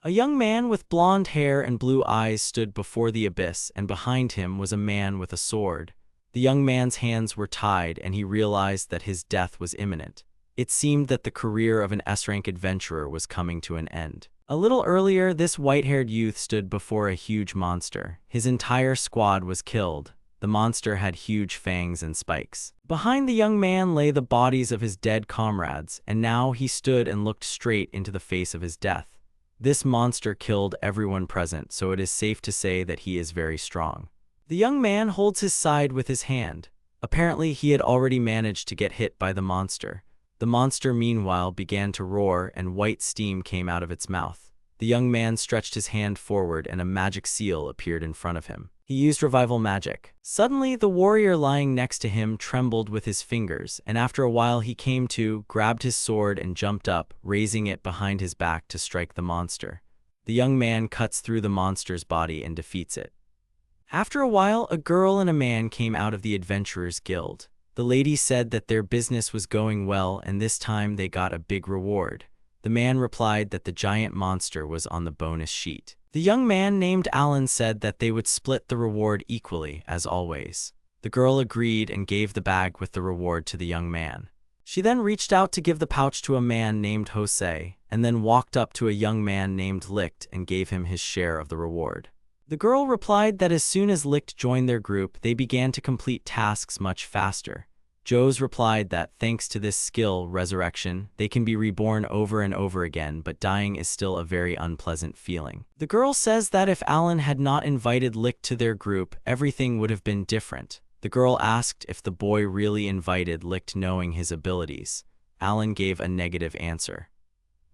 A young man with blonde hair and blue eyes stood before the abyss, and behind him was a man with a sword. The young man's hands were tied, and he realized that his death was imminent. It seemed that the career of an S-rank adventurer was coming to an end. A little earlier, this white-haired youth stood before a huge monster. His entire squad was killed. The monster had huge fangs and spikes. Behind the young man lay the bodies of his dead comrades, and now he stood and looked straight into the face of his death. This monster killed everyone present, so it is safe to say that he is very strong. The young man holds his side with his hand. Apparently, he had already managed to get hit by the monster. The monster, meanwhile, began to roar, and white steam came out of its mouth. The young man stretched his hand forward, and a magic seal appeared in front of him. He used revival magic. Suddenly, the warrior lying next to him trembled with his fingers, and after a while he came to, grabbed his sword, and jumped up, raising it behind his back to strike the monster. The young man cuts through the monster's body and defeats it. After a while, a girl and a man came out of the Adventurers Guild. The lady said that their business was going well, and this time they got a big reward. The man replied that the giant monster was on the bonus sheet. The young man named Alan said that they would split the reward equally, as always. The girl agreed and gave the bag with the reward to the young man. She then reached out to give the pouch to a man named Sosei, and then walked up to a young man named Licht and gave him his share of the reward. The girl replied that as soon as Licht joined their group, they began to complete tasks much faster. Joe's replied that, thanks to this skill, resurrection, they can be reborn over and over again, but dying is still a very unpleasant feeling. The girl says that if Alan had not invited Licht to their group, everything would have been different. The girl asked if the boy really invited Licht knowing his abilities. Alan gave a negative answer.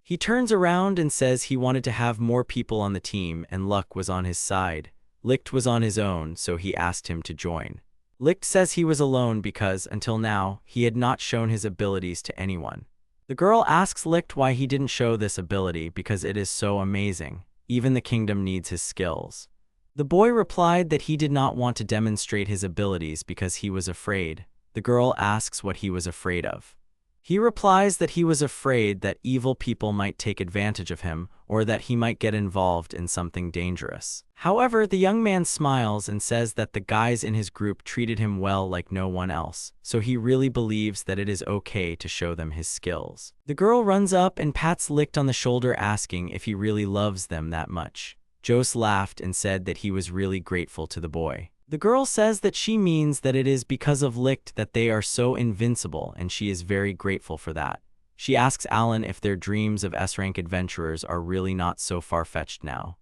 He turns around and says he wanted to have more people on the team, and luck was on his side. Licht was on his own, so he asked him to join. Licht says he was alone because, until now, he had not shown his abilities to anyone. The girl asks Licht why he didn't show this ability because it is so amazing. Even the kingdom needs his skills. The boy replied that he did not want to demonstrate his abilities because he was afraid. The girl asks what he was afraid of. He replies that he was afraid that evil people might take advantage of him or that he might get involved in something dangerous. However, the young man smiles and says that the guys in his group treated him well like no one else, so he really believes that it is okay to show them his skills. The girl runs up and pats Licht on the shoulder, asking if he really loves them that much. Jose laughed and said that he was really grateful to the boy. The girl says that she means that it is because of Licht that they are so invincible, and she is very grateful for that. She asks Alan if their dreams of S-rank adventurers are really not so far-fetched now.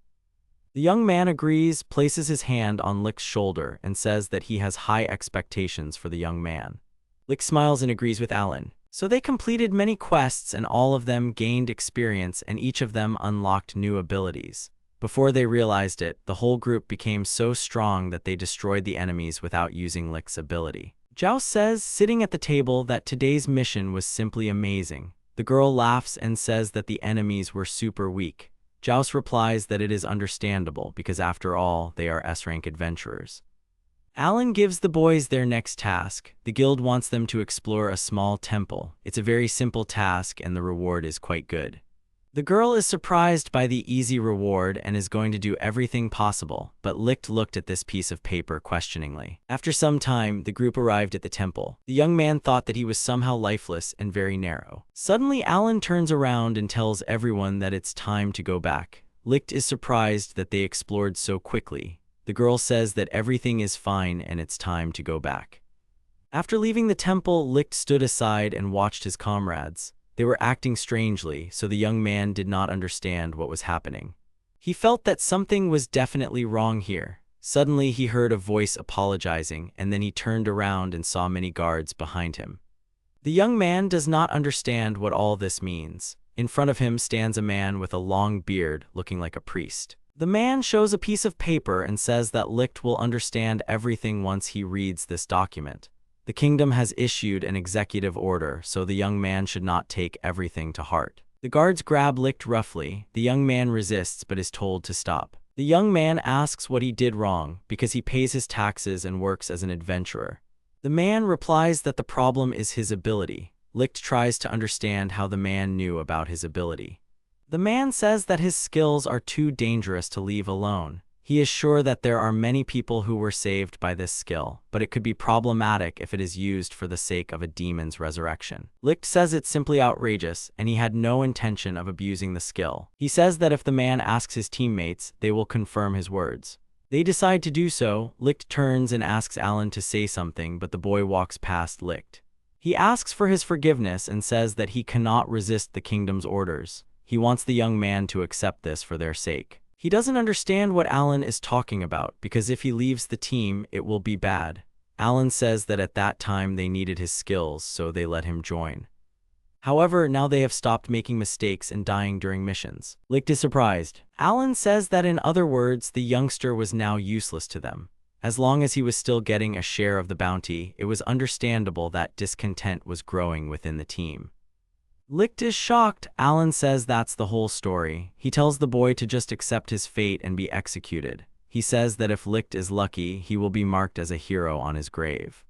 The young man agrees, places his hand on Licht's shoulder, and says that he has high expectations for the young man. Licht smiles and agrees with Alan. So they completed many quests, and all of them gained experience, and each of them unlocked new abilities. Before they realized it, the whole group became so strong that they destroyed the enemies without using Licht's ability. Zhao says, sitting at the table, that today's mission was simply amazing. The girl laughs and says that the enemies were super weak. Zhao replies that it is understandable because after all, they are S-rank adventurers. Alan gives the boys their next task. The guild wants them to explore a small temple. It's a very simple task and the reward is quite good. The girl is surprised by the easy reward and is going to do everything possible, but Licht looked at this piece of paper questioningly. After some time, the group arrived at the temple. The young man thought that he was somehow lifeless and very narrow. Suddenly, Alan turns around and tells everyone that it's time to go back. Licht is surprised that they explored so quickly. The girl says that everything is fine and it's time to go back. After leaving the temple, Licht stood aside and watched his comrades. They were acting strangely, so the young man did not understand what was happening. He felt that something was definitely wrong here. Suddenly, he heard a voice apologizing, and then he turned around and saw many guards behind him. The young man does not understand what all this means. In front of him stands a man with a long beard, looking like a priest. The man shows a piece of paper and says that Licht will understand everything once he reads this document. The kingdom has issued an executive order, so the young man should not take everything to heart. The guards grab Licht roughly. The young man resists but is told to stop. The young man asks what he did wrong, because he pays his taxes and works as an adventurer. The man replies that the problem is his ability. Licht tries to understand how the man knew about his ability. The man says that his skills are too dangerous to leave alone. He is sure that there are many people who were saved by this skill, but it could be problematic if it is used for the sake of a demon's resurrection. Licht says it's simply outrageous, and he had no intention of abusing the skill. He says that if the man asks his teammates, they will confirm his words. They decide to do so. Licht turns and asks Alan to say something, but the boy walks past Licht. He asks for his forgiveness and says that he cannot resist the kingdom's orders. He wants the young man to accept this for their sake. He doesn't understand what Alan is talking about, because if he leaves the team, it will be bad. Alan says that at that time they needed his skills, so they let him join. However, now they have stopped making mistakes and dying during missions. Licht is surprised. Alan says that in other words, the youngster was now useless to them. As long as he was still getting a share of the bounty, it was understandable that discontent was growing within the team. Licht is shocked. Alan says that's the whole story. He tells the boy to just accept his fate and be executed. He says that if Licht is lucky, he will be marked as a hero on his grave.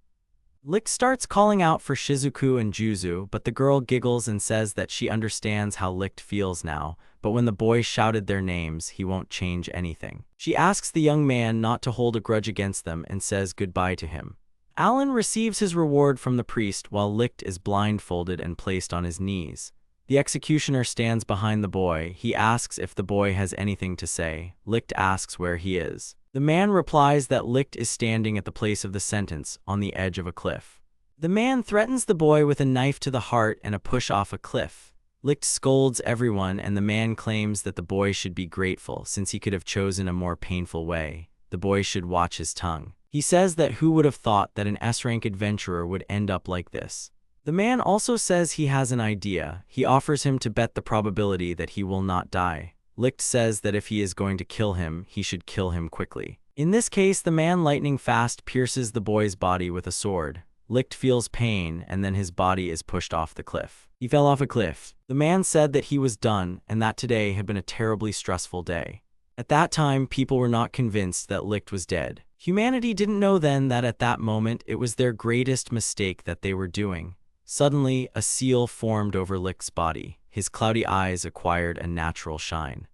Licht starts calling out for Shizuku and Juzu, but the girl giggles and says that she understands how Licht feels now, but when the boy shouted their names, he won't change anything. She asks the young man not to hold a grudge against them and says goodbye to him. Alan receives his reward from the priest while Licht is blindfolded and placed on his knees. The executioner stands behind the boy. He asks if the boy has anything to say. Licht asks where he is. The man replies that Licht is standing at the place of the sentence, on the edge of a cliff. The man threatens the boy with a knife to the heart and a push off a cliff. Licht scolds everyone, and the man claims that the boy should be grateful since he could have chosen a more painful way. The boy should watch his tongue. He says that who would have thought that an S-rank adventurer would end up like this. The man also says he has an idea. He offers him to bet the probability that he will not die. Licht says that if he is going to kill him, he should kill him quickly. In this case, the man lightning fast pierces the boy's body with a sword. Licht feels pain, and then his body is pushed off the cliff. He fell off a cliff. The man said that he was done, and that today had been a terribly stressful day. At that time, people were not convinced that Licht was dead. Humanity didn't know then that at that moment it was their greatest mistake that they were doing. Suddenly, a seal formed over Licht's body. His cloudy eyes acquired a natural shine.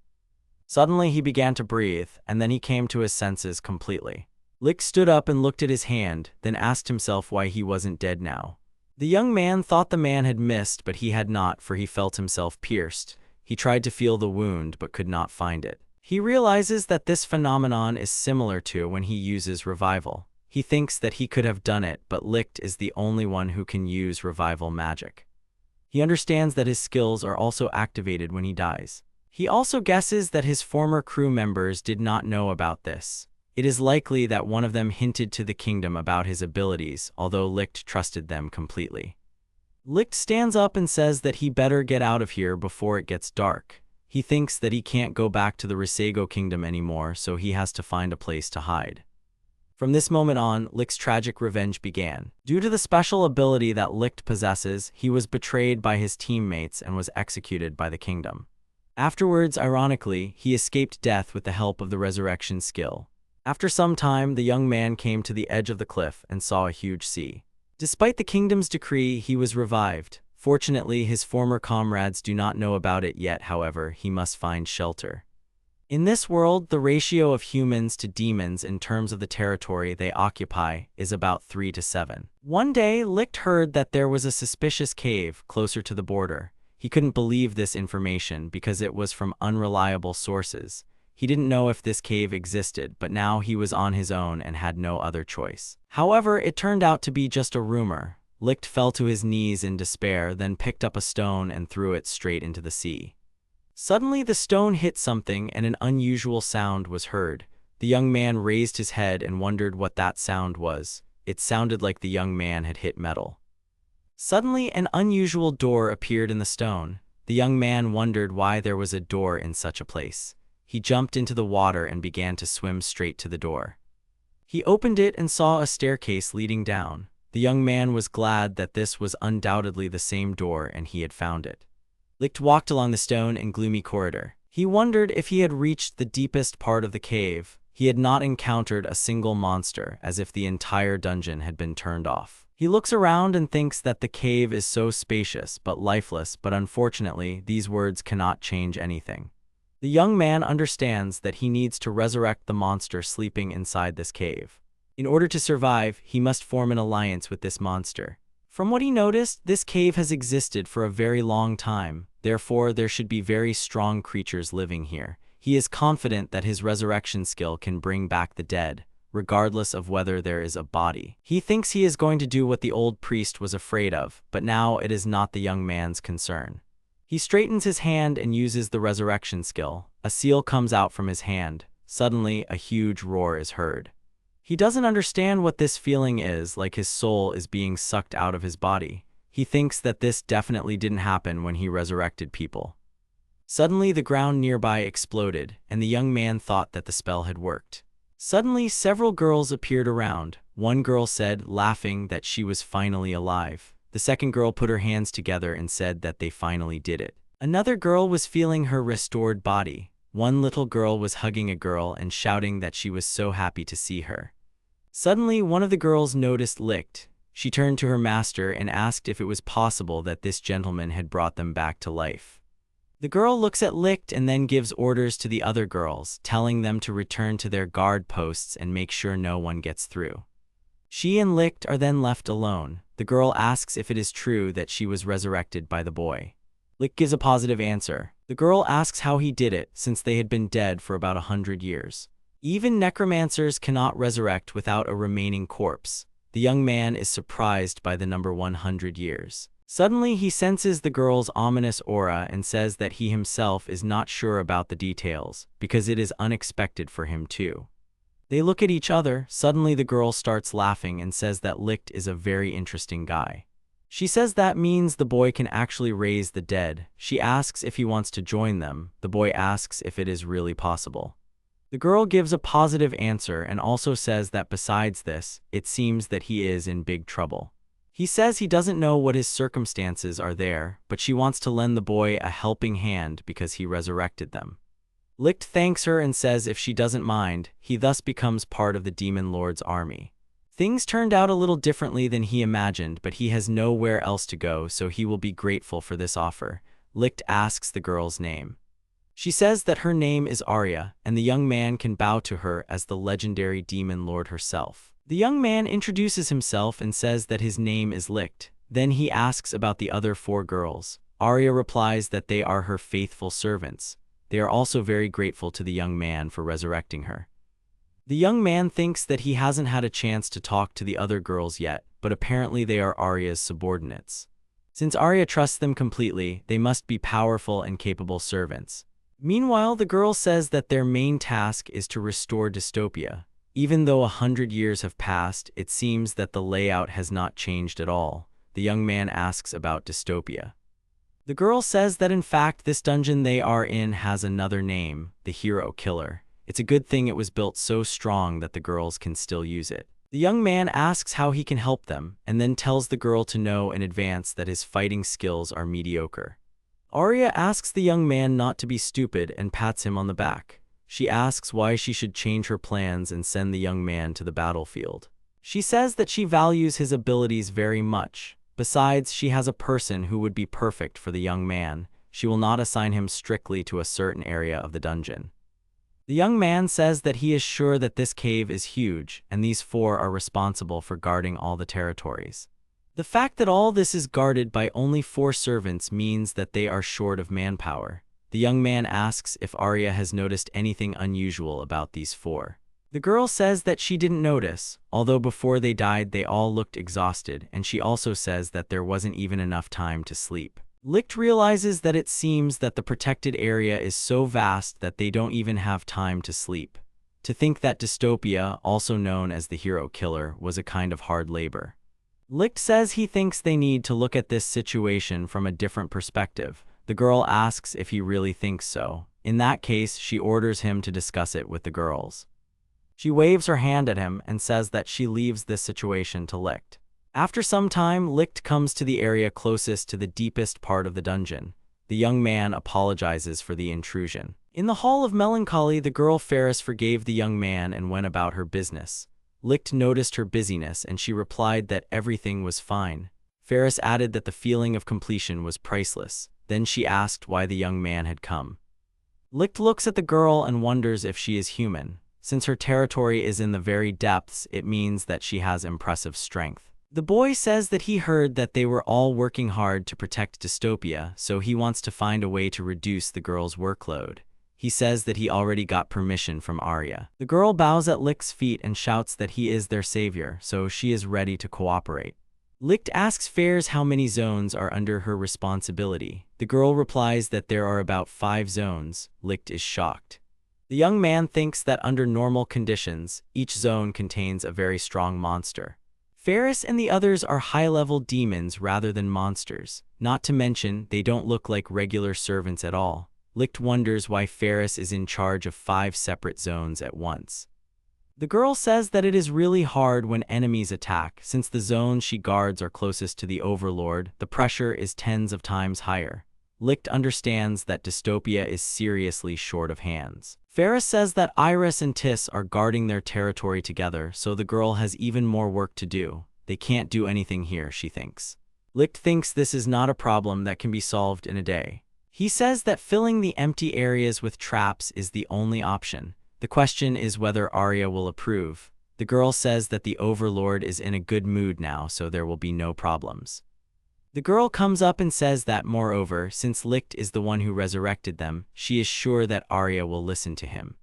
Suddenly, he began to breathe, and then he came to his senses completely. Licht stood up and looked at his hand, then asked himself why he wasn't dead now. The young man thought the man had missed, but he had not, for he felt himself pierced. He tried to feel the wound, but could not find it. He realizes that this phenomenon is similar to when he uses revival. He thinks that he could have done it, but Licht is the only one who can use revival magic. He understands that his skills are also activated when he dies. He also guesses that his former crew members did not know about this. It is likely that one of them hinted to the kingdom about his abilities, although Licht trusted them completely. Licht stands up and says that he better get out of here before it gets dark. He thinks that he can't go back to the Risego kingdom anymore, so he has to find a place to hide. From this moment on, Licht's tragic revenge began. Due to the special ability that Licht possesses, he was betrayed by his teammates and was executed by the kingdom. Afterwards, ironically, he escaped death with the help of the resurrection skill. After some time, the young man came to the edge of the cliff and saw a huge sea. Despite the kingdom's decree, he was revived. Fortunately, his former comrades do not know about it yet. However, he must find shelter. In this world, the ratio of humans to demons in terms of the territory they occupy is about 3 to 7. One day, Licht heard that there was a suspicious cave closer to the border. He couldn't believe this information because it was from unreliable sources. He didn't know if this cave existed, but now he was on his own and had no other choice. However, it turned out to be just a rumor. Licht fell to his knees in despair, then picked up a stone and threw it straight into the sea. Suddenly, the stone hit something and an unusual sound was heard. The young man raised his head and wondered what that sound was. It sounded like the young man had hit metal. Suddenly, an unusual door appeared in the stone. The young man wondered why there was a door in such a place. He jumped into the water and began to swim straight to the door. He opened it and saw a staircase leading down. The young man was glad that this was undoubtedly the same door and he had found it. Licht walked along the stone and gloomy corridor. He wondered if he had reached the deepest part of the cave. He had not encountered a single monster, as if the entire dungeon had been turned off. He looks around and thinks that the cave is so spacious but lifeless, but unfortunately, these words cannot change anything. The young man understands that he needs to resurrect the monster sleeping inside this cave. In order to survive, he must form an alliance with this monster. From what he noticed, this cave has existed for a very long time, therefore there should be very strong creatures living here. He is confident that his resurrection skill can bring back the dead, regardless of whether there is a body. He thinks he is going to do what the old priest was afraid of, but now it is not the young man's concern. He straightens his hand and uses the resurrection skill. A seal comes out from his hand. Suddenly, a huge roar is heard. He doesn't understand what this feeling is, like his soul is being sucked out of his body. He thinks that this definitely didn't happen when he resurrected people. Suddenly, the ground nearby exploded, and the young man thought that the spell had worked. Suddenly, several girls appeared around. One girl said, laughing, that she was finally alive. The second girl put her hands together and said that they finally did it. Another girl was feeling her restored body. One little girl was hugging a girl and shouting that she was so happy to see her. Suddenly, one of the girls noticed Licht. She turned to her master and asked if it was possible that this gentleman had brought them back to life. The girl looks at Licht and then gives orders to the other girls, telling them to return to their guard posts and make sure no one gets through. She and Licht are then left alone. The girl asks if it is true that she was resurrected by the boy. Licht gives a positive answer. The girl asks how he did it, since they had been dead for about 100 years. Even necromancers cannot resurrect without a remaining corpse. The young man is surprised by the number 100 years. Suddenly, he senses the girl's ominous aura and says that he himself is not sure about the details, because it is unexpected for him too. They look at each other. Suddenly, the girl starts laughing and says that Licht is a very interesting guy. She says that means the boy can actually raise the dead. She asks if he wants to join them. The boy asks if it is really possible. The girl gives a positive answer and also says that besides this, it seems that he is in big trouble. He says he doesn't know what his circumstances are there, but she wants to lend the boy a helping hand because he resurrected them. Licht thanks her and says if she doesn't mind, he thus becomes part of the Demon Lord's army. Things turned out a little differently than he imagined, but he has nowhere else to go, so he will be grateful for this offer. Licht asks the girl's name. She says that her name is Arya, and the young man can bow to her as the legendary Demon Lord herself. The young man introduces himself and says that his name is Licht. Then he asks about the other 4 girls. Arya replies that they are her faithful servants. They are also very grateful to the young man for resurrecting her. The young man thinks that he hasn't had a chance to talk to the other girls yet, but apparently they are Arya's subordinates. Since Arya trusts them completely, they must be powerful and capable servants. Meanwhile, the girl says that their main task is to restore dystopia. Even though 100 years have passed, it seems that the layout has not changed at all. The young man asks about dystopia. The girl says that in fact this dungeon they are in has another name, the Hero Killer. It's a good thing it was built so strong that the girls can still use it. The young man asks how he can help them, and then tells the girl to know in advance that his fighting skills are mediocre. Arya asks the young man not to be stupid and pats him on the back. She asks why she should change her plans and send the young man to the battlefield. She says that she values his abilities very much. Besides, she has a person who would be perfect for the young man. She will not assign him strictly to a certain area of the dungeon. The young man says that he is sure that this cave is huge, and these 4 are responsible for guarding all the territories. The fact that all this is guarded by only 4 servants means that they are short of manpower. The young man asks if Arya has noticed anything unusual about these 4. The girl says that she didn't notice, although before they died they all looked exhausted, and she also says that there wasn't even enough time to sleep. Licht realizes that it seems that the protected area is so vast that they don't even have time to sleep. To think that dystopia, also known as the Hero Killer, was a kind of hard labor. Licht says he thinks they need to look at this situation from a different perspective. The girl asks if he really thinks so. In that case, she orders him to discuss it with the girls. She waves her hand at him and says that she leaves this situation to Licht. After some time, Licht comes to the area closest to the deepest part of the dungeon. The young man apologizes for the intrusion. In the Hall of Melancholy, the girl Ferris forgave the young man and went about her business. Licht noticed her busyness and she replied that everything was fine. Ferris added that the feeling of completion was priceless. Then she asked why the young man had come. Licht looks at the girl and wonders if she is human. Since her territory is in the very depths, it means that she has impressive strength. The boy says that he heard that they were all working hard to protect dystopia, so he wants to find a way to reduce the girl's workload. He says that he already got permission from Arya. The girl bows at Licht's feet and shouts that he is their savior, so she is ready to cooperate. Licht asks Ferris how many zones are under her responsibility. The girl replies that there are about 5 zones. Licht is shocked. The young man thinks that under normal conditions, each zone contains a very strong monster. Ferris and the others are high-level demons rather than monsters. Not to mention, they don't look like regular servants at all. Licht wonders why Ferris is in charge of 5 separate zones at once. The girl says that it is really hard when enemies attack. Since the zones she guards are closest to the Overlord, the pressure is tens of times higher. Licht understands that dystopia is seriously short of hands. Ferris says that Iris and Tis are guarding their territory together, so the girl has even more work to do. They can't do anything here, she thinks. Licht thinks this is not a problem that can be solved in a day. He says that filling the empty areas with traps is the only option. The question is whether Arya will approve. The girl says that the Overlord is in a good mood now, so there will be no problems. The girl comes up and says that, moreover, since Licht is the one who resurrected them, she is sure that Arya will listen to him.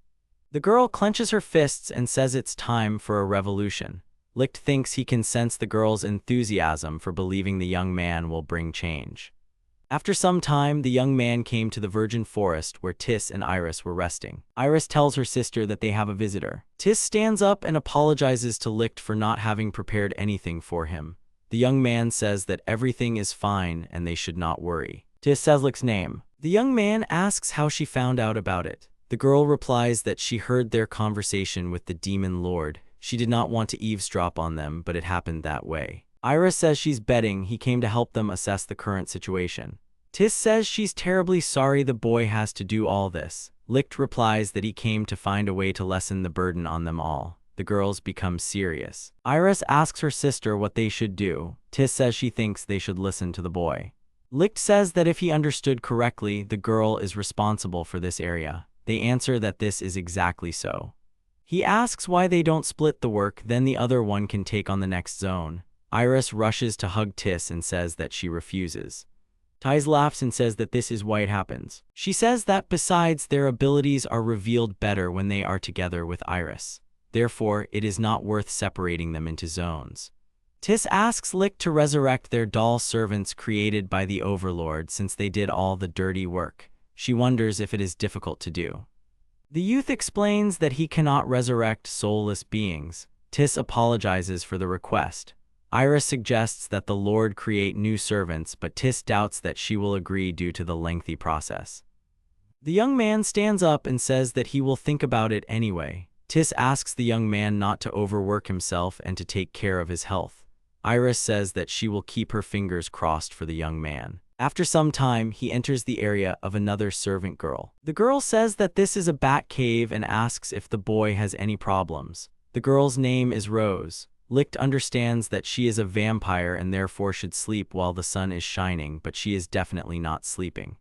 The girl clenches her fists and says it's time for a revolution. Licht thinks he can sense the girl's enthusiasm for believing the young man will bring change. After some time, the young man came to the virgin forest where Tis and Iris were resting. Iris tells her sister that they have a visitor. Tis stands up and apologizes to Licht for not having prepared anything for him. The young man says that everything is fine and they should not worry. Tis says Licht's name. The young man asks how she found out about it. The girl replies that she heard their conversation with the demon lord. She did not want to eavesdrop on them, but it happened that way. Iris says she's betting he came to help them assess the current situation. Tis says she's terribly sorry the boy has to do all this. Licht replies that he came to find a way to lessen the burden on them all. The girls become serious. Iris asks her sister what they should do. Tis says she thinks they should listen to the boy. Licht says that if he understood correctly, the girl is responsible for this area. They answer that this is exactly so. He asks why they don't split the work, then the other one can take on the next zone. Iris rushes to hug Tis and says that she refuses. Tis laughs and says that this is why it happens. She says that besides, their abilities are revealed better when they are together with Iris. Therefore, it is not worth separating them into zones. Tis asks Licht to resurrect their doll servants created by the Overlord since they did all the dirty work. She wonders if it is difficult to do. The youth explains that he cannot resurrect soulless beings. Tis apologizes for the request. Iris suggests that the Lord create new servants, but Tis doubts that she will agree due to the lengthy process. The young man stands up and says that he will think about it anyway. Tis asks the young man not to overwork himself and to take care of his health. Iris says that she will keep her fingers crossed for the young man. After some time, he enters the area of another servant girl. The girl says that this is a bat cave and asks if the boy has any problems. The girl's name is Rose. Licht understands that she is a vampire and therefore should sleep while the sun is shining, but she is definitely not sleeping.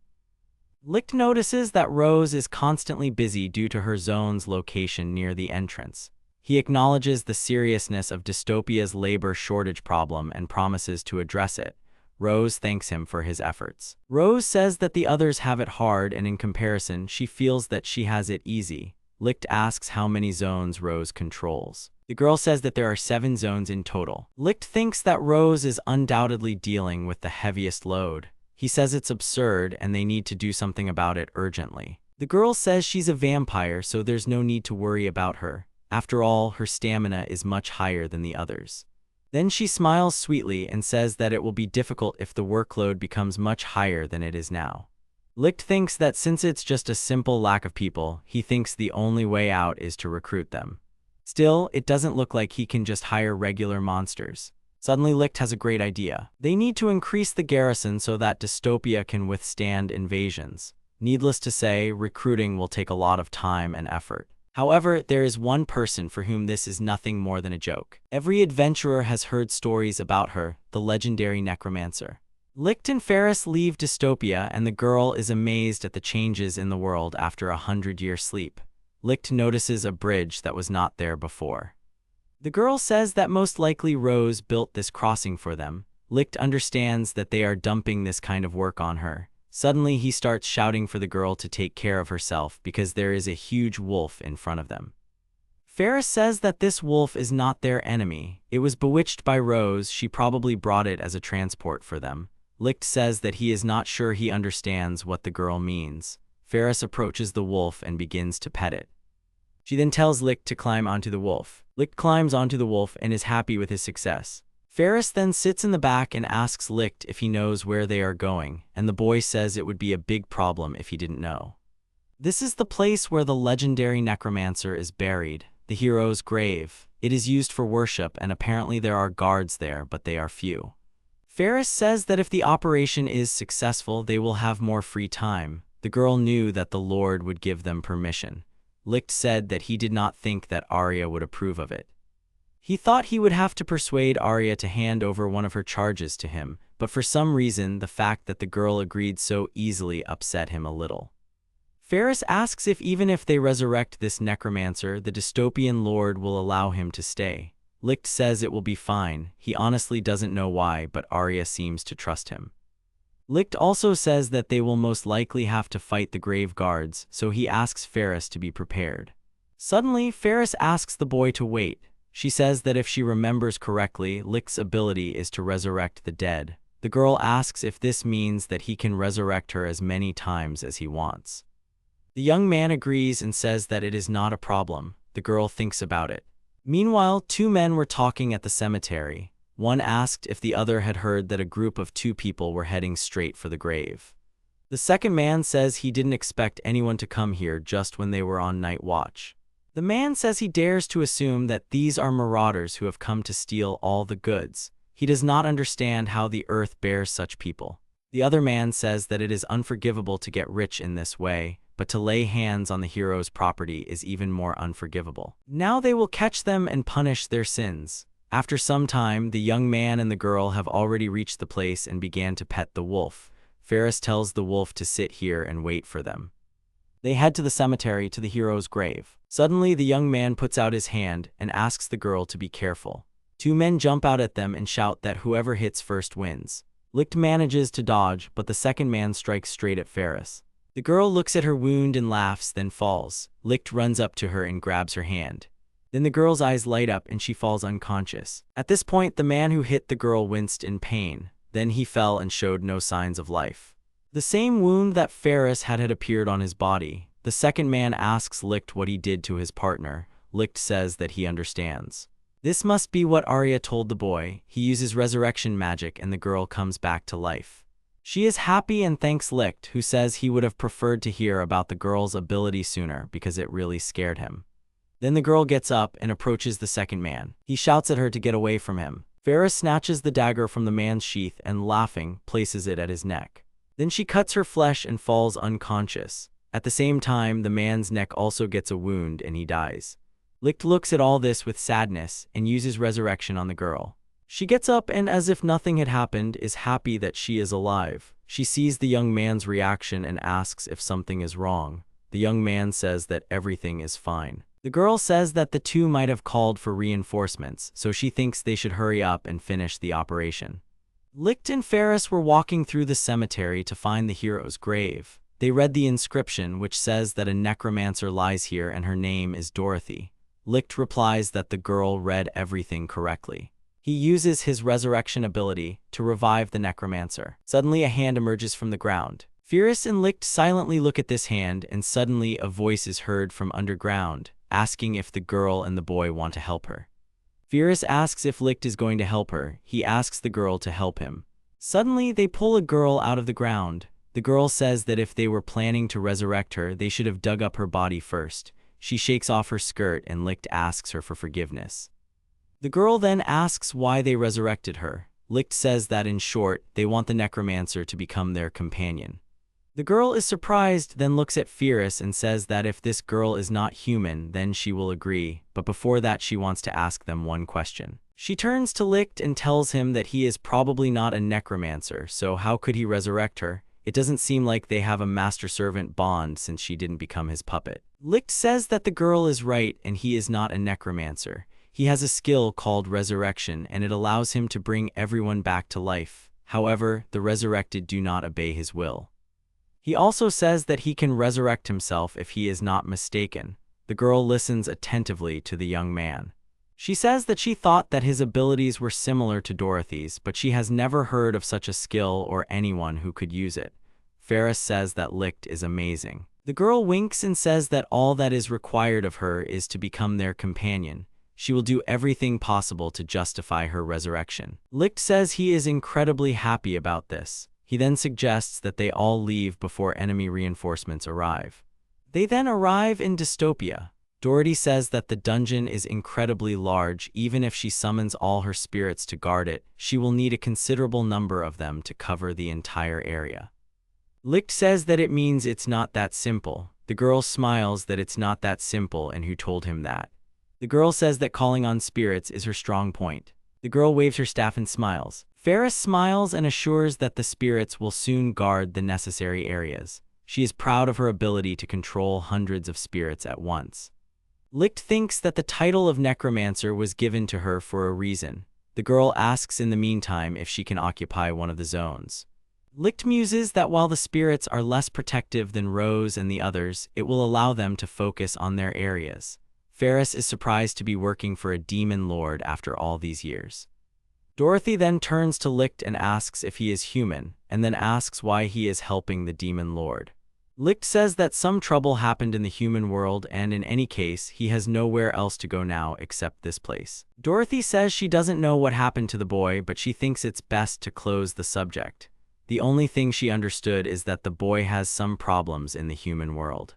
Licht notices that Rose is constantly busy due to her zone's location near the entrance. He acknowledges the seriousness of dystopia's labor shortage problem and promises to address it. Rose thanks him for his efforts. Rose says that the others have it hard and in comparison, she feels that she has it easy. Licht asks how many zones Rose controls. The girl says that there are 7 zones in total. Licht thinks that Rose is undoubtedly dealing with the heaviest load. He says it's absurd and they need to do something about it urgently. The girl says she's a vampire, so there's no need to worry about her. After all, her stamina is much higher than the others. Then she smiles sweetly and says that it will be difficult if the workload becomes much higher than it is now. Licht thinks that since it's just a simple lack of people, he thinks the only way out is to recruit them. Still, it doesn't look like he can just hire regular monsters. Suddenly, Licht has a great idea. They need to increase the garrison so that dystopia can withstand invasions. Needless to say, recruiting will take a lot of time and effort. However, there is one person for whom this is nothing more than a joke. Every adventurer has heard stories about her, the legendary necromancer. Licht and Ferris leave dystopia, and the girl is amazed at the changes in the world after 100-year sleep. Licht notices a bridge that was not there before. The girl says that most likely Rose built this crossing for them. Licht understands that they are dumping this kind of work on her. Suddenly, he starts shouting for the girl to take care of herself because there is a huge wolf in front of them. Ferris says that this wolf is not their enemy. It was bewitched by Rose. She probably brought it as a transport for them. Licht says that he is not sure he understands what the girl means. Ferris approaches the wolf and begins to pet it. She then tells Licht to climb onto the wolf. Licht climbs onto the wolf and is happy with his success. Ferris then sits in the back and asks Licht if he knows where they are going, and the boy says it would be a big problem if he didn't know. This is the place where the legendary necromancer is buried, the hero's grave. It is used for worship, and apparently there are guards there, but they are few. Ferris says that if the operation is successful, they will have more free time. The girl knew that the Lord would give them permission. Licht said that he did not think that Arya would approve of it. He thought he would have to persuade Arya to hand over one of her charges to him, but for some reason the fact that the girl agreed so easily upset him a little. Ferris asks if even if they resurrect this necromancer, the dystopian lord will allow him to stay. Licht says it will be fine. He honestly doesn't know why, but Arya seems to trust him. Licht also says that they will most likely have to fight the grave guards, so he asks Ferris to be prepared. Suddenly, Ferris asks the boy to wait. She says that if she remembers correctly, Licht's ability is to resurrect the dead. The girl asks if this means that he can resurrect her as many times as he wants. The young man agrees and says that it is not a problem. The girl thinks about it. Meanwhile, two men were talking at the cemetery. One asked if the other had heard that a group of 2 people were heading straight for the grave. The second man says he didn't expect anyone to come here just when they were on night watch. The man says he dares to assume that these are marauders who have come to steal all the goods. He does not understand how the earth bears such people. The other man says that it is unforgivable to get rich in this way, but to lay hands on the hero's property is even more unforgivable. Now they will catch them and punish their sins. After some time, the young man and the girl have already reached the place and began to pet the wolf. Ferris tells the wolf to sit here and wait for them. They head to the cemetery to the hero's grave. Suddenly, the young man puts out his hand and asks the girl to be careful. 2 men jump out at them and shout that whoever hits first wins. Licht manages to dodge, but the second man strikes straight at Ferris. The girl looks at her wound and laughs, then falls. Licht runs up to her and grabs her hand. Then the girl's eyes light up and she falls unconscious. At this point, the man who hit the girl winced in pain. Then he fell and showed no signs of life. The same wound that Ferris had appeared on his body. The second man asks Licht what he did to his partner. Licht says that he understands. This must be what Arya told the boy. He uses resurrection magic and the girl comes back to life. She is happy and thanks Licht, who says he would have preferred to hear about the girl's ability sooner because it really scared him. Then the girl gets up and approaches the second man. He shouts at her to get away from him. Ferris snatches the dagger from the man's sheath and, laughing, places it at his neck. Then she cuts her flesh and falls unconscious. At the same time, the man's neck also gets a wound and he dies. Licht looks at all this with sadness and uses resurrection on the girl. She gets up and, as if nothing had happened, is happy that she is alive. She sees the young man's reaction and asks if something is wrong. The young man says that everything is fine. The girl says that the 2 might have called for reinforcements, so she thinks they should hurry up and finish the operation. Licht and Ferris were walking through the cemetery to find the hero's grave. They read the inscription, which says that a necromancer lies here and her name is Dorothy. Licht replies that the girl read everything correctly. He uses his resurrection ability to revive the necromancer. Suddenly, a hand emerges from the ground. Ferris and Licht silently look at this hand, and suddenly a voice is heard from underground, asking if the girl and the boy want to help her. Ferris asks if Licht is going to help her. He asks the girl to help him. Suddenly, they pull a girl out of the ground. The girl says that if they were planning to resurrect her, they should have dug up her body first. She shakes off her skirt and Licht asks her for forgiveness. The girl then asks why they resurrected her. Licht says that in short, they want the necromancer to become their companion. The girl is surprised, then looks at Fierce and says that if this girl is not human, then she will agree, but before that she wants to ask them one question. She turns to Licht and tells him that he is probably not a necromancer, so how could he resurrect her? It doesn't seem like they have a master-servant bond since she didn't become his puppet. Licht says that the girl is right and he is not a necromancer. He has a skill called resurrection and it allows him to bring everyone back to life. However, the resurrected do not obey his will. He also says that he can resurrect himself if he is not mistaken. The girl listens attentively to the young man. She says that she thought that his abilities were similar to Dorothy's, but she has never heard of such a skill or anyone who could use it. Ferris says that Licht is amazing. The girl winks and says that all that is required of her is to become their companion. She will do everything possible to justify her resurrection. Licht says he is incredibly happy about this. He then suggests that they all leave before enemy reinforcements arrive. They then arrive in Dystopia. Dorothy says that the dungeon is incredibly large. Even if she summons all her spirits to guard it, she will need a considerable number of them to cover the entire area. Licht says that it means it's not that simple. The girl smiles that it's not that simple and who told him that. The girl says that calling on spirits is her strong point. The girl waves her staff and smiles. Ferris smiles and assures that the spirits will soon guard the necessary areas. She is proud of her ability to control hundreds of spirits at once. Licht thinks that the title of necromancer was given to her for a reason. The girl asks in the meantime if she can occupy one of the zones. Licht muses that while the spirits are less protective than Rose and the others, it will allow them to focus on their areas. Ferris is surprised to be working for a demon lord after all these years. Dorothy then turns to Licht and asks if he is human, and then asks why he is helping the demon lord. Licht says that some trouble happened in the human world and in any case, he has nowhere else to go now except this place. Dorothy says she doesn't know what happened to the boy, but she thinks it's best to close the subject. The only thing she understood is that the boy has some problems in the human world.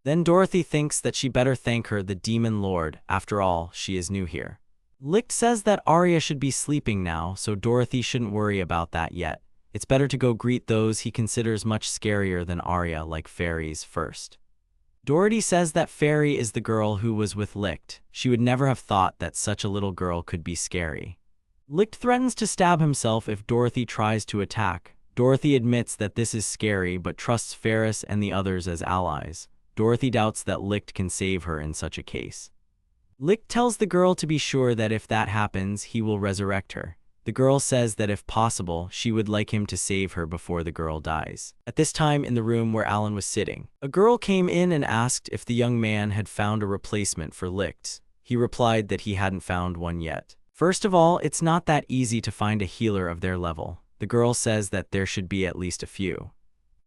Then Dorothy thinks that she better thank her, the demon lord. After all, she is new here. Licht says that Arya should be sleeping now, so Dorothy shouldn't worry about that yet. It's better to go greet those he considers much scarier than Arya, like fairies, first. Dorothy says that Fairy is the girl who was with Licht. She would never have thought that such a little girl could be scary. Licht threatens to stab himself if Dorothy tries to attack. Dorothy admits that this is scary but trusts Ferris and the others as allies. Dorothy doubts that Licht can save her in such a case. Licht tells the girl to be sure that if that happens, he will resurrect her. The girl says that if possible, she would like him to save her before the girl dies. At this time in the room where Alan was sitting, a girl came in and asked if the young man had found a replacement for Licht. He replied that he hadn't found one yet. First of all, it's not that easy to find a healer of their level. The girl says that there should be at least a few.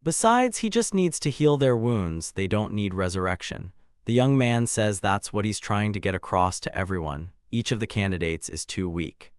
Besides, he just needs to heal their wounds. They don't need resurrection. The young man says that's what he's trying to get across to everyone. Each of the candidates is too weak.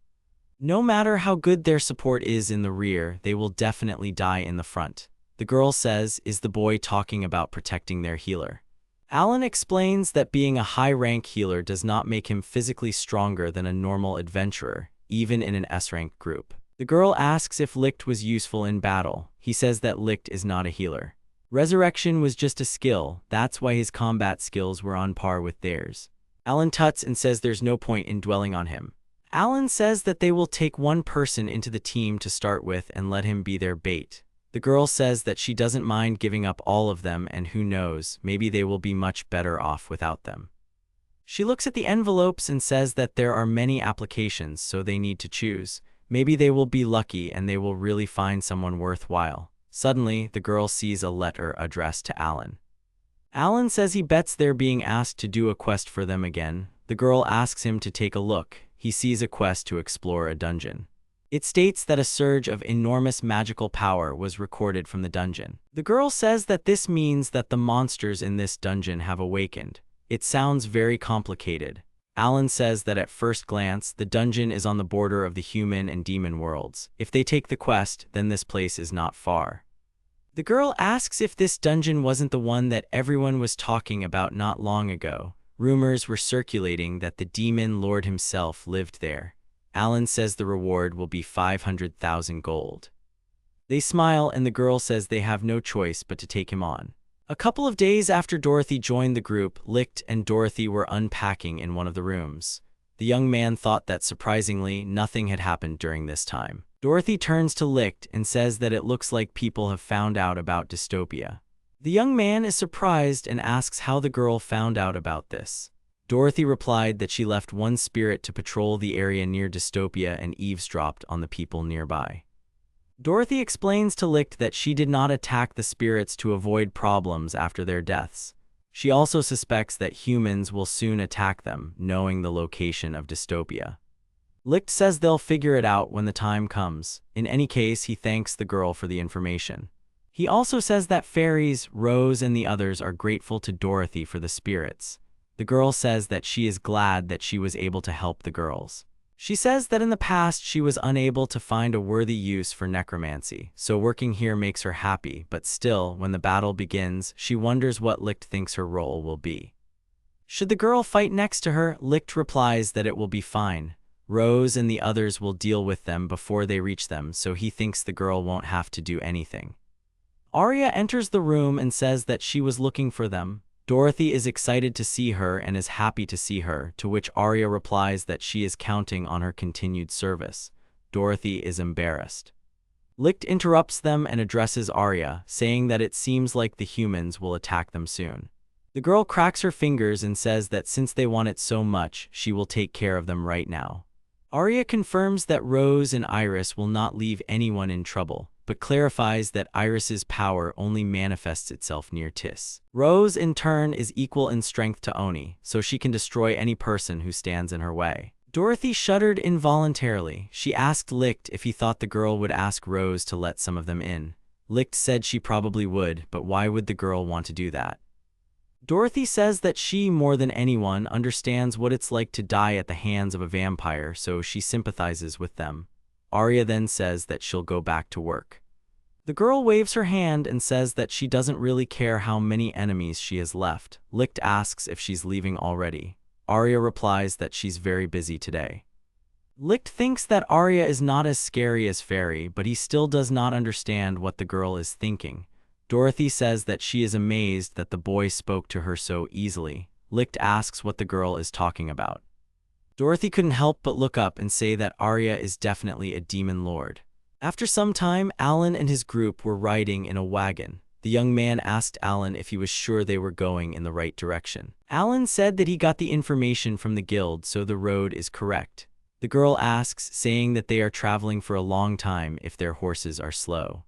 No matter how good their support is in the rear, they will definitely die in the front. The girl says, is the boy talking about protecting their healer? Alan explains that being a high-rank healer does not make him physically stronger than a normal adventurer, even in an S-rank group. The girl asks if Licht was useful in battle. He says that Licht is not a healer. Resurrection was just a skill. That's why his combat skills were on par with theirs. Alan tuts and says there's no point in dwelling on him. Alan says that they will take one person into the team to start with and let him be their bait. The girl says that she doesn't mind giving up all of them and who knows, maybe they will be much better off without them. She looks at the envelopes and says that there are many applications, so they need to choose. Maybe they will be lucky and they will really find someone worthwhile. Suddenly, the girl sees a letter addressed to Alan. Alan says he bets they're being asked to do a quest for them again. The girl asks him to take a look. He sees a quest to explore a dungeon. It states that a surge of enormous magical power was recorded from the dungeon. The girl says that this means that the monsters in this dungeon have awakened. It sounds very complicated. Alan says that at first glance, the dungeon is on the border of the human and demon worlds. If they take the quest, then this place is not far. The girl asks if this dungeon wasn't the one that everyone was talking about not long ago. Rumors were circulating that the demon lord himself lived there. Alan says the reward will be 500,000 gold. They smile and the girl says they have no choice but to take him on. A couple of days after Dorothy joined the group, Licht and Dorothy were unpacking in one of the rooms. The young man thought that surprisingly, nothing had happened during this time. Dorothy turns to Licht and says that it looks like people have found out about dystopia. The young man is surprised and asks how the girl found out about this. Dorothy replied that she left one spirit to patrol the area near dystopia and eavesdropped on the people nearby. Dorothy explains to Licht that she did not attack the spirits to avoid problems after their deaths. She also suspects that humans will soon attack them, knowing the location of dystopia. Licht says they'll figure it out when the time comes. In any case, he thanks the girl for the information. He also says that fairies, Rose, and the others are grateful to Dorothy for the spirits. The girl says that she is glad that she was able to help the girls. She says that in the past she was unable to find a worthy use for necromancy, so working here makes her happy, but still, when the battle begins, she wonders what Licht thinks her role will be. Should the girl fight next to her, Licht replies that it will be fine. Rose and the others will deal with them before they reach them, so he thinks the girl won't have to do anything. Arya enters the room and says that she was looking for them. Dorothy is excited to see her and is happy to see her, to which Arya replies that she is counting on her continued service. Dorothy is embarrassed. Licht interrupts them and addresses Arya, saying that it seems like the humans will attack them soon. The girl cracks her fingers and says that since they want it so much, she will take care of them right now. Arya confirms that Rose and Iris will not leave anyone in trouble, but clarifies that Iris's power only manifests itself near Tis. Rose, in turn, is equal in strength to Oni, so she can destroy any person who stands in her way. Dorothy shuddered involuntarily. She asked Licht if he thought the girl would ask Rose to let some of them in. Licht said she probably would, but why would the girl want to do that? Dorothy says that she, more than anyone, understands what it's like to die at the hands of a vampire, so she sympathizes with them. Arya then says that she'll go back to work. The girl waves her hand and says that she doesn't really care how many enemies she has left. Licht asks if she's leaving already. Arya replies that she's very busy today. Licht thinks that Arya is not as scary as Fairy, but he still does not understand what the girl is thinking. Dorothy says that she is amazed that the boy spoke to her so easily. Licht asks what the girl is talking about. Dorothy couldn't help but look up and say that Arya is definitely a demon lord. After some time, Alan and his group were riding in a wagon. The young man asked Alan if he was sure they were going in the right direction. Alan said that he got the information from the guild, so the road is correct. The girl asks, saying that they are traveling for a long time if their horses are slow.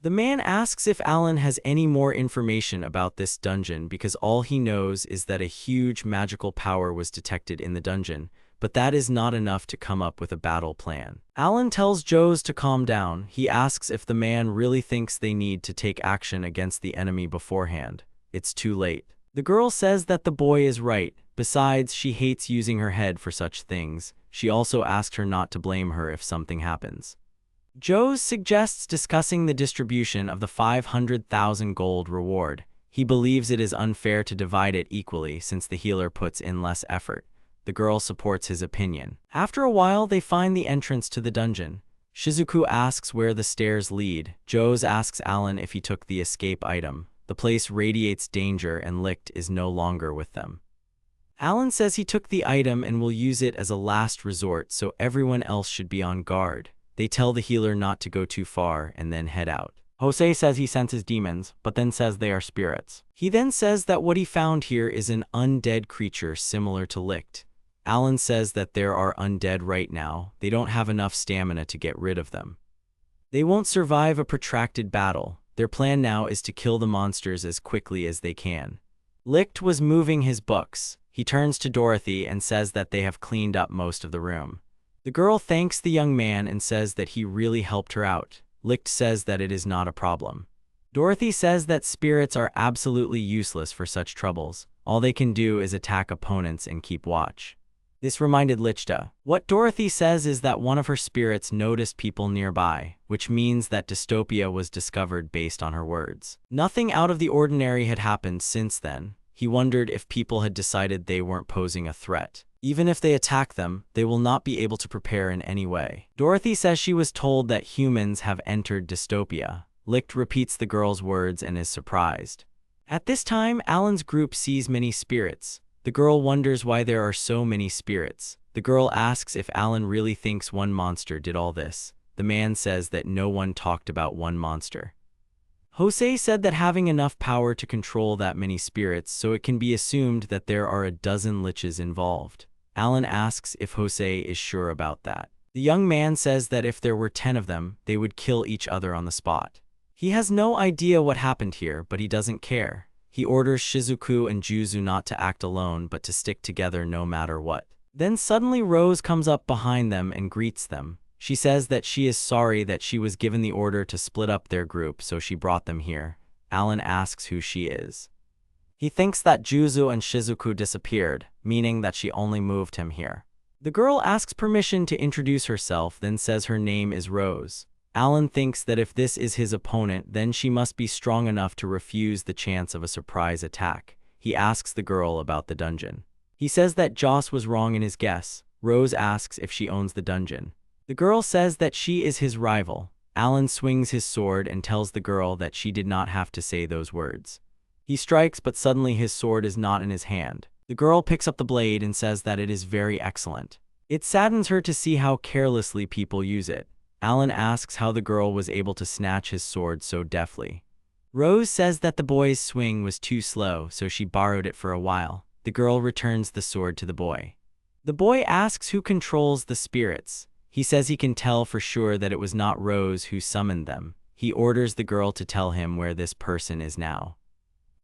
The man asks if Alan has any more information about this dungeon because all he knows is that a huge magical power was detected in the dungeon, but that is not enough to come up with a battle plan. Alan tells Joes to calm down. He asks if the man really thinks they need to take action against the enemy beforehand. It's too late. The girl says that the boy is right. Besides, she hates using her head for such things. She also asked her not to blame her if something happens. Joes suggests discussing the distribution of the 500,000 gold reward. He believes it is unfair to divide it equally since the healer puts in less effort. The girl supports his opinion. After a while, they find the entrance to the dungeon. Shizuku asks where the stairs lead. Joes asks Alan if he took the escape item. The place radiates danger and Licht is no longer with them. Alan says he took the item and will use it as a last resort, so everyone else should be on guard. They tell the healer not to go too far and then head out. Sosei says he senses demons, but then says they are spirits. He then says that what he found here is an undead creature similar to Licht. Alan says that there are undead right now. They don't have enough stamina to get rid of them. They won't survive a protracted battle. Their plan now is to kill the monsters as quickly as they can. Licht was moving his books. He turns to Dorothy and says that they have cleaned up most of the room. The girl thanks the young man and says that he really helped her out. Licht says that it is not a problem. Dorothy says that spirits are absolutely useless for such troubles. All they can do is attack opponents and keep watch. This reminded Licht. What Dorothy says is that one of her spirits noticed people nearby, which means that dystopia was discovered based on her words. Nothing out of the ordinary had happened since then. He wondered if people had decided they weren't posing a threat. Even if they attack them, they will not be able to prepare in any way. Dorothy says she was told that humans have entered dystopia. Licht repeats the girl's words and is surprised. At this time, Alan's group sees many spirits. The girl wonders why there are so many spirits. The girl asks if Alan really thinks one monster did all this. The man says that no one talked about one monster. Sosei said that having enough power to control that many spirits, so it can be assumed that there are a dozen liches involved. Alan asks if Sosei is sure about that. The young man says that if there were 10 of them, they would kill each other on the spot. He has no idea what happened here, but he doesn't care. He orders Shizuku and Juzu not to act alone, but to stick together no matter what. Then suddenly Rose comes up behind them and greets them. She says that she is sorry that she was given the order to split up their group, so she brought them here. Alan asks who she is. He thinks that Juzu and Shizuku disappeared, meaning that she only moved him here. The girl asks permission to introduce herself, then says her name is Rose. Alan thinks that if this is his opponent, then she must be strong enough to refuse the chance of a surprise attack. He asks the girl about the dungeon. He says that Joss was wrong in his guess. Rose asks if she owns the dungeon. The girl says that she is his rival. Alan swings his sword and tells the girl that she did not have to say those words. He strikes, but suddenly his sword is not in his hand. The girl picks up the blade and says that it is very excellent. It saddens her to see how carelessly people use it. Alan asks how the girl was able to snatch his sword so deftly. Rose says that the boy's swing was too slow, so she borrowed it for a while. The girl returns the sword to the boy. The boy asks who controls the spirits. He says he can tell for sure that it was not Rose who summoned them. He orders the girl to tell him where this person is now.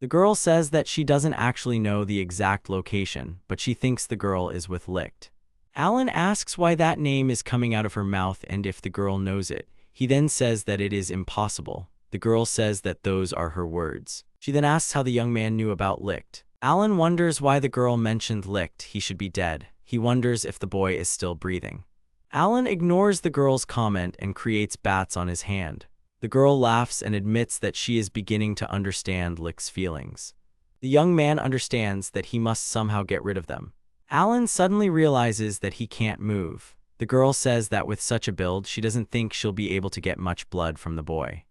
The girl says that she doesn't actually know the exact location, but she thinks the girl is with Licht. Alan asks why that name is coming out of her mouth and if the girl knows it. He then says that it is impossible. The girl says that those are her words. She then asks how the young man knew about Licht. Alan wonders why the girl mentioned Licht. He should be dead. He wonders if the boy is still breathing. Alan ignores the girl's comment and creates bats on his hand. The girl laughs and admits that she is beginning to understand Licht's feelings. The young man understands that he must somehow get rid of them. Alan suddenly realizes that he can't move. The girl says that with such a build, she doesn't think she'll be able to get much blood from the boy.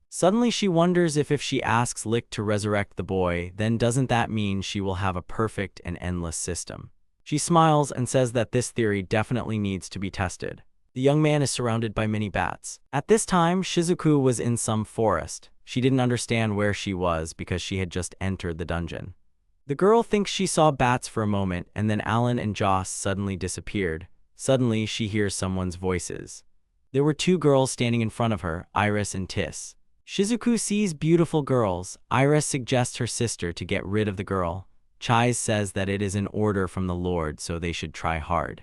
Suddenly she wonders if she asks Licht to resurrect the boy, then doesn't that mean she will have a perfect and endless system? She smiles and says that this theory definitely needs to be tested. The young man is surrounded by many bats. At this time, Shizuku was in some forest. She didn't understand where she was because she had just entered the dungeon. The girl thinks she saw bats for a moment, and then Alan and Joss suddenly disappeared. Suddenly, she hears someone's voices. There were 2 girls standing in front of her, Iris and Tis. Shizuku sees beautiful girls. Iris suggests her sister to get rid of the girl. Chise says that it is an order from the Lord, so they should try hard.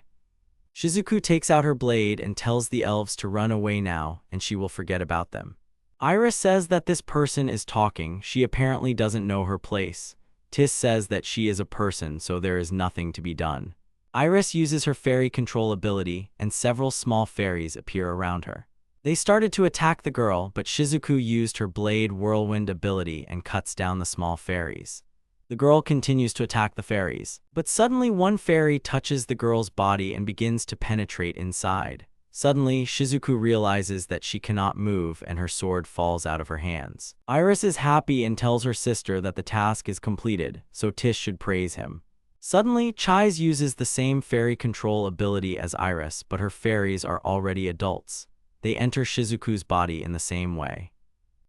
Shizuku takes out her blade and tells the elves to run away now, and she will forget about them. Iris says that this person is talking. She apparently doesn't know her place. Tis says that she is a person, so there is nothing to be done. Iris uses her fairy control ability, and several small fairies appear around her. They started to attack the girl, but Shizuku used her blade whirlwind ability and cuts down the small fairies. The girl continues to attack the fairies, but suddenly one fairy touches the girl's body and begins to penetrate inside. Suddenly, Shizuku realizes that she cannot move and her sword falls out of her hands. Iris is happy and tells her sister that the task is completed, so Tish should praise him. Suddenly, Chise uses the same fairy control ability as Iris, but her fairies are already adults. They enter Shizuku's body in the same way.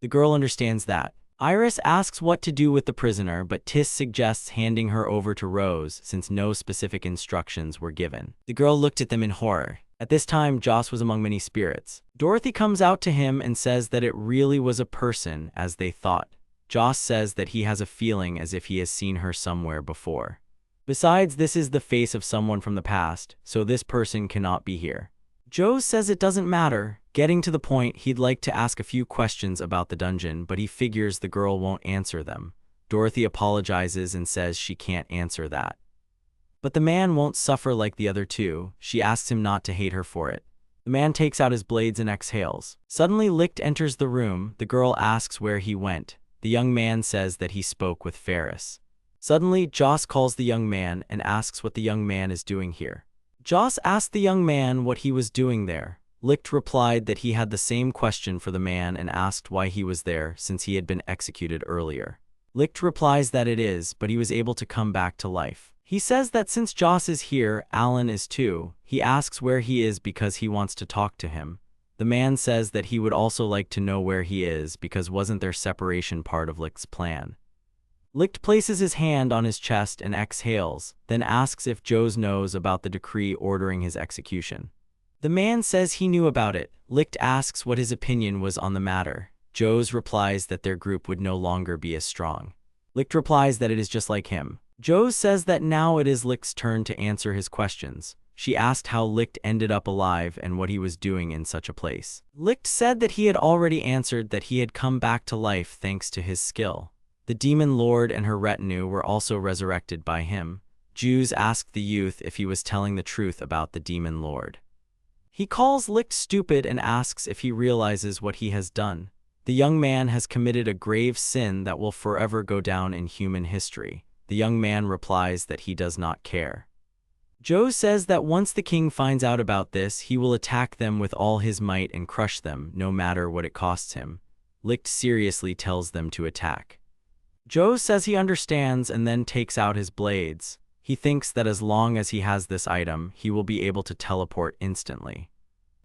The girl understands that. Iris asks what to do with the prisoner, but Tis suggests handing her over to Rose since no specific instructions were given. The girl looked at them in horror. At this time, Joss was among many spirits. Dorothy comes out to him and says that it really was a person, as they thought. Joss says that he has a feeling as if he has seen her somewhere before. Besides, this is the face of someone from the past, so this person cannot be here. Joe says it doesn't matter. Getting to the point, he'd like to ask a few questions about the dungeon, but he figures the girl won't answer them. Dorothy apologizes and says she can't answer that. But the man won't suffer like the other 2. She asks him not to hate her for it. The man takes out his blades and exhales. Suddenly, Licht enters the room. The girl asks where he went. The young man says that he spoke with Ferris. Suddenly, Joss calls the young man and asks what the young man is doing here. Joss asked the young man what he was doing there. Licht replied that he had the same question for the man and asked why he was there since he had been executed earlier. Licht replies that it is, but he was able to come back to life. He says that since Joss is here, Alan is too. He asks where he is because he wants to talk to him. The man says that he would also like to know where he is because wasn't their separation part of Licht's plan. Licht places his hand on his chest and exhales, then asks if Joes knows about the decree ordering his execution. The man says he knew about it. Licht asks what his opinion was on the matter. Joes replies that their group would no longer be as strong. Licht replies that it is just like him. Joes says that now it is Licht's turn to answer his questions. She asked how Licht ended up alive and what he was doing in such a place. Licht said that he had already answered that he had come back to life thanks to his skill. The demon lord and her retinue were also resurrected by him. Joes asked the youth if he was telling the truth about the demon lord. He calls Licht stupid and asks if he realizes what he has done. The young man has committed a grave sin that will forever go down in human history. The young man replies that he does not care. Joes says that once the king finds out about this, he will attack them with all his might and crush them, no matter what it costs him. Licht seriously tells them to attack. Joes says he understands and then takes out his blades. He thinks that as long as he has this item, he will be able to teleport instantly.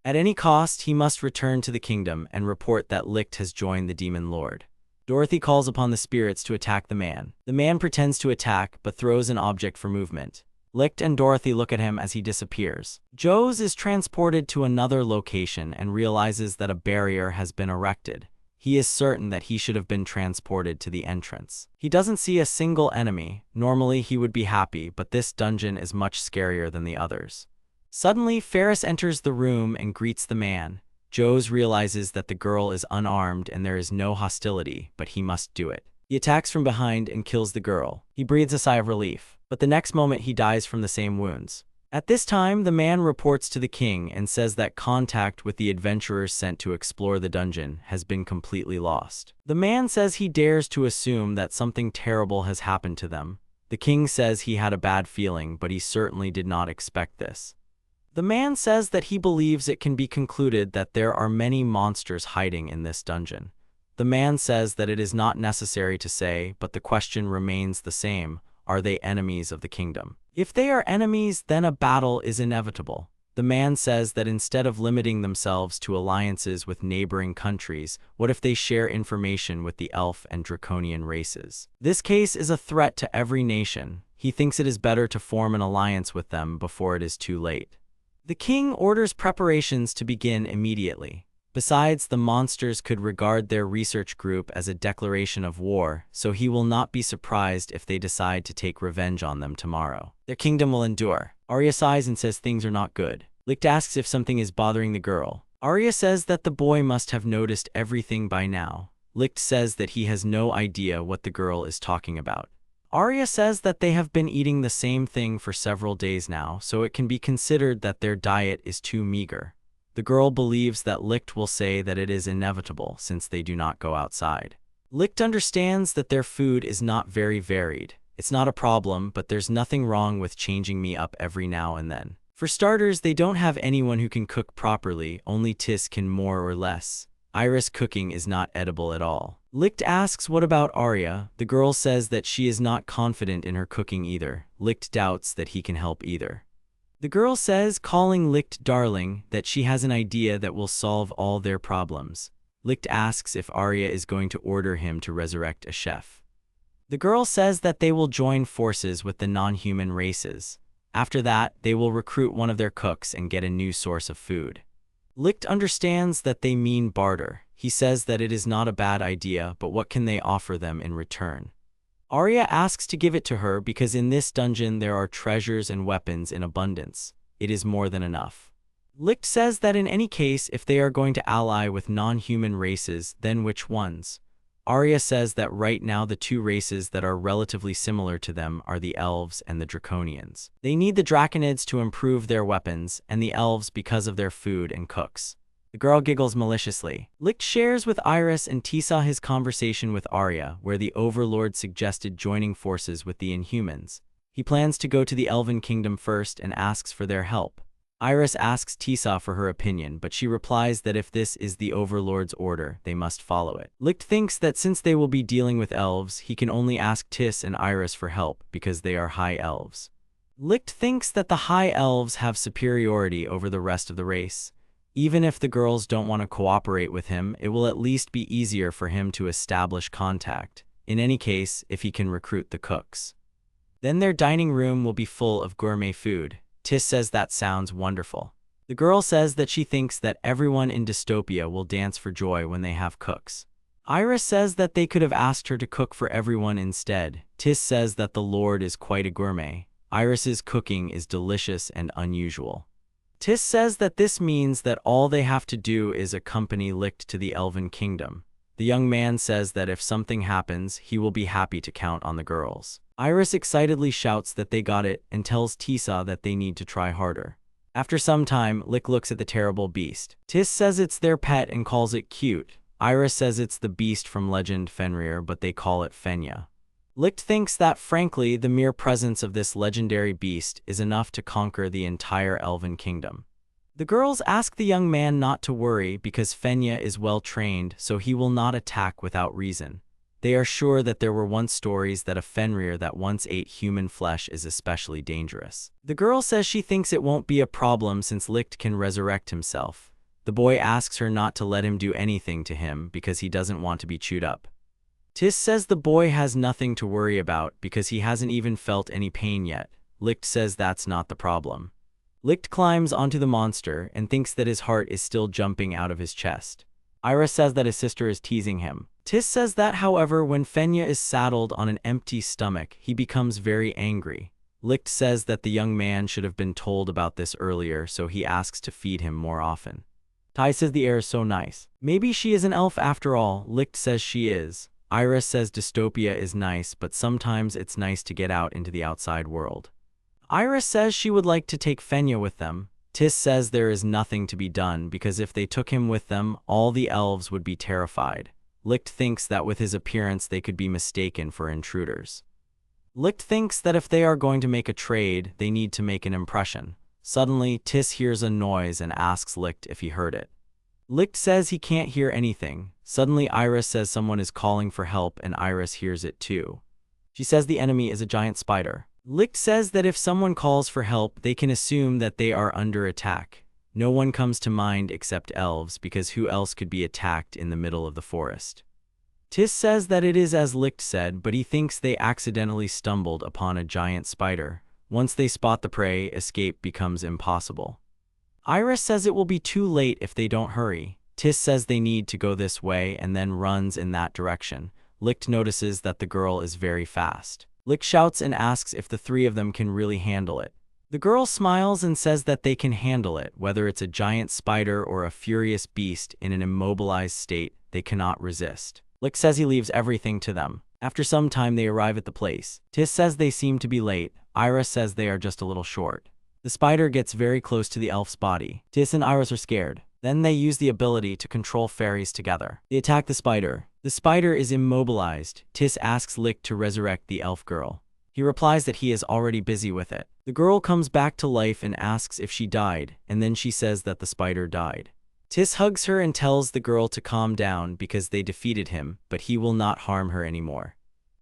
At any cost, he must return to the kingdom and report that Licht has joined the demon lord. Dorothy calls upon the spirits to attack the man. The man pretends to attack, but throws an object for movement. Licht and Dorothy look at him as he disappears. Joes is transported to another location and realizes that a barrier has been erected. He is certain that he should have been transported to the entrance. He doesn't see a single enemy. Normally he would be happy, but this dungeon is much scarier than the others. Suddenly, Ferris enters the room and greets the man. Joes realizes that the girl is unarmed and there is no hostility, but he must do it. He attacks from behind and kills the girl. He breathes a sigh of relief, but the next moment he dies from the same wounds. At this time, the man reports to the king and says that contact with the adventurers sent to explore the dungeon has been completely lost. The man says he dares to assume that something terrible has happened to them. The king says he had a bad feeling, but he certainly did not expect this. The man says that he believes it can be concluded that there are many monsters hiding in this dungeon. The man says that it is not necessary to say, but the question remains the same: are they enemies of the kingdom? If they are enemies, then a battle is inevitable. The man says that instead of limiting themselves to alliances with neighboring countries, what if they share information with the elf and draconian races? This case is a threat to every nation. He thinks it is better to form an alliance with them before it is too late. The king orders preparations to begin immediately. Besides, the monsters could regard their research group as a declaration of war, so he will not be surprised if they decide to take revenge on them tomorrow. Their kingdom will endure. Arya sighs and says things are not good. Licht asks if something is bothering the girl. Arya says that the boy must have noticed everything by now. Licht says that he has no idea what the girl is talking about. Arya says that they have been eating the same thing for several days now, so it can be considered that their diet is too meager. The girl believes that Licht will say that it is inevitable since they do not go outside. Licht understands that their food is not very varied. It's not a problem, but there's nothing wrong with changing me up every now and then. For starters, they don't have anyone who can cook properly, only Tis can more or less. Iris cooking is not edible at all. Licht asks what about Arya. The girl says that she is not confident in her cooking either. Licht doubts that he can help either. The girl says, calling Licht darling, that she has an idea that will solve all their problems. Licht asks if Arya is going to order him to resurrect a chef. The girl says that they will join forces with the non-human races. After that, they will recruit one of their cooks and get a new source of food. Licht understands that they mean barter. He says that it is not a bad idea, but what can they offer them in return? Arya asks to give it to her because in this dungeon there are treasures and weapons in abundance. It is more than enough. Licht says that in any case, if they are going to ally with non-human races, then which ones? Arya says that right now the two races that are relatively similar to them are the elves and the draconians. They need the draconids to improve their weapons, and the elves because of their food and cooks. The The girl giggles maliciously. Licht shares with Iris and Tisa his conversation with Arya, where the Overlord suggested joining forces with the Inhumans. He plans to go to the Elven Kingdom first and asks for their help. Iris asks Tisa for her opinion, but she replies that if this is the Overlord's order, they must follow it. Licht thinks that since they will be dealing with elves, he can only ask Tis and Iris for help because they are high elves. Licht thinks that the high elves have superiority over the rest of the race. Even if the girls don't want to cooperate with him, it will at least be easier for him to establish contact. In any case, if he can recruit the cooks. Then their dining room will be full of gourmet food. Tis says that sounds wonderful. The girl says that she thinks that everyone in dystopia will dance for joy when they have cooks. Iris says that they could have asked her to cook for everyone instead. Tis says that the Lord is quite a gourmet. Iris's cooking is delicious and unusual. Tis says that this means that all they have to do is accompany Licht to the Elven Kingdom. The young man says that if something happens, he will be happy to count on the girls. Iris excitedly shouts that they got it and tells Tisa that they need to try harder. After some time, Licht looks at the terrible beast. Tis says it's their pet and calls it cute. Iris says it's the beast from Legend Fenrir, but they call it Fenya. Licht thinks that, frankly, the mere presence of this legendary beast is enough to conquer the entire Elven Kingdom. The girls ask the young man not to worry because Fenya is well trained, so he will not attack without reason. They are sure that there were once stories that a Fenrir that once ate human flesh is especially dangerous. The girl says she thinks it won't be a problem since Licht can resurrect himself. The boy asks her not to let him do anything to him because he doesn't want to be chewed up. Tis says the boy has nothing to worry about because he hasn't even felt any pain yet. Licht says that's not the problem. Licht climbs onto the monster and thinks that his heart is still jumping out of his chest. Iris says that his sister is teasing him. Tis says that, however, when Fenya is saddled on an empty stomach, he becomes very angry. Licht says that the young man should have been told about this earlier, so he asks to feed him more often. Tai says the air is so nice. Maybe she is an elf after all. Licht says she is. Iris says dystopia is nice, but sometimes it's nice to get out into the outside world. Iris says she would like to take Fenya with them. Tis says there is nothing to be done because if they took him with them, all the elves would be terrified. Licht thinks that with his appearance they could be mistaken for intruders. Licht thinks that if they are going to make a trade, they need to make an impression. Suddenly, Tis hears a noise and asks Licht if he heard it. Licht says he can't hear anything. Suddenly, Iris says someone is calling for help and Iris hears it too. She says the enemy is a giant spider. Licht says that if someone calls for help, they can assume that they are under attack. No one comes to mind except elves because who else could be attacked in the middle of the forest? Tis says that it is as Licht said, but he thinks they accidentally stumbled upon a giant spider. Once they spot the prey, escape becomes impossible. Iris says it will be too late if they don't hurry. Tis says they need to go this way and then runs in that direction. Licht notices that the girl is very fast. Licht shouts and asks if the three of them can really handle it. The girl smiles and says that they can handle it, whether it's a giant spider or a furious beast in an immobilized state, they cannot resist. Licht says he leaves everything to them. After some time they arrive at the place. Tis says they seem to be late. Iris says they are just a little short. The spider gets very close to the elf's body. Tis and Iris are scared. Then they use the ability to control fairies together. They attack the spider. The spider is immobilized. Tis asks Licht to resurrect the elf girl. He replies that he is already busy with it. The girl comes back to life and asks if she died, and then she says that the spider died. Tis hugs her and tells the girl to calm down because they defeated him, but he will not harm her anymore.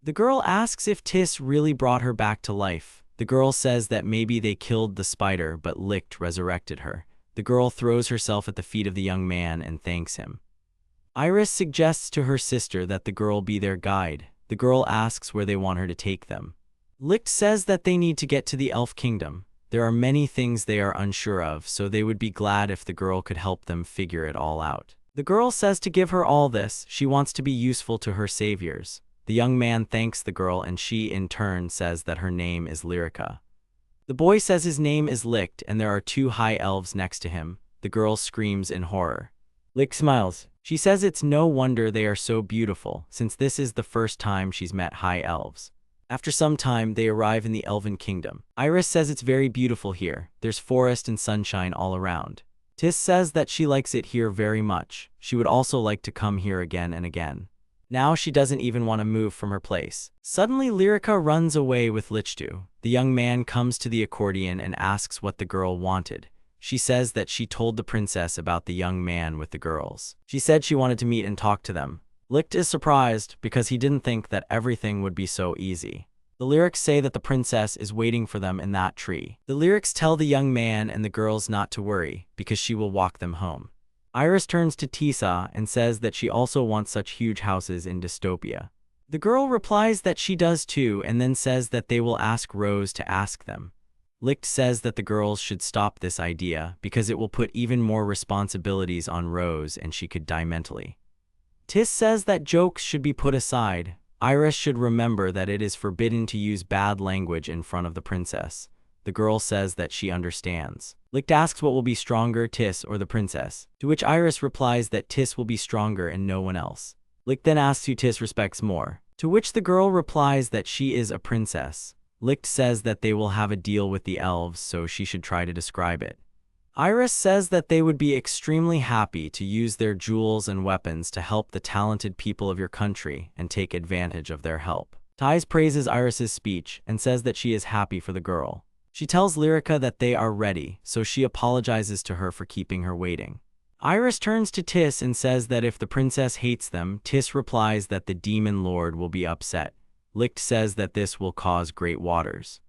The girl asks if Tis really brought her back to life. The girl says that maybe they killed the spider, but Licht resurrected her. The girl throws herself at the feet of the young man and thanks him. Iris suggests to her sister that the girl be their guide. The girl asks where they want her to take them. Licht says that they need to get to the Elf Kingdom. There are many things they are unsure of, so they would be glad if the girl could help them figure it all out. The girl says to give her all this, she wants to be useful to her saviors. The young man thanks the girl and she in turn says that her name is Lyrica. The boy says his name is Licht and there are two high elves next to him. The girl screams in horror. Licht smiles. She says it's no wonder they are so beautiful, since this is the first time she's met high elves. After some time, they arrive in the Elven Kingdom. Iris says it's very beautiful here. There's forest and sunshine all around. Tis says that she likes it here very much. She would also like to come here again and again. Now she doesn't even want to move from her place. Suddenly Lyrica runs away with Lichtu. The young man comes to the accordion and asks what the girl wanted. She says that she told the princess about the young man with the girls. She said she wanted to meet and talk to them. Licht is surprised because he didn't think that everything would be so easy. The lyrics say that the princess is waiting for them in that tree. The lyrics tell the young man and the girls not to worry because she will walk them home. Iris turns to Tisa and says that she also wants such huge houses in dystopia. The girl replies that she does too and then says that they will ask Rose to ask them. Licht says that the girls should stop this idea because it will put even more responsibilities on Rose and she could die mentally. Tis says that jokes should be put aside. Iris should remember that it is forbidden to use bad language in front of the princess. The girl says that she understands. Licht asks what will be stronger, Tis or the princess, to which Iris replies that Tis will be stronger and no one else. Licht then asks who Tis respects more, to which the girl replies that she is a princess. Licht says that they will have a deal with the elves, so she should try to describe it. Iris says that they would be extremely happy to use their jewels and weapons to help the talented people of your country and take advantage of their help. Tis praises Iris's speech and says that she is happy for the girl. She tells Lyrica that they are ready, so she apologizes to her for keeping her waiting. Iris turns to Tis and says that if the princess hates them, Tis replies that the demon lord will be upset. Licht says that this will cause great waters.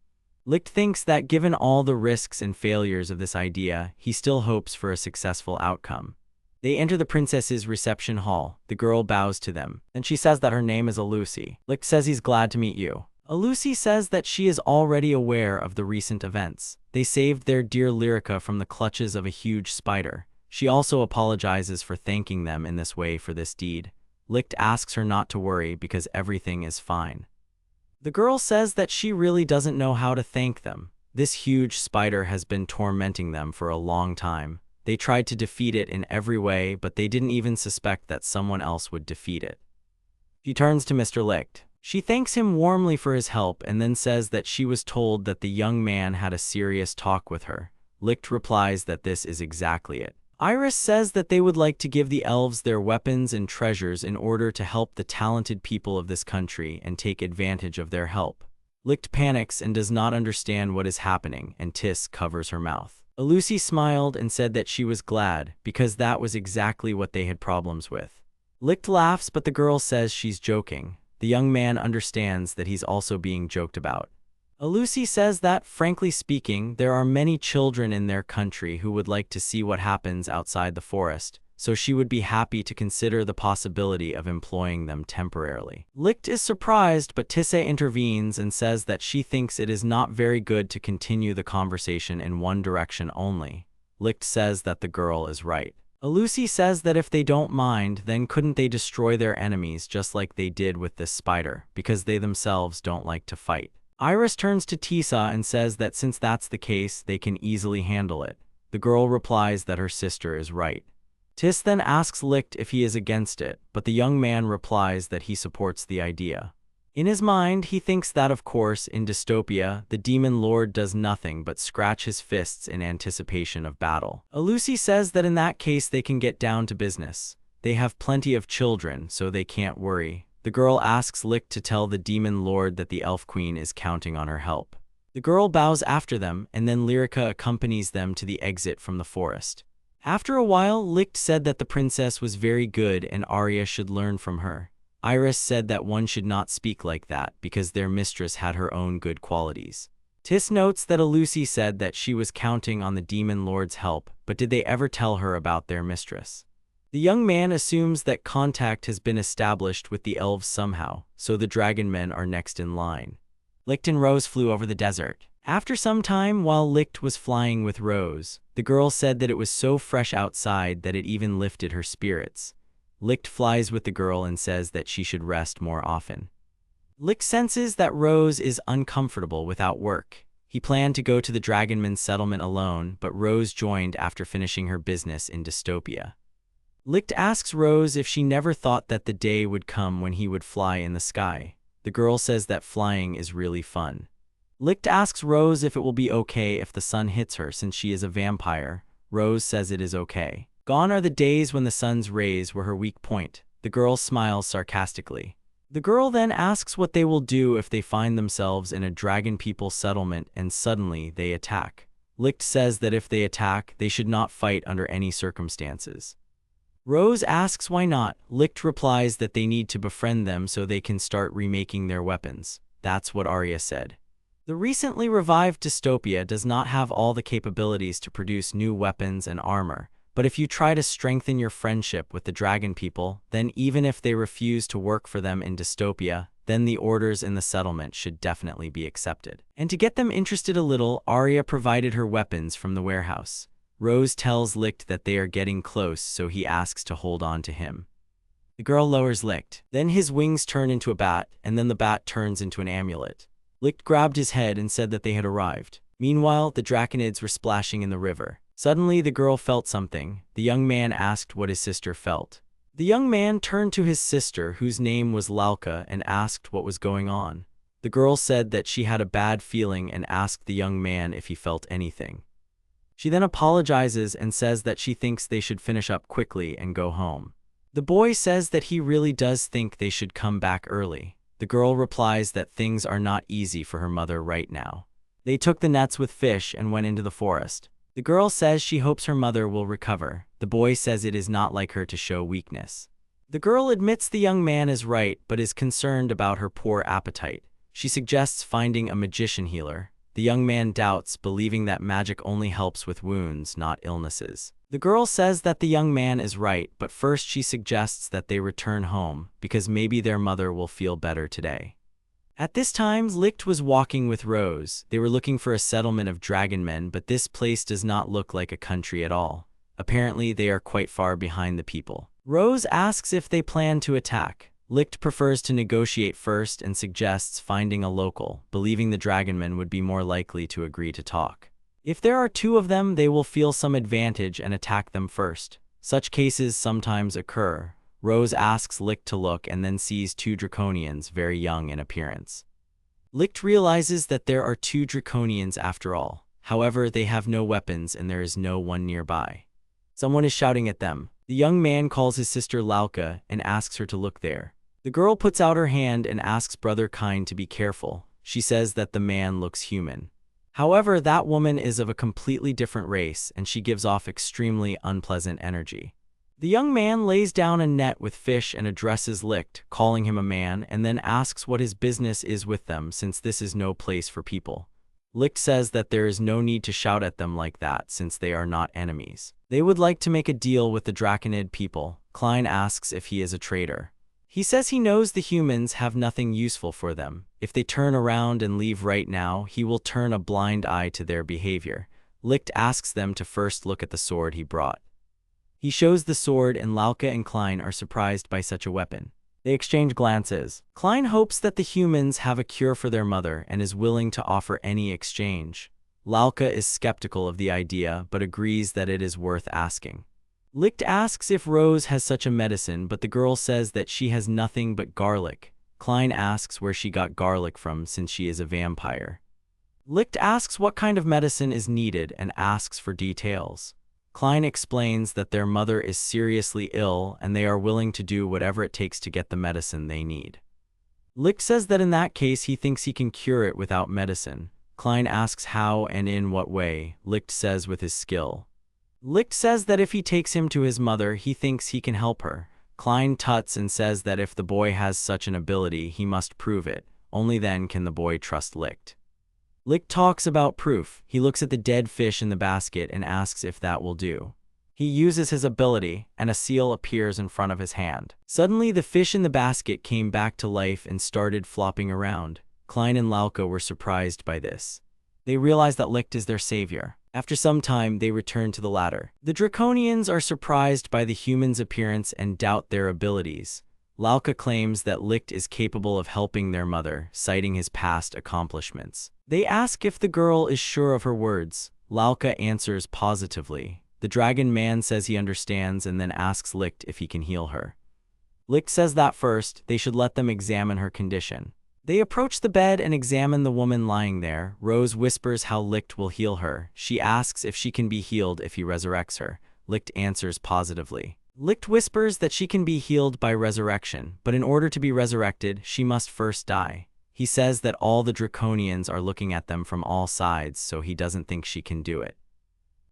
Licht thinks that given all the risks and failures of this idea, he still hopes for a successful outcome. They enter the princess's reception hall. The girl bows to them, and she says that her name is Alusi. Licht says he's glad to meet you. Alusi says that she is already aware of the recent events. They saved their dear Lyrica from the clutches of a huge spider. She also apologizes for thanking them in this way for this deed. Licht asks her not to worry because everything is fine. The girl says that she really doesn't know how to thank them. This huge spider has been tormenting them for a long time. They tried to defeat it in every way, but they didn't even suspect that someone else would defeat it. She turns to Mr. Licht. She thanks him warmly for his help and then says that she was told that the young man had a serious talk with her. Licht replies that this is exactly it. Iris says that they would like to give the elves their weapons and treasures in order to help the talented people of this country and take advantage of their help. Licht panics and does not understand what is happening, and Tis covers her mouth. Alusi smiled and said that she was glad because that was exactly what they had problems with. Licht laughs, but the girl says she's joking. The young man understands that he's also being joked about. Alusi says that, frankly speaking, there are many children in their country who would like to see what happens outside the forest, so she would be happy to consider the possibility of employing them temporarily. Licht is surprised, but Tisse intervenes and says that she thinks it is not very good to continue the conversation in one direction only. Licht says that the girl is right. Alusi says that if they don't mind, then couldn't they destroy their enemies just like they did with this spider, because they themselves don't like to fight. Iris turns to Tisa and says that since that's the case, they can easily handle it. The girl replies that her sister is right. Tis then asks Licht if he is against it, but the young man replies that he supports the idea. In his mind, he thinks that of course, in dystopia, the demon lord does nothing but scratch his fists in anticipation of battle. Alusi says that in that case they can get down to business. They have plenty of children, so they can't worry. The girl asks Licht to tell the demon lord that the elf queen is counting on her help. The girl bows after them, and then Lyrica accompanies them to the exit from the forest. After a while, Licht said that the princess was very good and Arya should learn from her. Iris said that one should not speak like that because their mistress had her own good qualities. Tis notes that Alusi said that she was counting on the demon lord's help, but did they ever tell her about their mistress? The young man assumes that contact has been established with the elves somehow, so the dragon men are next in line. Licht and Rose flew over the desert. After some time, while Licht was flying with Rose, the girl said that it was so fresh outside that it even lifted her spirits. Licht flies with the girl and says that she should rest more often. Licht senses that Rose is uncomfortable without work. He planned to go to the Dragonman's settlement alone, but Rose joined after finishing her business in dystopia. Licht asks Rose if she never thought that the day would come when he would fly in the sky. The girl says that flying is really fun. Licht asks Rose if it will be okay if the sun hits her since she is a vampire. Rose says it is okay. Gone are the days when the sun's rays were her weak point. The girl smiles sarcastically. The girl then asks what they will do if they find themselves in a dragon people settlement and suddenly they attack. Licht says that if they attack, they should not fight under any circumstances. Rose asks why not. Licht replies that they need to befriend them so they can start remaking their weapons. That's what Arya said. The recently revived dystopia does not have all the capabilities to produce new weapons and armor, but if you try to strengthen your friendship with the dragon people, then even if they refuse to work for them in dystopia, then the orders in the settlement should definitely be accepted. And to get them interested a little, Arya provided her weapons from the warehouse. Rose tells Licht that they are getting close, so he asks to hold on to him. The girl lowers Licht. Then his wings turn into a bat, and then the bat turns into an amulet. Licht grabbed his head and said that they had arrived. Meanwhile, the draconids were splashing in the river. Suddenly, the girl felt something. The young man asked what his sister felt. The young man turned to his sister, whose name was Lalka, and asked what was going on. The girl said that she had a bad feeling and asked the young man if he felt anything. She then apologizes and says that she thinks they should finish up quickly and go home. The boy says that he really does think they should come back early. The girl replies that things are not easy for her mother right now. They took the nets with fish and went into the forest. The girl says she hopes her mother will recover. The boy says it is not like her to show weakness. The girl admits the young man is right but is concerned about her poor appetite. She suggests finding a magician healer. The young man doubts, believing that magic only helps with wounds, not illnesses. The girl says that the young man is right, but first she suggests that they return home, because maybe their mother will feel better today. At this time, Licht was walking with Rose. They were looking for a settlement of dragon men, but this place does not look like a country at all. Apparently, they are quite far behind the people. Rose asks if they plan to attack. Licht prefers to negotiate first and suggests finding a local, believing the dragonmen would be more likely to agree to talk. If there are two of them, they will feel some advantage and attack them first. Such cases sometimes occur. Rose asks Licht to look and then sees two draconians, very young in appearance. Licht realizes that there are two draconians after all. However, they have no weapons and there is no one nearby. Someone is shouting at them. The young man calls his sister Lalka and asks her to look there. The girl puts out her hand and asks Brother Kind to be careful. She says that the man looks human. However, that woman is of a completely different race and she gives off extremely unpleasant energy. The young man lays down a net with fish and addresses Licht, calling him a man, and then asks what his business is with them since this is no place for people. Licht says that there is no need to shout at them like that since they are not enemies. They would like to make a deal with the Draconid people. Klein asks if he is a traitor. He says he knows the humans have nothing useful for them. If they turn around and leave right now, he will turn a blind eye to their behavior. Licht asks them to first look at the sword he brought. He shows the sword and Lalka and Klein are surprised by such a weapon. They exchange glances. Klein hopes that the humans have a cure for their mother and is willing to offer any exchange. Lalka is skeptical of the idea but agrees that it is worth asking. Licht asks if Rose has such a medicine, but the girl says that she has nothing but garlic. Klein asks where she got garlic from since she is a vampire. Licht asks what kind of medicine is needed and asks for details. Klein explains that their mother is seriously ill and they are willing to do whatever it takes to get the medicine they need. Licht says that in that case he thinks he can cure it without medicine. Klein asks how and in what way. Licht says with his skill. Licht says that if he takes him to his mother, he thinks he can help her. Klein tuts and says that if the boy has such an ability, he must prove it. Only then can the boy trust Licht. Licht talks about proof. He looks at the dead fish in the basket and asks if that will do. He uses his ability, and a seal appears in front of his hand. Suddenly, the fish in the basket came back to life and started flopping around. Klein and Lalka were surprised by this. They realize that Licht is their savior. After some time, they return to the ladder. The Draconians are surprised by the humans' appearance and doubt their abilities. Lalka claims that Licht is capable of helping their mother, citing his past accomplishments. They ask if the girl is sure of her words. Lalka answers positively. The dragon man says he understands and then asks Licht if he can heal her. Licht says that first, they should let them examine her condition. They approach the bed and examine the woman lying there. Rose whispers how Licht will heal her. She asks if she can be healed if he resurrects her. Licht answers positively. Licht whispers that she can be healed by resurrection, but in order to be resurrected, she must first die. He says that all the Draconians are looking at them from all sides, so he doesn't think she can do it.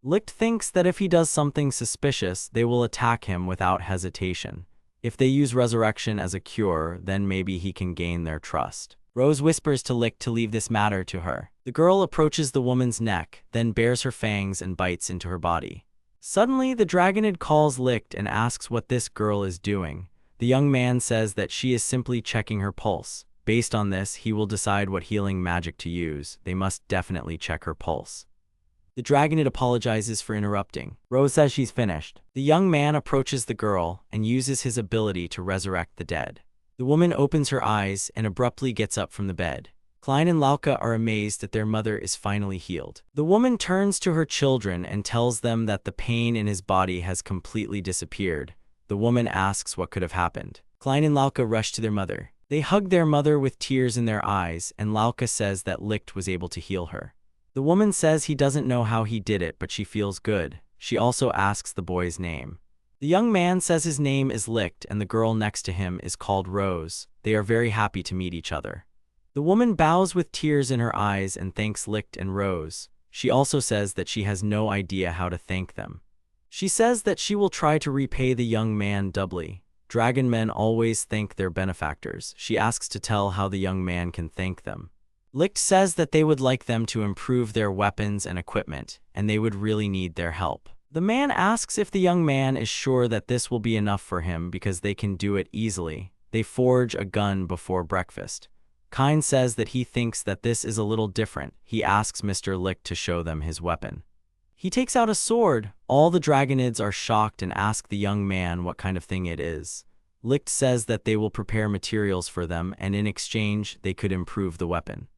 Licht thinks that if he does something suspicious, they will attack him without hesitation. If they use resurrection as a cure, then maybe he can gain their trust. Rose whispers to Licht to leave this matter to her. The girl approaches the woman's neck, then bares her fangs and bites into her body. Suddenly, the Dragonid calls Licht and asks what this girl is doing. The young man says that she is simply checking her pulse. Based on this, he will decide what healing magic to use. They must definitely check her pulse. The Dragonid apologizes for interrupting. Rose says she's finished. The young man approaches the girl and uses his ability to resurrect the dead. The woman opens her eyes and abruptly gets up from the bed. Klein and Lauka are amazed that their mother is finally healed. The woman turns to her children and tells them that the pain in his body has completely disappeared. The woman asks what could have happened. Klein and Lauka rush to their mother. They hug their mother with tears in their eyes, and Lauka says that Licht was able to heal her. The woman says he doesn't know how he did it, but she feels good. She also asks the boy's name. The young man says his name is Licht and the girl next to him is called Rose. They are very happy to meet each other. The woman bows with tears in her eyes and thanks Licht and Rose. She also says that she has no idea how to thank them. She says that she will try to repay the young man doubly. Dragon men always thank their benefactors. She asks to tell how the young man can thank them. Licht says that they would like them to improve their weapons and equipment, and they would really need their help. The man asks if the young man is sure that this will be enough for him because they can do it easily. They forge a gun before breakfast. Kine says that he thinks that this is a little different. He asks Mr. Licht to show them his weapon. He takes out a sword. All the Dragonids are shocked and ask the young man what kind of thing it is. Licht says that they will prepare materials for them, and in exchange, they could improve the weapon.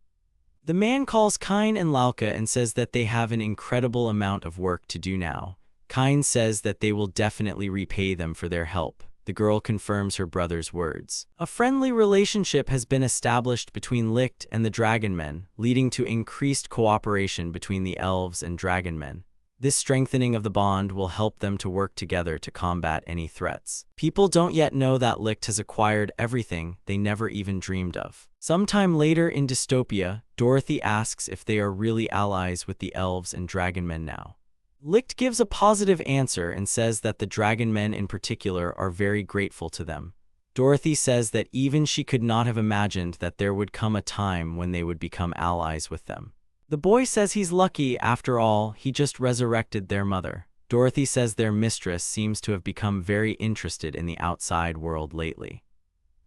The man calls Kine and Lauka and says that they have an incredible amount of work to do now. Kine says that they will definitely repay them for their help. The girl confirms her brother's words. A friendly relationship has been established between Licht and the Dragon Men, leading to increased cooperation between the elves and Dragon Men. This strengthening of the bond will help them to work together to combat any threats. People don't yet know that Licht has acquired everything they never even dreamed of. Sometime later in Dystopia, Dorothy asks if they are really allies with the elves and Dragon Men now. Licht gives a positive answer and says that the Dragon Men in particular are very grateful to them. Dorothy says that even she could not have imagined that there would come a time when they would become allies with them. The boy says he's lucky, after all, he just resurrected their mother. Dorothy says their mistress seems to have become very interested in the outside world lately.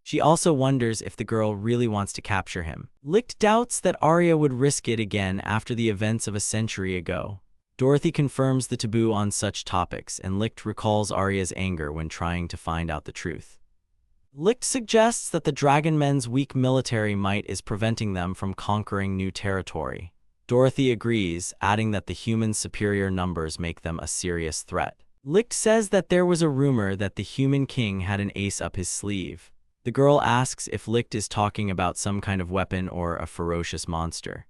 She also wonders if the girl really wants to capture him. Licht doubts that Arya would risk it again after the events of a century ago. Dorothy confirms the taboo on such topics, and Licht recalls Arya's anger when trying to find out the truth. Licht suggests that the Dragon Men's weak military might is preventing them from conquering new territory. Dorothy agrees, adding that the humans' superior numbers make them a serious threat. Licht says that there was a rumor that the human king had an ace up his sleeve. The girl asks if Licht is talking about some kind of weapon or a ferocious monster.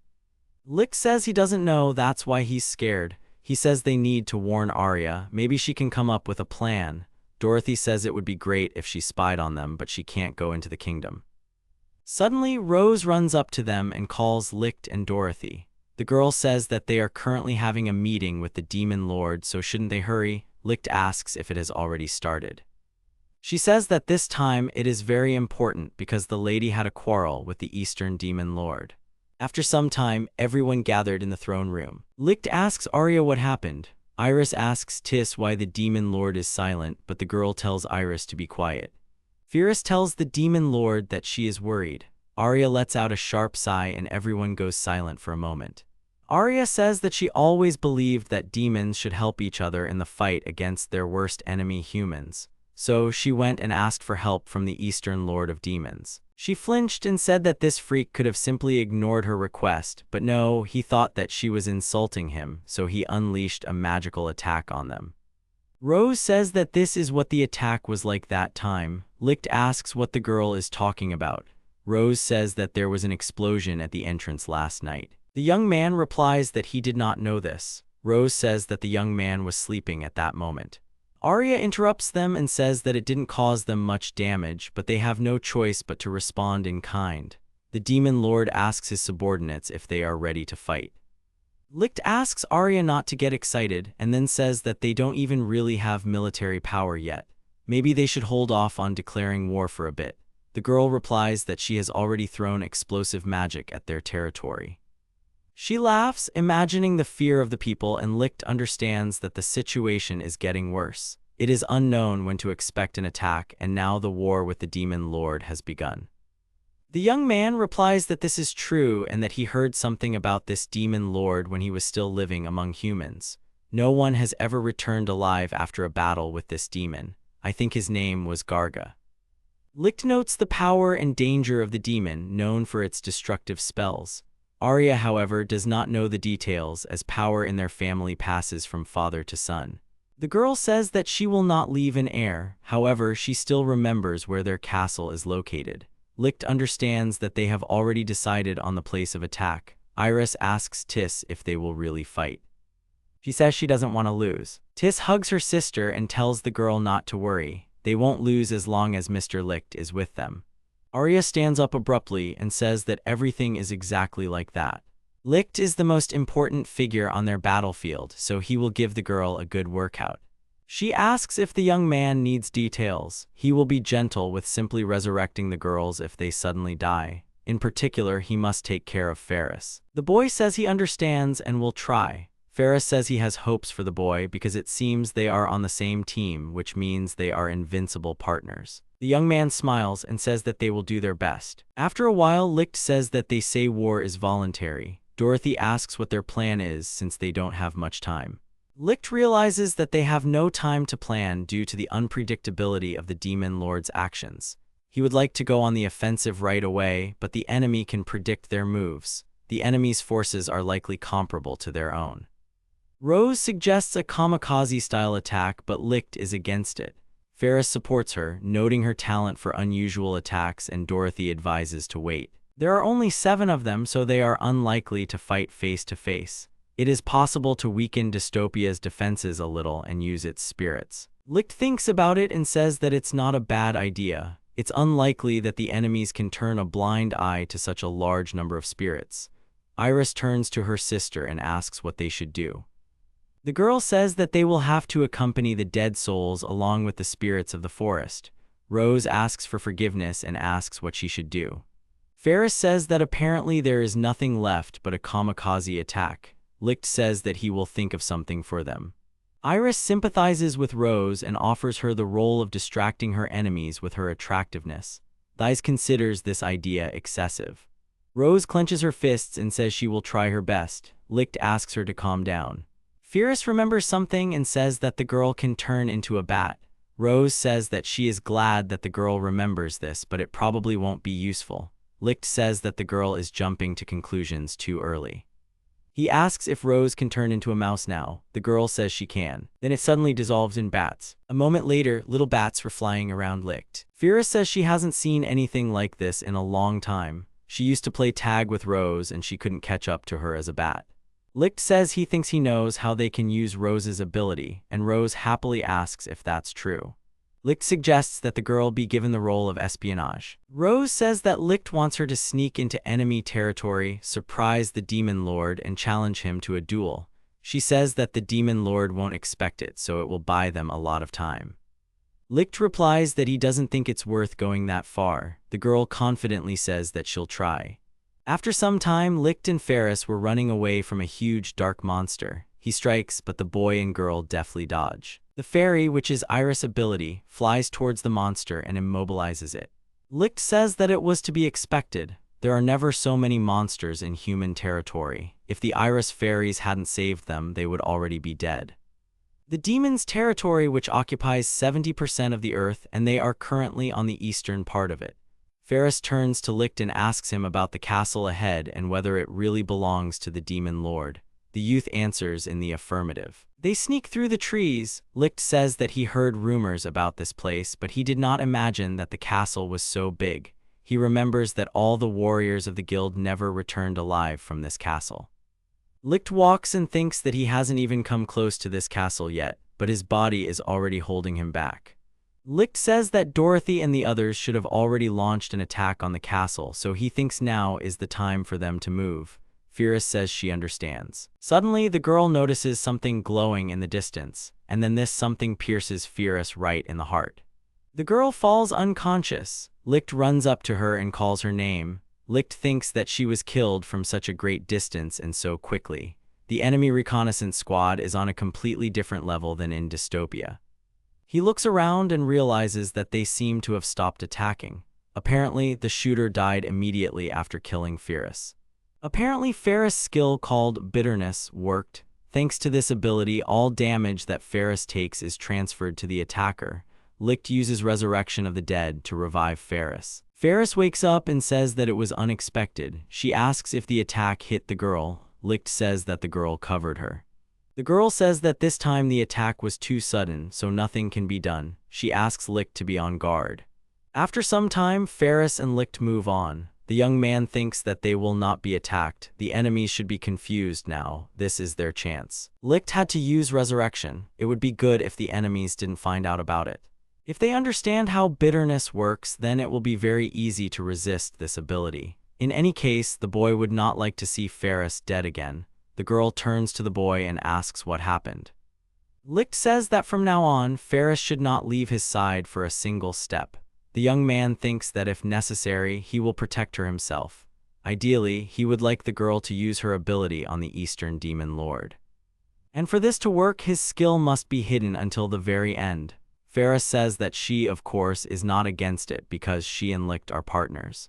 Licht says he doesn't know, that's why he's scared. He says they need to warn Arya. Maybe she can come up with a plan. Dorothy says it would be great if she spied on them, but she can't go into the kingdom. Suddenly, Rose runs up to them and calls Licht and Dorothy. The girl says that they are currently having a meeting with the Demon Lord, so shouldn't they hurry? Licht asks if it has already started. She says that this time it is very important because the lady had a quarrel with the Eastern Demon Lord. After some time, everyone gathered in the throne room. Licht asks Arya what happened. Iris asks Tis why the Demon Lord is silent, but the girl tells Iris to be quiet. Pyrrhus tells the Demon Lord that she is worried. Arya lets out a sharp sigh and everyone goes silent for a moment. Arya says that she always believed that demons should help each other in the fight against their worst enemy, humans. So she went and asked for help from the Eastern Lord of Demons. She flinched and said that this freak could have simply ignored her request, but no, he thought that she was insulting him, so he unleashed a magical attack on them. Rose says that this is what the attack was like that time. Licht asks what the girl is talking about. Rose says that there was an explosion at the entrance last night. The young man replies that he did not know this. Rose says that the young man was sleeping at that moment. Arya interrupts them and says that it didn't cause them much damage, but they have no choice but to respond in kind. The demon lord asks his subordinates if they are ready to fight. Licht asks Arya not to get excited and then says that they don't even really have military power yet. Maybe they should hold off on declaring war for a bit. The girl replies that she has already thrown explosive magic at their territory. She laughs, imagining the fear of the people, and Licht understands that the situation is getting worse. It is unknown when to expect an attack, and now the war with the demon lord has begun. The young man replies that this is true and that he heard something about this demon lord when he was still living among humans. No one has ever returned alive after a battle with this demon. I think his name was Garga. Licht notes the power and danger of the demon, known for its destructive spells. Arya, however, does not know the details, as power in their family passes from father to son. The girl says that she will not leave an heir, however, she still remembers where their castle is located. Licht understands that they have already decided on the place of attack. Iris asks Tis if they will really fight. She says she doesn't want to lose. Tis hugs her sister and tells the girl not to worry. They won't lose as long as Mr. Licht is with them. Arya stands up abruptly and says that everything is exactly like that. Licht is the most important figure on their battlefield, so he will give the girl a good workout. She asks if the young man needs details. He will be gentle with simply resurrecting the girls if they suddenly die. In particular, he must take care of Ferris. The boy says he understands and will try. Ferris says he has hopes for the boy because it seems they are on the same team, which means they are invincible partners. The young man smiles and says that they will do their best. After a while, Licht says that they say war is voluntary. Dorothy asks what their plan is since they don't have much time. Licht realizes that they have no time to plan due to the unpredictability of the demon lord's actions. He would like to go on the offensive right away, but the enemy can predict their moves. The enemy's forces are likely comparable to their own. Rose suggests a kamikaze-style attack, but Licht is against it. Ferris supports her, noting her talent for unusual attacks, and Dorothy advises to wait. There are only 7 of them, so they are unlikely to fight face-to-face. It is possible to weaken Dystopia's defenses a little and use its spirits. Licht thinks about it and says that it's not a bad idea. It's unlikely that the enemies can turn a blind eye to such a large number of spirits. Iris turns to her sister and asks what they should do. The girl says that they will have to accompany the dead souls along with the spirits of the forest. Rose asks for forgiveness and asks what she should do. Ferris says that apparently there is nothing left but a kamikaze attack. Licht says that he will think of something for them. Iris sympathizes with Rose and offers her the role of distracting her enemies with her attractiveness. Thies considers this idea excessive. Rose clenches her fists and says she will try her best. Licht asks her to calm down. Ferris remembers something and says that the girl can turn into a bat. Rose says that she is glad that the girl remembers this, but it probably won't be useful. Licht says that the girl is jumping to conclusions too early. He asks if Rose can turn into a mouse now. The girl says she can. Then it suddenly dissolves in bats. A moment later, little bats were flying around Licht. Ferris says she hasn't seen anything like this in a long time. She used to play tag with Rose and she couldn't catch up to her as a bat. Licht says he thinks he knows how they can use Rose's ability, and Rose happily asks if that's true. Licht suggests that the girl be given the role of espionage. Rose says that Licht wants her to sneak into enemy territory, surprise the demon lord, and challenge him to a duel. She says that the demon lord won't expect it, so it will buy them a lot of time. Licht replies that he doesn't think it's worth going that far. The girl confidently says that she'll try. After some time, Licht and Ferris were running away from a huge dark monster. He strikes, but the boy and girl deftly dodge. The fairy, which is Iris' ability, flies towards the monster and immobilizes it. Licht says that it was to be expected. There are never so many monsters in human territory. If the Iris fairies hadn't saved them, they would already be dead. The demon's territory, which occupies 70% of the earth, and they are currently on the eastern part of it. Ferris turns to Licht and asks him about the castle ahead and whether it really belongs to the demon lord. The youth answers in the affirmative. They sneak through the trees. Licht says that he heard rumors about this place, but he did not imagine that the castle was so big. He remembers that all the warriors of the guild never returned alive from this castle. Licht walks and thinks that he hasn't even come close to this castle yet, but his body is already holding him back. Licht says that Dorothy and the others should have already launched an attack on the castle, so he thinks now is the time for them to move. Fierce says she understands. Suddenly, the girl notices something glowing in the distance, and then this something pierces Fierce right in the heart. The girl falls unconscious. Licht runs up to her and calls her name. Licht thinks that she was killed from such a great distance and so quickly. The enemy reconnaissance squad is on a completely different level than in Dystopia. He looks around and realizes that they seem to have stopped attacking. Apparently, the shooter died immediately after killing Fierce. Apparently, Ferris' skill called Bitterness worked. Thanks to this ability, all damage that Ferris takes is transferred to the attacker. Licht uses Resurrection of the Dead to revive Ferris. Ferris wakes up and says that it was unexpected. She asks if the attack hit the girl. Licht says that the girl covered her. The girl says that this time the attack was too sudden, so nothing can be done. She asks Licht to be on guard. After some time, Ferris and Licht move on. The young man thinks that they will not be attacked. The enemies should be confused now. This is their chance. Licht had to use Resurrection. It would be good if the enemies didn't find out about it. If they understand how bitterness works, then it will be very easy to resist this ability. In any case, the boy would not like to see Ferris dead again. The girl turns to the boy and asks what happened. Licht says that from now on, Ferris should not leave his side for a single step. The young man thinks that if necessary, he will protect her himself. Ideally, he would like the girl to use her ability on the Eastern Demon Lord. And for this to work, his skill must be hidden until the very end. Ferris says that she, of course, is not against it because she and Licht are partners.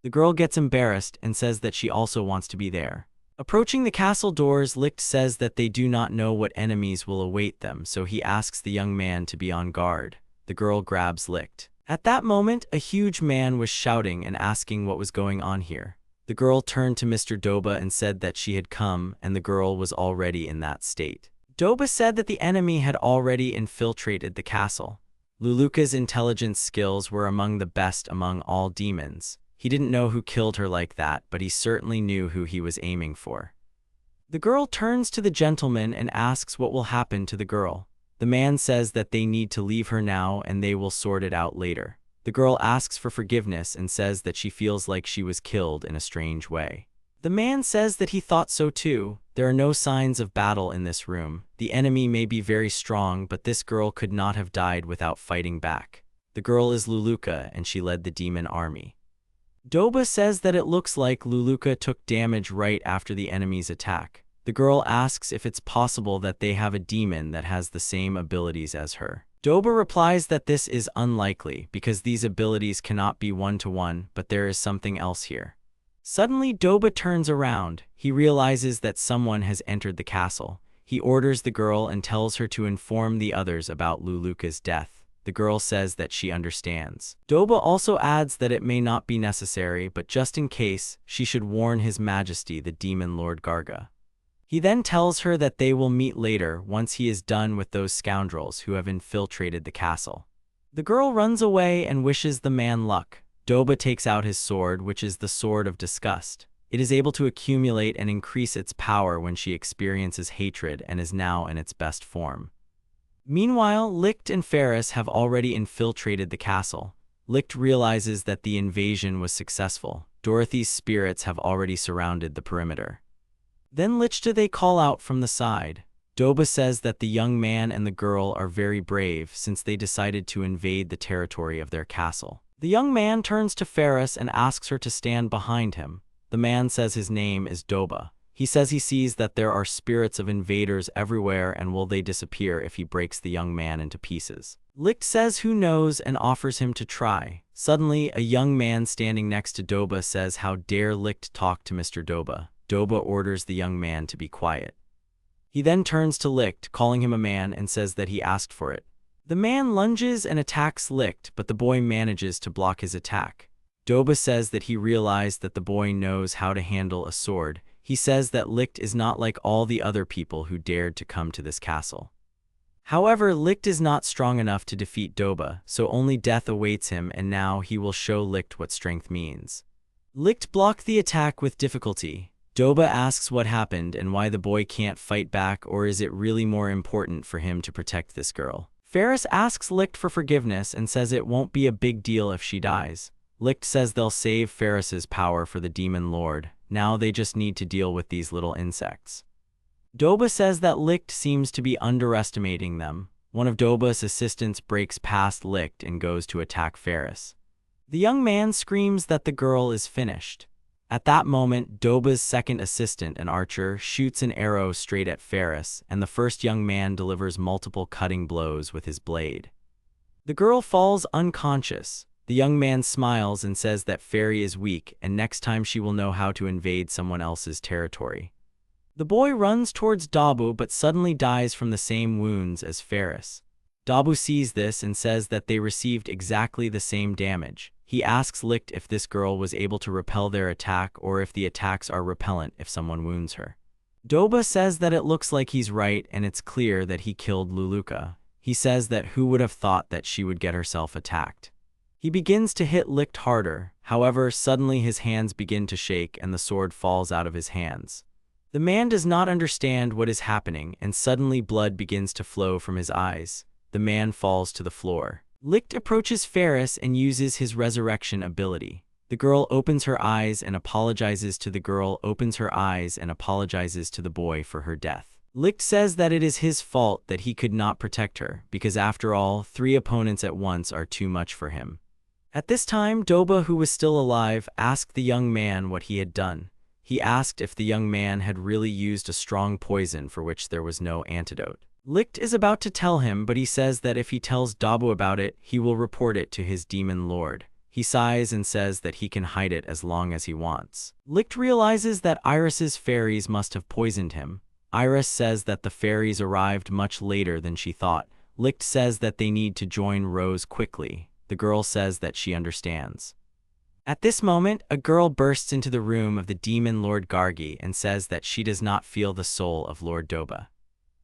The girl gets embarrassed and says that she also wants to be there. Approaching the castle doors, Licht says that they do not know what enemies will await them, so he asks the young man to be on guard. The girl grabs Licht. At that moment, a huge man was shouting and asking what was going on here. The girl turned to Mr. Doba and said that she had come, and the girl was already in that state. Doba said that the enemy had already infiltrated the castle. Luluka's intelligence skills were among the best among all demons. He didn't know who killed her like that, but he certainly knew who he was aiming for. The girl turns to the gentleman and asks what will happen to the girl. The man says that they need to leave her now and they will sort it out later. The girl asks for forgiveness and says that she feels like she was killed in a strange way. The man says that he thought so too. There are no signs of battle in this room. The enemy may be very strong, but this girl could not have died without fighting back. The girl is Luluka and she led the demon army. Doba says that it looks like Luluka took damage right after the enemy's attack. The girl asks if it's possible that they have a demon that has the same abilities as her. Doba replies that this is unlikely because these abilities cannot be one-to-one, but there is something else here. Suddenly, Doba turns around. He realizes that someone has entered the castle. He orders the girl and tells her to inform the others about Luluka's death. The girl says that she understands. Doba also adds that it may not be necessary, but just in case, she should warn His Majesty the Demon Lord Garga. He then tells her that they will meet later once he is done with those scoundrels who have infiltrated the castle. The girl runs away and wishes the man luck. Doba takes out his sword, which is the Sword of Disgust. It is able to accumulate and increase its power when she experiences hatred and is now in its best form. Meanwhile, Licht and Ferris have already infiltrated the castle. Licht realizes that the invasion was successful. Dorothy's spirits have already surrounded the perimeter. Then Licht they call out from the side. Doba says that the young man and the girl are very brave since they decided to invade the territory of their castle. The young man turns to Ferris and asks her to stand behind him. The man says his name is Doba. He says he sees that there are spirits of invaders everywhere and will they disappear if he breaks the young man into pieces. Licht says who knows and offers him to try. Suddenly, a young man standing next to Doba says how dare Licht talk to Mr. Doba. Doba orders the young man to be quiet. He then turns to Licht, calling him a man, and says that he asked for it. The man lunges and attacks Licht, but the boy manages to block his attack. Doba says that he realized that the boy knows how to handle a sword. He says that Licht is not like all the other people who dared to come to this castle. However, Licht is not strong enough to defeat Doba, so only death awaits him, and now he will show Licht what strength means. Licht blocked the attack with difficulty. Doba asks what happened and why the boy can't fight back, or is it really more important for him to protect this girl? Ferris asks Licht for forgiveness and says it won't be a big deal if she dies. Licht says they'll save Ferris's power for the Demon Lord. Now they just need to deal with these little insects. Doba says that Licht seems to be underestimating them. One of Doba's assistants breaks past Licht and goes to attack Ferris. The young man screams that the girl is finished. At that moment, Doba's second assistant, an archer, shoots an arrow straight at Ferris, and the first young man delivers multiple cutting blows with his blade. The girl falls unconscious. The young man smiles and says that Fairy is weak, and next time she will know how to invade someone else's territory. The boy runs towards Dabu but suddenly dies from the same wounds as Ferris. Dabu sees this and says that they received exactly the same damage. He asks Licht if this girl was able to repel their attack or if the attacks are repellent if someone wounds her. Doba says that it looks like he's right and it's clear that he killed Luluka. He says that who would have thought that she would get herself attacked. He begins to hit Licht harder, however, suddenly his hands begin to shake and the sword falls out of his hands. The man does not understand what is happening and suddenly blood begins to flow from his eyes. The man falls to the floor. Licht approaches Ferris and uses his resurrection ability. The girl opens her eyes and apologizes to the boy for her death. Licht says that it is his fault that he could not protect her, because after all, 3 opponents at once are too much for him. At this time, Doba, who was still alive, asked the young man what he had done. He asked if the young man had really used a strong poison for which there was no antidote. Licht is about to tell him, but he says that if he tells Dabu about it, he will report it to his demon lord. He sighs and says that he can hide it as long as he wants. Licht realizes that Iris's fairies must have poisoned him. Iris says that the fairies arrived much later than she thought. Licht says that they need to join Rose quickly. The girl says that she understands. At this moment, a girl bursts into the room of the demon Lord Gargi and says that she does not feel the soul of Lord Doba.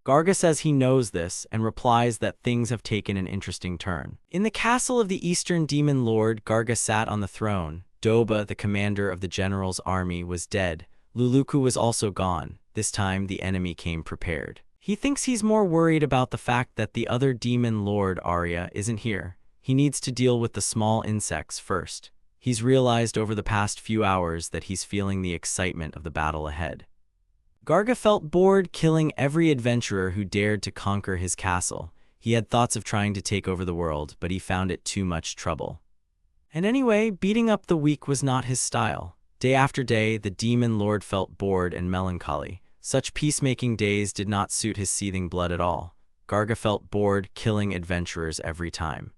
Garga says he knows this and replies that things have taken an interesting turn. In the castle of the Eastern Demon Lord, Garga sat on the throne. Doba, the commander of the general's army, was dead. Luluku was also gone. This time, the enemy came prepared. He thinks he's more worried about the fact that the other Demon Lord, Arya, isn't here. He needs to deal with the small insects first. He's realized over the past few hours that he's feeling the excitement of the battle ahead. Garga felt bored killing every adventurer who dared to conquer his castle. He had thoughts of trying to take over the world, but he found it too much trouble. And anyway, beating up the weak was not his style. Day after day, the Demon Lord felt bored and melancholy. Such peacemaking days did not suit his seething blood at all. Garga felt bored killing adventurers every time.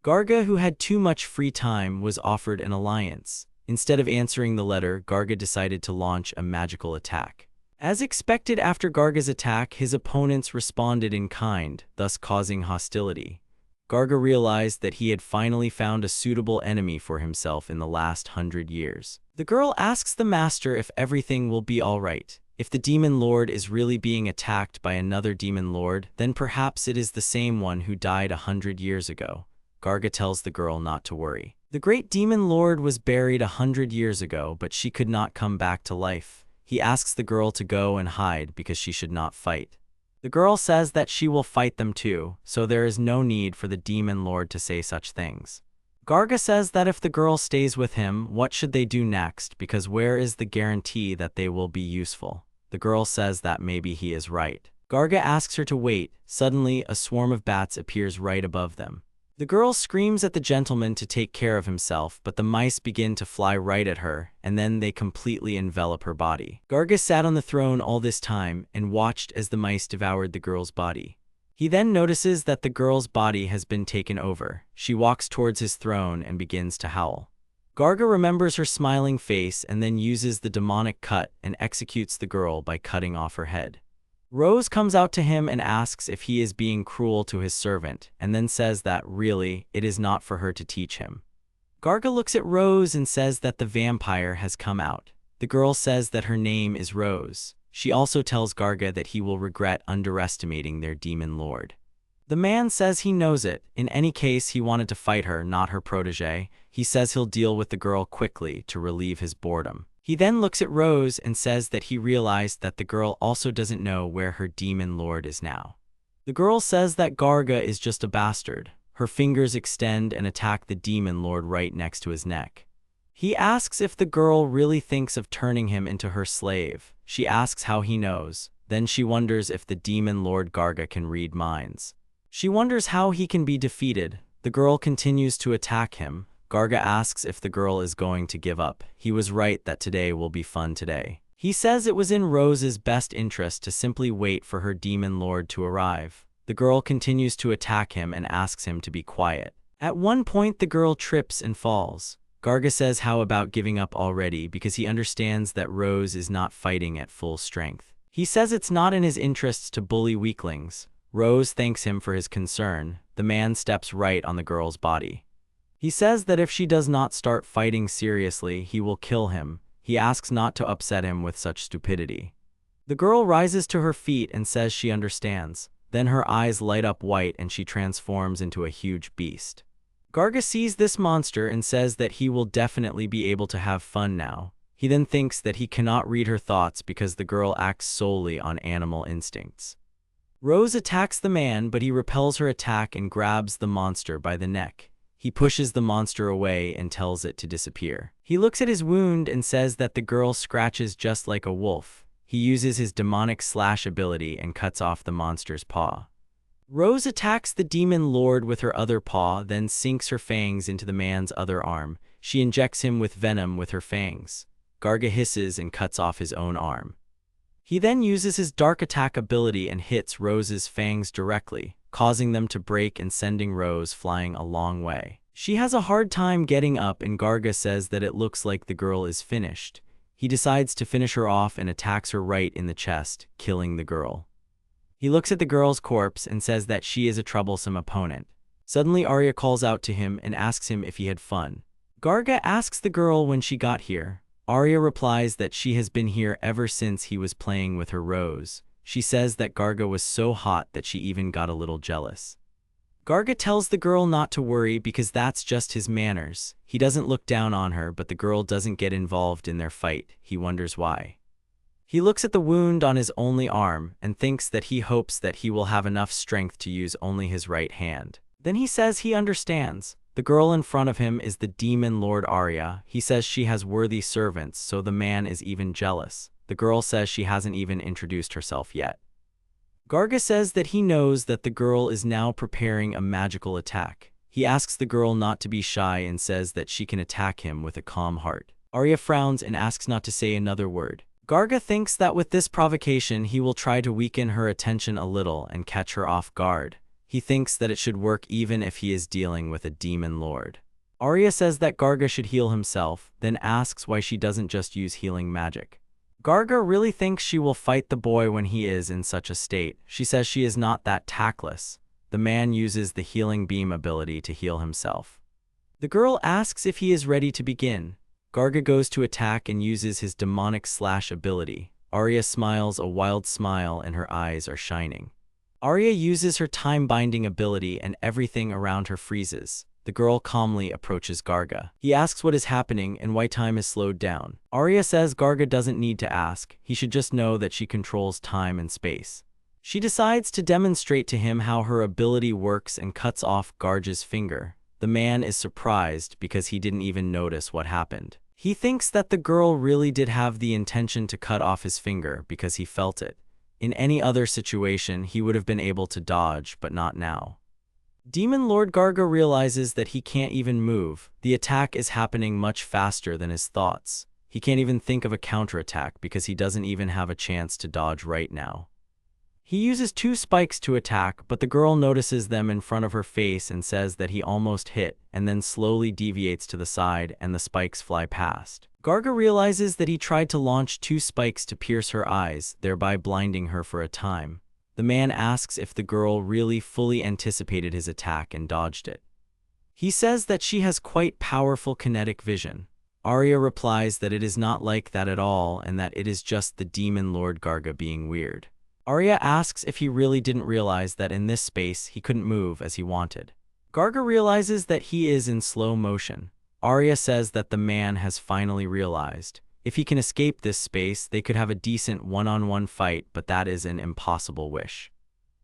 Garga, who had too much free time, was offered an alliance. Instead of answering the letter, Garga decided to launch a magical attack. As expected, after Garga's attack, his opponents responded in kind, thus causing hostility. Garga realized that he had finally found a suitable enemy for himself in the last 100 years. The girl asks the master if everything will be all right. If the Demon Lord is really being attacked by another Demon Lord, then perhaps it is the same one who died 100 years ago. Garga tells the girl not to worry. The great Demon Lord was buried 100 years ago, but she could not come back to life. He asks the girl to go and hide because she should not fight. The girl says that she will fight them too, so there is no need for the Demon Lord to say such things. Garga says that if the girl stays with him, what should they do next, because where is the guarantee that they will be useful? The girl says that maybe he is right. Garga asks her to wait. Suddenly, a swarm of bats appears right above them. The girl screams at the gentleman to take care of himself, but the mice begin to fly right at her, and then they completely envelop her body. Garga sat on the throne all this time and watched as the mice devoured the girl's body. He then notices that the girl's body has been taken over. She walks towards his throne and begins to howl. Garga remembers her smiling face and then uses the demonic cut and executes the girl by cutting off her head. Rose comes out to him and asks if he is being cruel to his servant, and then says that, really, it is not for her to teach him. Garga looks at Rose and says that the vampire has come out. The girl says that her name is Rose. She also tells Garga that he will regret underestimating their Demon Lord. The man says he knows it. In any case, he wanted to fight her, not her protege. He says he'll deal with the girl quickly to relieve his boredom. He then looks at Rose and says that he realized that the girl also doesn't know where her demon lord is now. The girl says that Garga is just a bastard. Her fingers extend and attack the demon lord right next to his neck. He asks if the girl really thinks of turning him into her slave. She asks how he knows. Then she wonders if the demon lord Garga can read minds. She wonders how he can be defeated. The girl continues to attack him. Garga asks if the girl is going to give up. He was right that today will be fun today. He says it was in Rose's best interest to simply wait for her demon lord to arrive. The girl continues to attack him and asks him to be quiet. At one point, the girl trips and falls. Garga says how about giving up already because he understands that Rose is not fighting at full strength. He says it's not in his interests to bully weaklings. Rose thanks him for his concern. The man steps right on the girl's body. He says that if she does not start fighting seriously, he will kill him. He asks not to upset him with such stupidity. The girl rises to her feet and says she understands. Then her eyes light up white and she transforms into a huge beast. Garga sees this monster and says that he will definitely be able to have fun now. He then thinks that he cannot read her thoughts because the girl acts solely on animal instincts. Rose attacks the man, but he repels her attack and grabs the monster by the neck. He pushes the monster away and tells it to disappear. He looks at his wound and says that the girl scratches just like a wolf. He uses his demonic slash ability and cuts off the monster's paw. Rose attacks the demon lord with her other paw, then sinks her fangs into the man's other arm. She injects him with venom with her fangs. Garga hisses and cuts off his own arm. He then uses his dark attack ability and hits Rose's fangs directly, causing them to break and sending Rose flying a long way. She has a hard time getting up and Garga says that it looks like the girl is finished. He decides to finish her off and attacks her right in the chest, killing the girl. He looks at the girl's corpse and says that she is a troublesome opponent. Suddenly Arya calls out to him and asks him if he had fun. Garga asks the girl when she got here. Arya replies that she has been here ever since he was playing with her Rose. She says that Garga was so hot that she even got a little jealous. Garga tells the girl not to worry because that's just his manners. He doesn't look down on her, but the girl doesn't get involved in their fight. He wonders why. He looks at the wound on his only arm and thinks that he hopes that he will have enough strength to use only his right hand. Then he says he understands. The girl in front of him is the demon lord Arya. He says she has worthy servants, so the man is even jealous. The girl says she hasn't even introduced herself yet. Garga says that he knows that the girl is now preparing a magical attack. He asks the girl not to be shy and says that she can attack him with a calm heart. Arya frowns and asks not to say another word. Garga thinks that with this provocation he will try to weaken her attention a little and catch her off guard. He thinks that it should work even if he is dealing with a demon lord. Arya says that Garga should heal himself, then asks why she doesn't just use healing magic. Garga really thinks she will fight the boy when he is in such a state. She says she is not that tactless. The man uses the healing beam ability to heal himself. The girl asks if he is ready to begin. Garga goes to attack and uses his demonic slash ability. Arya smiles a wild smile and her eyes are shining. Arya uses her time-binding ability and everything around her freezes. The girl calmly approaches Garga. He asks what is happening and why time is slowed down. Arya says Garga doesn't need to ask. He should just know that she controls time and space. She decides to demonstrate to him how her ability works and cuts off Garga's finger. The man is surprised because he didn't even notice what happened. He thinks that the girl really did have the intention to cut off his finger because he felt it. In any other situation, he would have been able to dodge, but not now. Demon Lord Garga realizes that he can't even move. The attack is happening much faster than his thoughts. He can't even think of a counterattack because he doesn't even have a chance to dodge right now. He uses 2 spikes to attack, but the girl notices them in front of her face and says that he almost hit, and then slowly deviates to the side and the spikes fly past. Garga realizes that he tried to launch 2 spikes to pierce her eyes, thereby blinding her for a time. The man asks if the girl really fully anticipated his attack and dodged it. He says that she has quite powerful kinetic vision. Arya replies that it is not like that at all and that it is just the demon Lord Garga being weird. Arya asks if he really didn't realize that in this space he couldn't move as he wanted. Garga realizes that he is in slow motion. Arya says that the man has finally realized. If he can escape this space, they could have a decent one-on-one fight, but that is an impossible wish.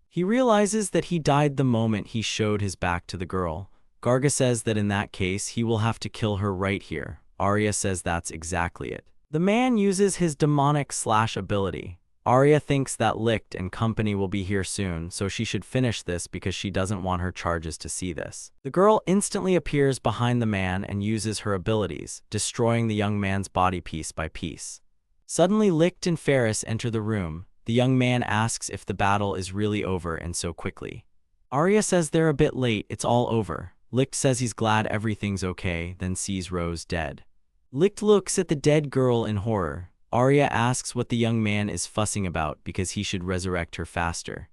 He realizes that he died the moment he showed his back to the girl. Garga says that in that case, he will have to kill her right here. Arya says that's exactly it. The man uses his demonic slash ability. Arya thinks that Licht and company will be here soon, so she should finish this because she doesn't want her charges to see this. The girl instantly appears behind the man and uses her abilities, destroying the young man's body piece by piece. Suddenly, Licht and Ferris enter the room. The young man asks if the battle is really over and so quickly. Arya says they're a bit late, it's all over. Licht says he's glad everything's okay, then sees Rose dead. Licht looks at the dead girl in horror. Arya asks what the young man is fussing about because he should resurrect her faster.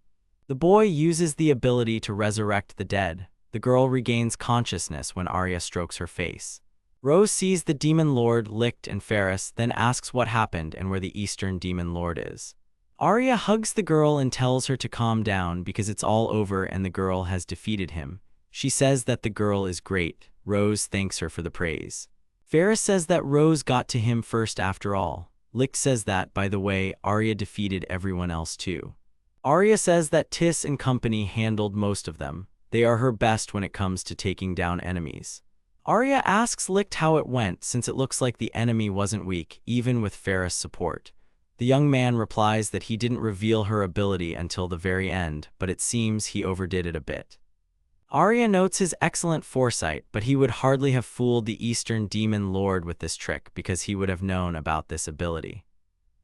The boy uses the ability to resurrect the dead. The girl regains consciousness when Arya strokes her face. Rose sees the Demon Lord, Licht, and Ferris, then asks what happened and where the Eastern Demon Lord is. Arya hugs the girl and tells her to calm down because it's all over and the girl has defeated him. She says that the girl is great. Rose thanks her for the praise. Ferris says that Rose got to him first after all. Licht says that, by the way, Arya defeated everyone else too. Arya says that Tis and company handled most of them. They are her best when it comes to taking down enemies. Arya asks Licht how it went since it looks like the enemy wasn't weak, even with Ferris' support. The young man replies that he didn't reveal her ability until the very end, but it seems he overdid it a bit. Arya notes his excellent foresight, but he would hardly have fooled the Eastern Demon Lord with this trick because he would have known about this ability.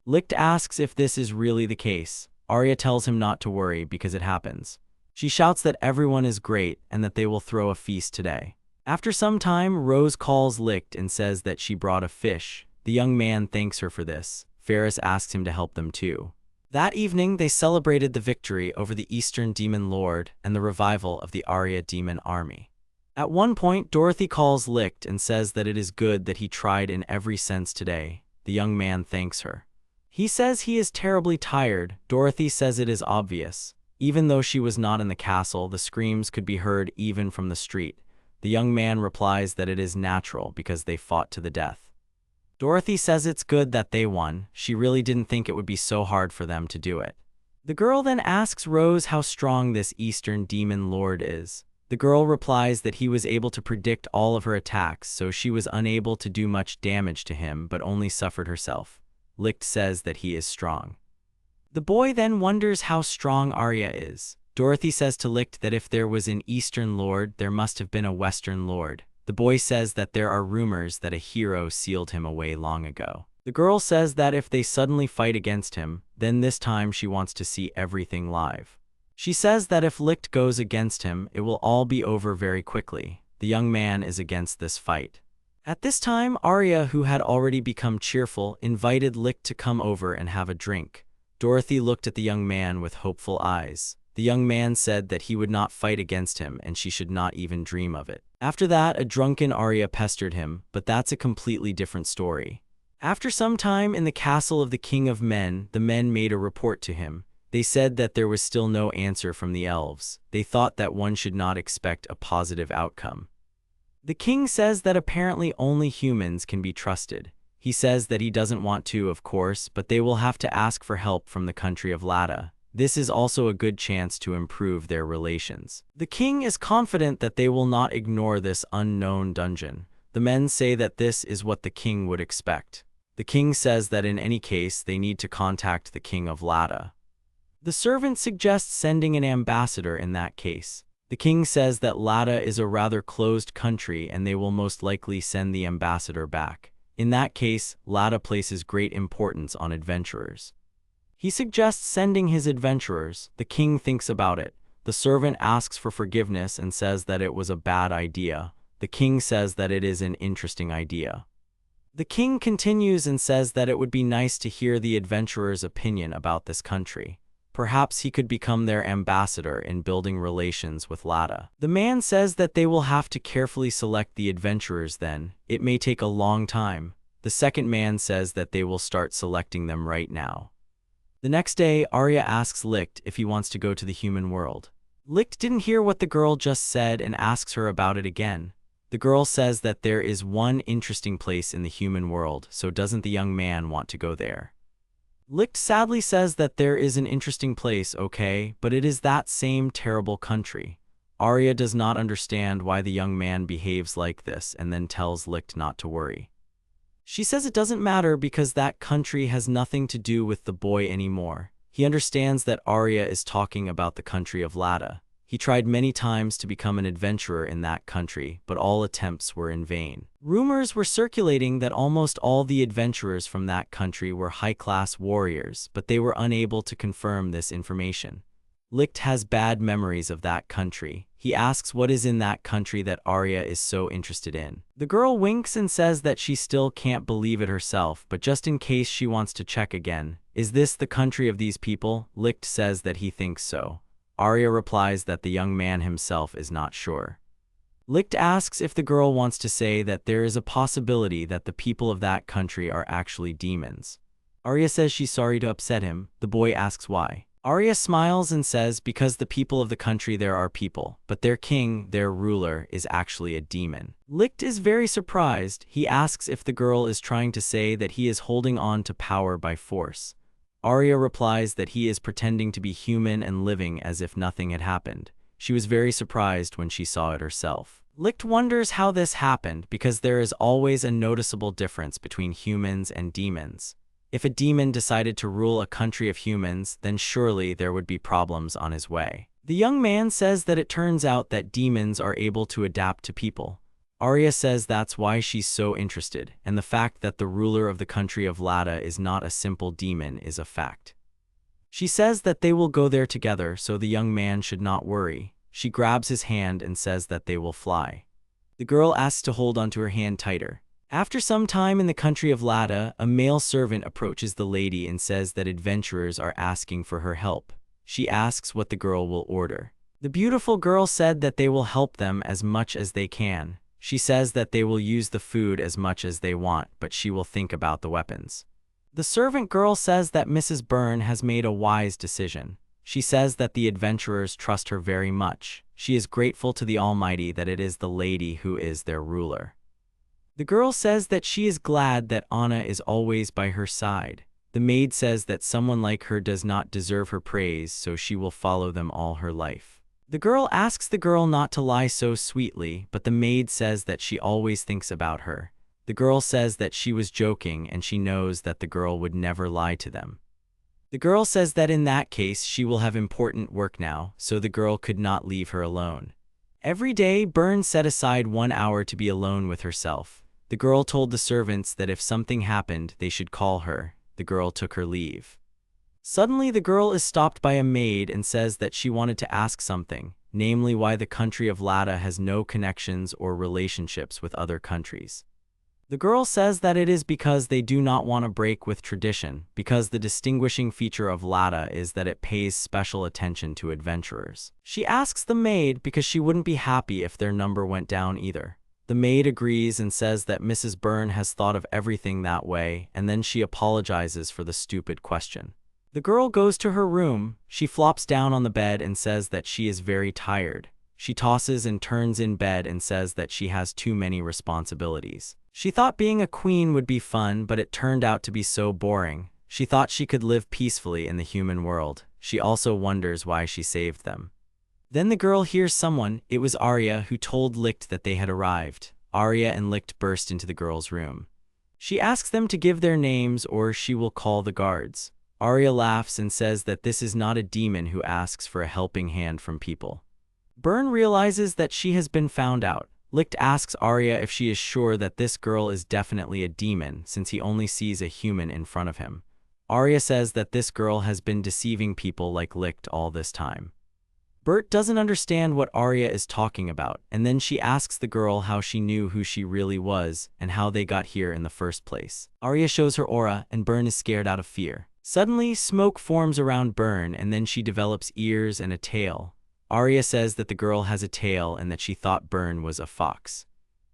Licht asks if this is really the case. Arya tells him not to worry because it happens. She shouts that everyone is great and that they will throw a feast today. After some time, Rose calls Licht and says that she brought a fish. The young man thanks her for this. Ferris asks him to help them too. That evening, they celebrated the victory over the Eastern Demon Lord and the revival of the Arya Demon Army. At one point, Dorothy calls Licht and says that it is good that he tried in every sense today. The young man thanks her. He says he is terribly tired. Dorothy says it is obvious. Even though she was not in the castle, the screams could be heard even from the street. The young man replies that it is natural because they fought to the death. Dorothy says it's good that they won. She really didn't think it would be so hard for them to do it. The girl then asks Rose how strong this Eastern Demon Lord is. The girl replies that he was able to predict all of her attacks, so she was unable to do much damage to him but only suffered herself. Licht says that he is strong. The boy then wonders how strong Arya is. Dorothy says to Licht that if there was an Eastern Lord, there must have been a Western Lord. The boy says that there are rumors that a hero sealed him away long ago. The girl says that if they suddenly fight against him, then this time she wants to see everything live. She says that if Licht goes against him, it will all be over very quickly. The young man is against this fight. At this time, Arya, who had already become cheerful, invited Licht to come over and have a drink. Dorothy looked at the young man with hopeful eyes. The young man said that he would not fight against him and she should not even dream of it. After that, a drunken Arya pestered him, but that's a completely different story. After some time in the castle of the King of Men, the men made a report to him. They said that there was still no answer from the elves. They thought that one should not expect a positive outcome. The king says that apparently only humans can be trusted. He says that he doesn't want to, of course, but they will have to ask for help from the country of Lada. This is also a good chance to improve their relations. The king is confident that they will not ignore this unknown dungeon. The men say that this is what the king would expect. The king says that in any case they need to contact the king of Lada. The servant suggests sending an ambassador in that case. The king says that Lada is a rather closed country and they will most likely send the ambassador back. In that case, Lada places great importance on adventurers. He suggests sending his adventurers. The king thinks about it. The servant asks for forgiveness and says that it was a bad idea. The king says that it is an interesting idea. The king continues and says that it would be nice to hear the adventurer's opinion about this country. Perhaps he could become their ambassador in building relations with Lada. The man says that they will have to carefully select the adventurers then. It may take a long time. The second man says that they will start selecting them right now. The next day, Arya asks Licht if he wants to go to the human world. Licht didn't hear what the girl just said and asks her about it again. The girl says that there is one interesting place in the human world, so doesn't the young man want to go there? Licht sadly says that there is an interesting place, okay, but it is that same terrible country. Arya does not understand why the young man behaves like this and then tells Licht not to worry. She says it doesn't matter because that country has nothing to do with the boy anymore. He understands that Arya is talking about the country of Lada. He tried many times to become an adventurer in that country, but all attempts were in vain. Rumors were circulating that almost all the adventurers from that country were high-class warriors, but they were unable to confirm this information. Licht has bad memories of that country. He asks what is in that country that Arya is so interested in. The girl winks and says that she still can't believe it herself, but just in case she wants to check again. Is this the country of these people? Licht says that he thinks so. Arya replies that the young man himself is not sure. Licht asks if the girl wants to say that there is a possibility that the people of that country are actually demons. Arya says she's sorry to upset him. The boy asks why. Arya smiles and says because the people of the country there are people, but their king, their ruler, is actually a demon. Licht is very surprised. He asks if the girl is trying to say that he is holding on to power by force. Arya replies that he is pretending to be human and living as if nothing had happened. She was very surprised when she saw it herself. Licht wonders how this happened because there is always a noticeable difference between humans and demons. If a demon decided to rule a country of humans, then surely there would be problems on his way. The young man says that it turns out that demons are able to adapt to people. Arya says that's why she's so interested, and the fact that the ruler of the country of Lada is not a simple demon is a fact. She says that they will go there together, so the young man should not worry. She grabs his hand and says that they will fly. The girl asks to hold onto her hand tighter. After some time in the country of Lada, a male servant approaches the lady and says that adventurers are asking for her help. She asks what the girl will order. The beautiful girl said that they will help them as much as they can. She says that they will use the food as much as they want, but she will think about the weapons. The servant girl says that Mrs. Byrne has made a wise decision. She says that the adventurers trust her very much. She is grateful to the Almighty that it is the lady who is their ruler. The girl says that she is glad that Anna is always by her side. The maid says that someone like her does not deserve her praise, so she will follow them all her life. The girl asks the girl not to lie so sweetly, but the maid says that she always thinks about her. The girl says that she was joking and she knows that the girl would never lie to them. The girl says that in that case she will have important work now, so the girl could not leave her alone. Every day, Byrne set aside 1 hour to be alone with herself. The girl told the servants that if something happened, they should call her. The girl took her leave. Suddenly, the girl is stopped by a maid and says that she wanted to ask something, namely why the country of Lada has no connections or relationships with other countries. The girl says that it is because they do not want to break with tradition, because the distinguishing feature of Lada is that it pays special attention to adventurers. She asks the maid because she wouldn't be happy if their number went down either. The maid agrees and says that Mrs. Byrne has thought of everything that way, and then she apologizes for the stupid question. The girl goes to her room. She flops down on the bed and says that she is very tired. She tosses and turns in bed and says that she has too many responsibilities. She thought being a queen would be fun, but it turned out to be so boring. She thought she could live peacefully in the human world. She also wonders why she saved them. Then the girl hears someone. It was Arya who told Licht that they had arrived. Arya and Licht burst into the girl's room. She asks them to give their names or she will call the guards. Arya laughs and says that this is not a demon who asks for a helping hand from people. Byrne realizes that she has been found out. Licht asks Arya if she is sure that this girl is definitely a demon since he only sees a human in front of him. Arya says that this girl has been deceiving people like Licht all this time. Bert doesn't understand what Arya is talking about, and then she asks the girl how she knew who she really was and how they got here in the first place. Arya shows her aura, and Byrne is scared out of fear. Suddenly, smoke forms around Byrne, and then she develops ears and a tail. Arya says that the girl has a tail and that she thought Byrne was a fox.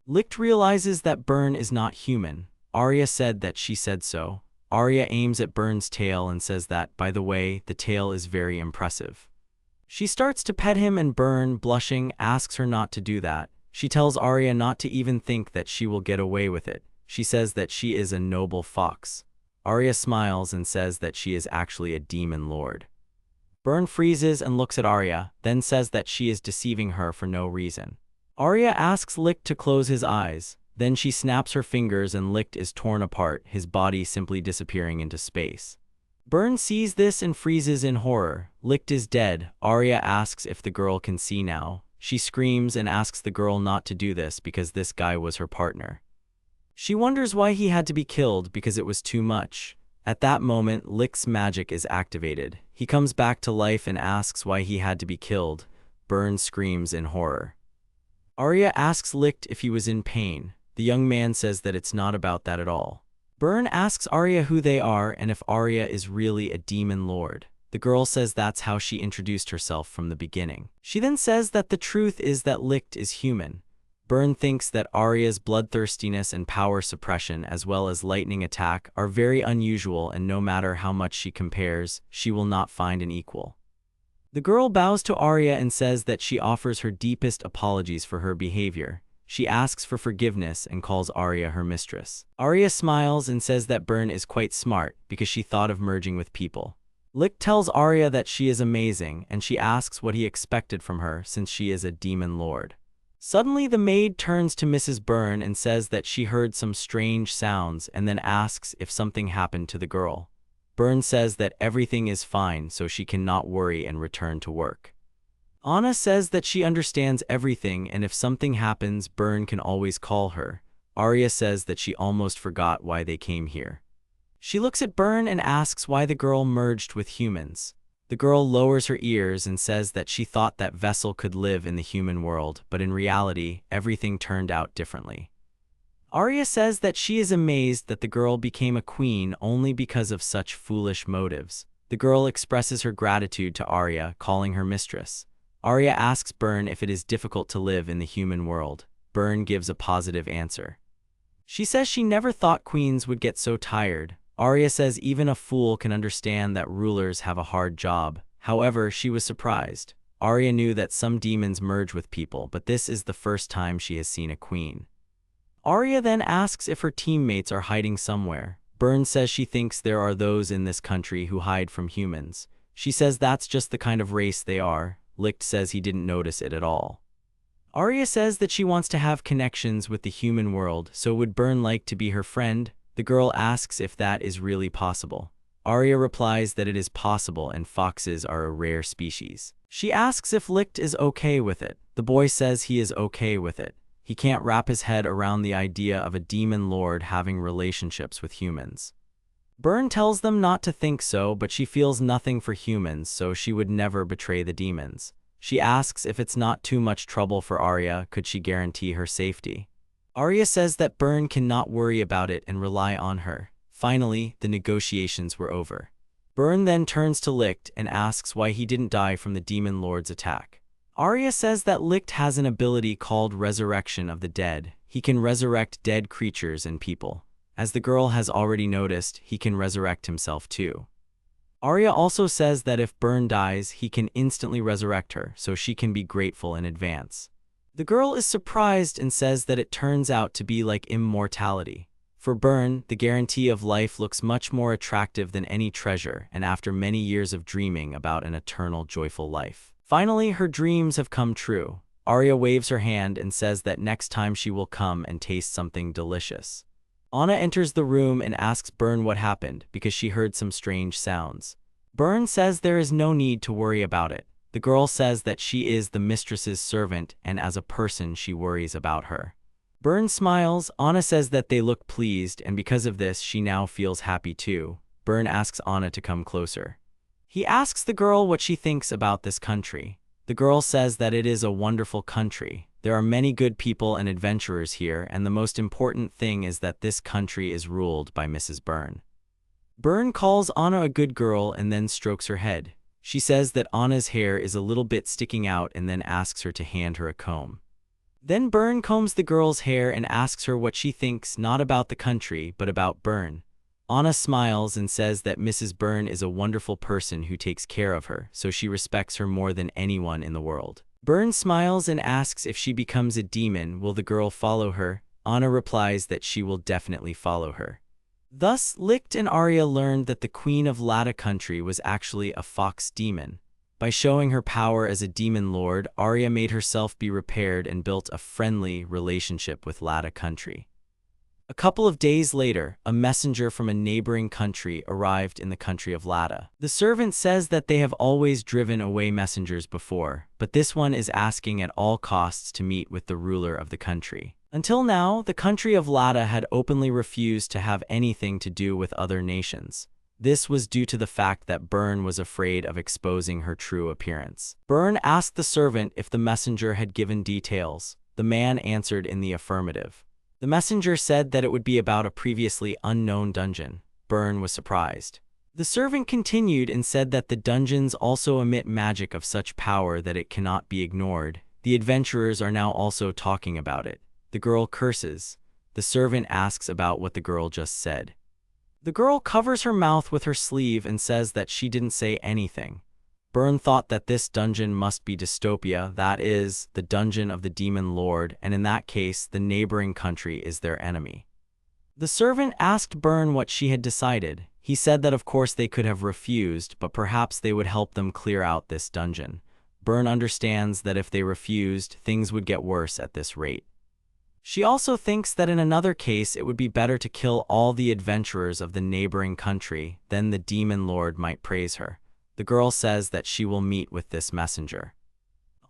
Licht realizes that Byrne is not human. Arya said that she said so. Arya aims at Burn's tail and says that, by the way, the tail is very impressive. She starts to pet him and Burn, blushing, asks her not to do that. She tells Arya not to even think that she will get away with it. She says that she is a noble fox. Arya smiles and says that she is actually a demon lord. Burn freezes and looks at Arya, then says that she is deceiving her for no reason. Arya asks Licht to close his eyes. Then she snaps her fingers and Licht is torn apart, his body simply disappearing into space. Burn sees this and freezes in horror. Licht is dead. Arya asks if the girl can see now. She screams and asks the girl not to do this because this guy was her partner. She wonders why he had to be killed because it was too much. At that moment, Licht's magic is activated. He comes back to life and asks why he had to be killed. Burn screams in horror. Arya asks Licht if he was in pain. The young man says that it's not about that at all. Burn asks Arya who they are and if Arya is really a demon lord. The girl says that's how she introduced herself from the beginning. She then says that the truth is that Licht is human. Burn thinks that Arya's bloodthirstiness and power suppression as well as lightning attack are very unusual and no matter how much she compares, she will not find an equal. The girl bows to Arya and says that she offers her deepest apologies for her behavior. She asks for forgiveness and calls Arya her mistress. Arya smiles and says that Burn is quite smart because she thought of merging with people. Licht tells Arya that she is amazing and she asks what he expected from her since she is a demon lord. Suddenly the maid turns to Mrs. Burn and says that she heard some strange sounds and then asks if something happened to the girl. Burn says that everything is fine so she cannot worry and return to work. Anna says that she understands everything and if something happens, Burn can always call her. Arya says that she almost forgot why they came here. She looks at Burn and asks why the girl merged with humans. The girl lowers her ears and says that she thought that Vessel could live in the human world, but in reality, everything turned out differently. Arya says that she is amazed that the girl became a queen only because of such foolish motives. The girl expresses her gratitude to Arya, calling her mistress. Arya asks Burn if it is difficult to live in the human world. Burn gives a positive answer. She says she never thought queens would get so tired. Arya says even a fool can understand that rulers have a hard job. However, she was surprised. Arya knew that some demons merge with people, but this is the first time she has seen a queen. Arya then asks if her teammates are hiding somewhere. Burn says she thinks there are those in this country who hide from humans. She says that's just the kind of race they are. Licht says he didn't notice it at all. Arya says that she wants to have connections with the human world, so would Burn like to be her friend? The girl asks if that is really possible. Arya replies that it is possible and foxes are a rare species. She asks if Licht is okay with it. The boy says he is okay with it. He can't wrap his head around the idea of a demon lord having relationships with humans. Burn tells them not to think so, but she feels nothing for humans, so she would never betray the demons. She asks if it's not too much trouble for Arya, could she guarantee her safety? Arya says that Burn cannot worry about it and rely on her. Finally, the negotiations were over. Burn then turns to Licht and asks why he didn't die from the demon lord's attack. Arya says that Licht has an ability called Resurrection of the Dead. He can resurrect dead creatures and people. As the girl has already noticed, he can resurrect himself too. Arya also says that if Burn dies, he can instantly resurrect her, so she can be grateful in advance. The girl is surprised and says that it turns out to be like immortality. For Burn, the guarantee of life looks much more attractive than any treasure, and after many years of dreaming about an eternal joyful life. Finally, her dreams have come true. Arya waves her hand and says that next time she will come and taste something delicious. Anna enters the room and asks Burn what happened because she heard some strange sounds. Burn says there is no need to worry about it. The girl says that she is the mistress's servant and as a person she worries about her. Burn smiles. Anna says that they look pleased and because of this she now feels happy too. Burn asks Anna to come closer. He asks the girl what she thinks about this country. The girl says that it is a wonderful country. There are many good people and adventurers here, and the most important thing is that this country is ruled by Mrs. Burn. Burn calls Anna a good girl and then strokes her head. She says that Anna's hair is a little bit sticking out and then asks her to hand her a comb. Then Burn combs the girl's hair and asks her what she thinks not about the country but about Burn. Anna smiles and says that Mrs. Byrne is a wonderful person who takes care of her, so she respects her more than anyone in the world. Byrne smiles and asks if she becomes a demon, will the girl follow her? Anna replies that she will definitely follow her. Thus, Licht and Arya learned that the Queen of Lada Country was actually a fox demon. By showing her power as a demon lord, Arya made herself be repaired and built a friendly relationship with Lada Country. A couple of days later, a messenger from a neighboring country arrived in the country of Lada. The servant says that they have always driven away messengers before, but this one is asking at all costs to meet with the ruler of the country. Until now, the country of Lada had openly refused to have anything to do with other nations. This was due to the fact that Byrne was afraid of exposing her true appearance. Byrne asked the servant if the messenger had given details. The man answered in the affirmative. The messenger said that it would be about a previously unknown dungeon. Byrne was surprised. The servant continued and said that the dungeons also emit magic of such power that it cannot be ignored. The adventurers are now also talking about it. The girl curses. The servant asks about what the girl just said. The girl covers her mouth with her sleeve and says that she didn't say anything. Byrne thought that this dungeon must be dystopia, that is, the dungeon of the demon lord, and in that case, the neighboring country is their enemy. The servant asked Byrne what she had decided. He said that of course they could have refused, but perhaps they would help them clear out this dungeon. Byrne understands that if they refused, things would get worse at this rate. She also thinks that in another case it would be better to kill all the adventurers of the neighboring country, then the demon lord might praise her. The girl says that she will meet with this messenger.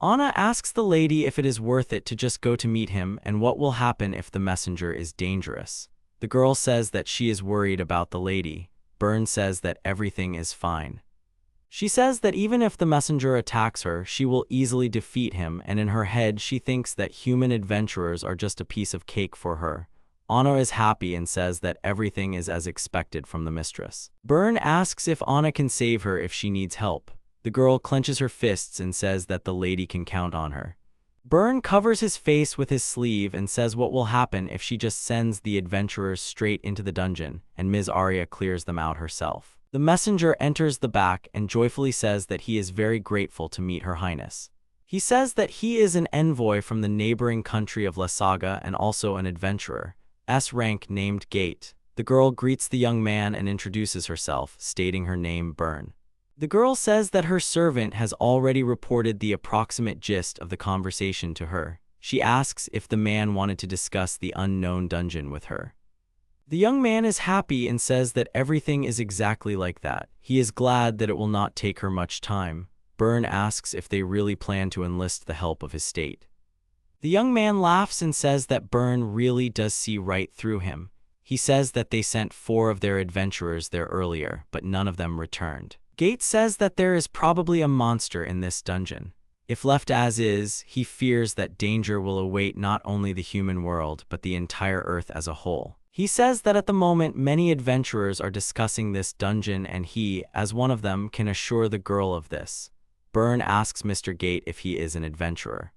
Anna asks the lady if it is worth it to just go to meet him and what will happen if the messenger is dangerous. The girl says that she is worried about the lady. Byrne says that everything is fine. She says that even if the messenger attacks her, she will easily defeat him, and in her head she thinks that human adventurers are just a piece of cake for her. Anna is happy and says that everything is as expected from the mistress. Byrne asks if Anna can save her if she needs help. The girl clenches her fists and says that the lady can count on her. Byrne covers his face with his sleeve and says what will happen if she just sends the adventurers straight into the dungeon, and Ms. Arya clears them out herself. The messenger enters the back and joyfully says that he is very grateful to meet Her Highness. He says that he is an envoy from the neighboring country of La Saga and also an adventurer, S-rank named Gate. The girl greets the young man and introduces herself, stating her name Byrne. The girl says that her servant has already reported the approximate gist of the conversation to her. She asks if the man wanted to discuss the unknown dungeon with her. The young man is happy and says that everything is exactly like that. He is glad that it will not take her much time. Byrne asks if they really plan to enlist the help of his state. The young man laughs and says that Byrne really does see right through him. He says that they sent 4 of their adventurers there earlier, but none of them returned. Gate says that there is probably a monster in this dungeon. If left as is, he fears that danger will await not only the human world, but the entire Earth as a whole. He says that at the moment many adventurers are discussing this dungeon and he, as one of them, can assure the girl of this. Byrne asks Mr. Gate if he is an adventurer.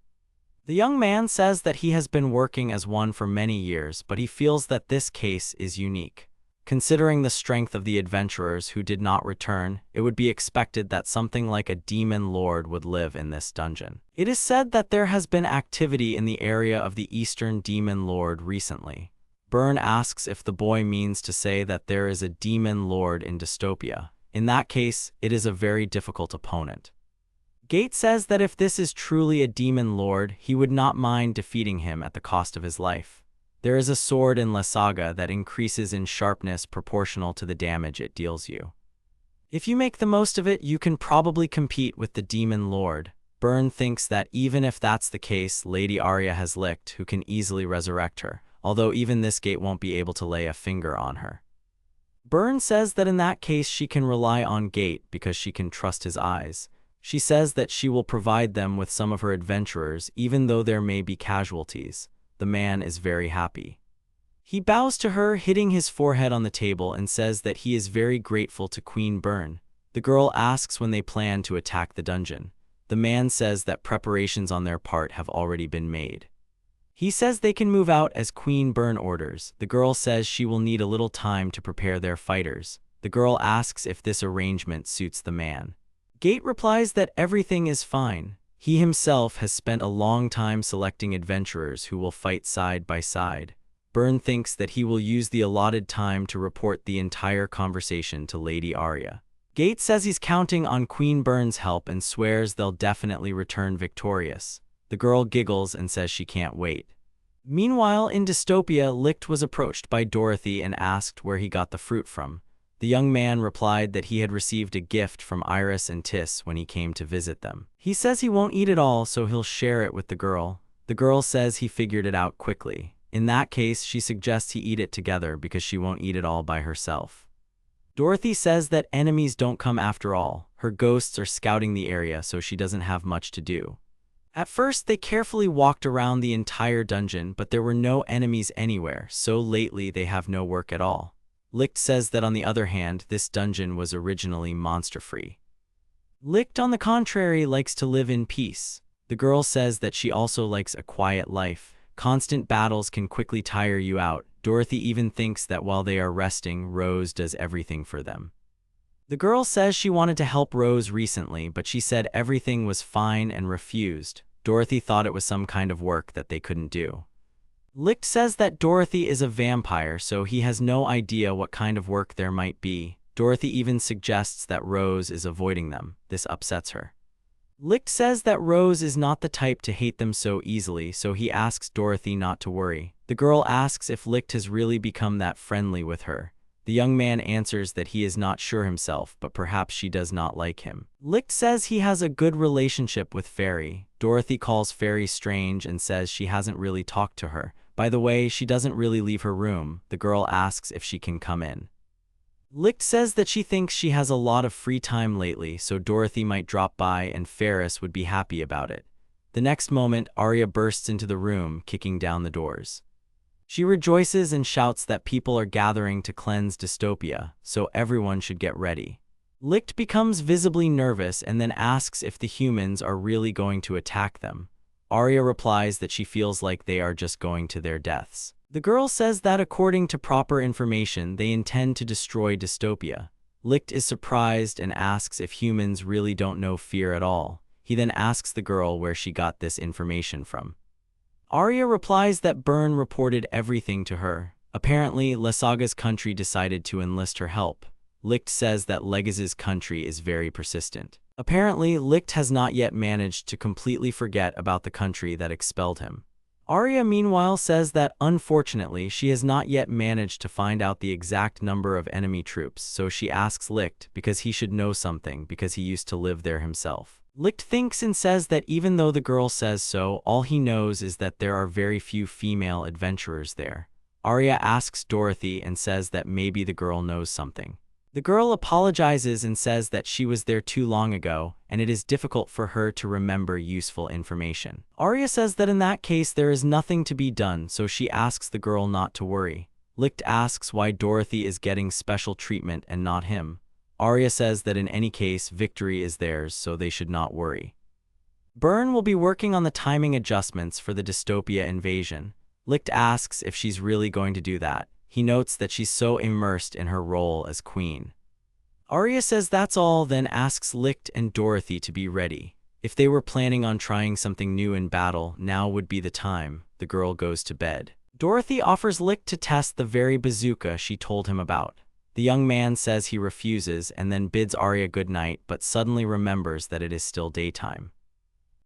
The young man says that he has been working as one for many years, but he feels that this case is unique. Considering the strength of the adventurers who did not return, it would be expected that something like a demon lord would live in this dungeon. It is said that there has been activity in the area of the Eastern Demon Lord recently. Byrne asks if the boy means to say that there is a demon lord in dystopia. In that case, it is a very difficult opponent. Gate says that if this is truly a demon lord, he would not mind defeating him at the cost of his life. There is a sword in La Saga that increases in sharpness proportional to the damage it deals you. If you make the most of it, you can probably compete with the demon lord. Byrne thinks that even if that's the case, Lady Arya has Licht, who can easily resurrect her, although even this Gate won't be able to lay a finger on her. Byrne says that in that case she can rely on Gate because she can trust his eyes. She says that she will provide them with some of her adventurers even though there may be casualties. The man is very happy. He bows to her, hitting his forehead on the table, and says that he is very grateful to Queen Byrne. The girl asks when they plan to attack the dungeon. The man says that preparations on their part have already been made. He says they can move out as Queen Burn orders. The girl says she will need a little time to prepare their fighters. The girl asks if this arrangement suits the man. Gate replies that everything is fine. He himself has spent a long time selecting adventurers who will fight side by side. Burn thinks that he will use the allotted time to report the entire conversation to Lady Arya. Gate says he's counting on Queen Burn's help and swears they'll definitely return victorious. The girl giggles and says she can't wait. Meanwhile, in Dystopia, Licht was approached by Dorothy and asked where he got the fruit from. The young man replied that he had received a gift from Iris and Tis when he came to visit them. He says he won't eat it all, so he'll share it with the girl. The girl says he figured it out quickly. In that case, she suggests he eat it together because she won't eat it all by herself. Dorothy says that enemies don't come after all. Her ghosts are scouting the area, so she doesn't have much to do. At first, they carefully walked around the entire dungeon, but there were no enemies anywhere, so lately they have no work at all. Licht says that on the other hand, this dungeon was originally monster-free. Licht, on the contrary, likes to live in peace. The girl says that she also likes a quiet life. Constant battles can quickly tire you out. Dorothy even thinks that while they are resting, Rose does everything for them. The girl says she wanted to help Rose recently, but she said everything was fine and refused. Dorothy thought it was some kind of work that they couldn't do. Licht says that Dorothy is a vampire, so he has no idea what kind of work there might be. Dorothy even suggests that Rose is avoiding them. This upsets her. Licht says that Rose is not the type to hate them so easily, so he asks Dorothy not to worry. The girl asks if Licht has really become that friendly with her. The young man answers that he is not sure himself, but perhaps she does not like him. Licht says he has a good relationship with Fairy. Dorothy calls Fairy strange and says she hasn't really talked to her. By the way, she doesn't really leave her room. The girl asks if she can come in. Licht says that she thinks she has a lot of free time lately, so Dorothy might drop by and Ferris would be happy about it. The next moment, Arya bursts into the room, kicking down the doors. She rejoices and shouts that people are gathering to cleanse Dystopia, so everyone should get ready. Licht becomes visibly nervous and then asks if the humans are really going to attack them. Arya replies that she feels like they are just going to their deaths. The girl says that according to proper information, they intend to destroy Dystopia. Licht is surprised and asks if humans really don't know fear at all. He then asks the girl where she got this information from. Arya replies that Byrne reported everything to her. Apparently, Lasaga's country decided to enlist her help. Licht says that Legaz's country is very persistent. Apparently, Licht has not yet managed to completely forget about the country that expelled him. Arya, meanwhile, says that, unfortunately, she has not yet managed to find out the exact number of enemy troops, so she asks Licht because he should know something because he used to live there himself. Licht thinks and says that even though the girl says so, all he knows is that there are very few female adventurers there. Arya asks Dorothy and says that maybe the girl knows something. The girl apologizes and says that she was there too long ago, and it is difficult for her to remember useful information. Arya says that in that case there is nothing to be done, so she asks the girl not to worry. Licht asks why Dorothy is getting special treatment and not him. Arya says that in any case, victory is theirs, so they should not worry. Byrne will be working on the timing adjustments for the Dystopia invasion. Licht asks if she's really going to do that. He notes that she's so immersed in her role as queen. Arya says that's all, then asks Licht and Dorothy to be ready. If they were planning on trying something new in battle, now would be the time. The girl goes to bed. Dorothy offers Licht to test the very bazooka she told him about. The young man says he refuses and then bids Arya good night, but suddenly remembers that it is still daytime.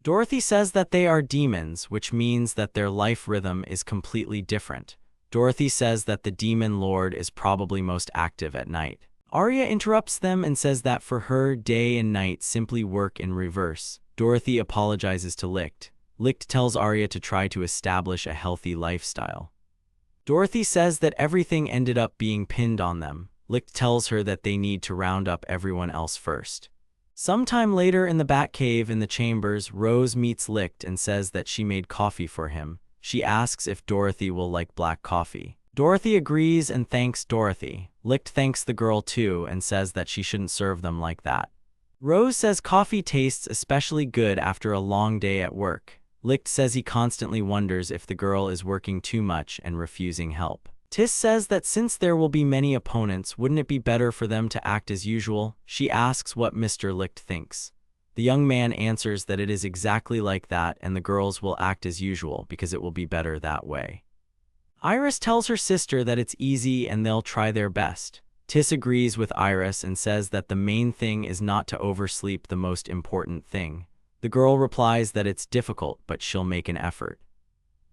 Dorothy says that they are demons, which means that their life rhythm is completely different. Dorothy says that the demon lord is probably most active at night. Arya interrupts them and says that for her, day and night simply work in reverse. Dorothy apologizes to Licht. Licht tells Arya to try to establish a healthy lifestyle. Dorothy says that everything ended up being pinned on them. Licht tells her that they need to round up everyone else first. Sometime later in the Batcave in the chambers, Rose meets Licht and says that she made coffee for him. She asks if Dorothy will like black coffee. Dorothy agrees and thanks Dorothy. Licht thanks the girl too and says that she shouldn't serve them like that. Rose says coffee tastes especially good after a long day at work. Licht says he constantly wonders if the girl is working too much and refusing help. Tis says that since there will be many opponents, wouldn't it be better for them to act as usual? She asks what Mr. Licht thinks. The young man answers that it is exactly like that and the girls will act as usual because it will be better that way. Iris tells her sister that it's easy and they'll try their best. Tis agrees with Iris and says that the main thing is not to oversleep, the most important thing. The girl replies that it's difficult but she'll make an effort.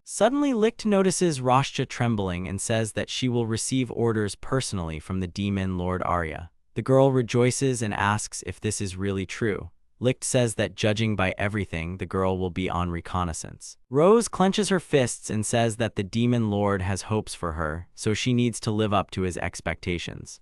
Suddenly Licht notices Rashta trembling and says that she will receive orders personally from the demon Lord Arya. The girl rejoices and asks if this is really true. Licht says that judging by everything, the girl will be on reconnaissance. Rose clenches her fists and says that the demon lord has hopes for her, so she needs to live up to his expectations.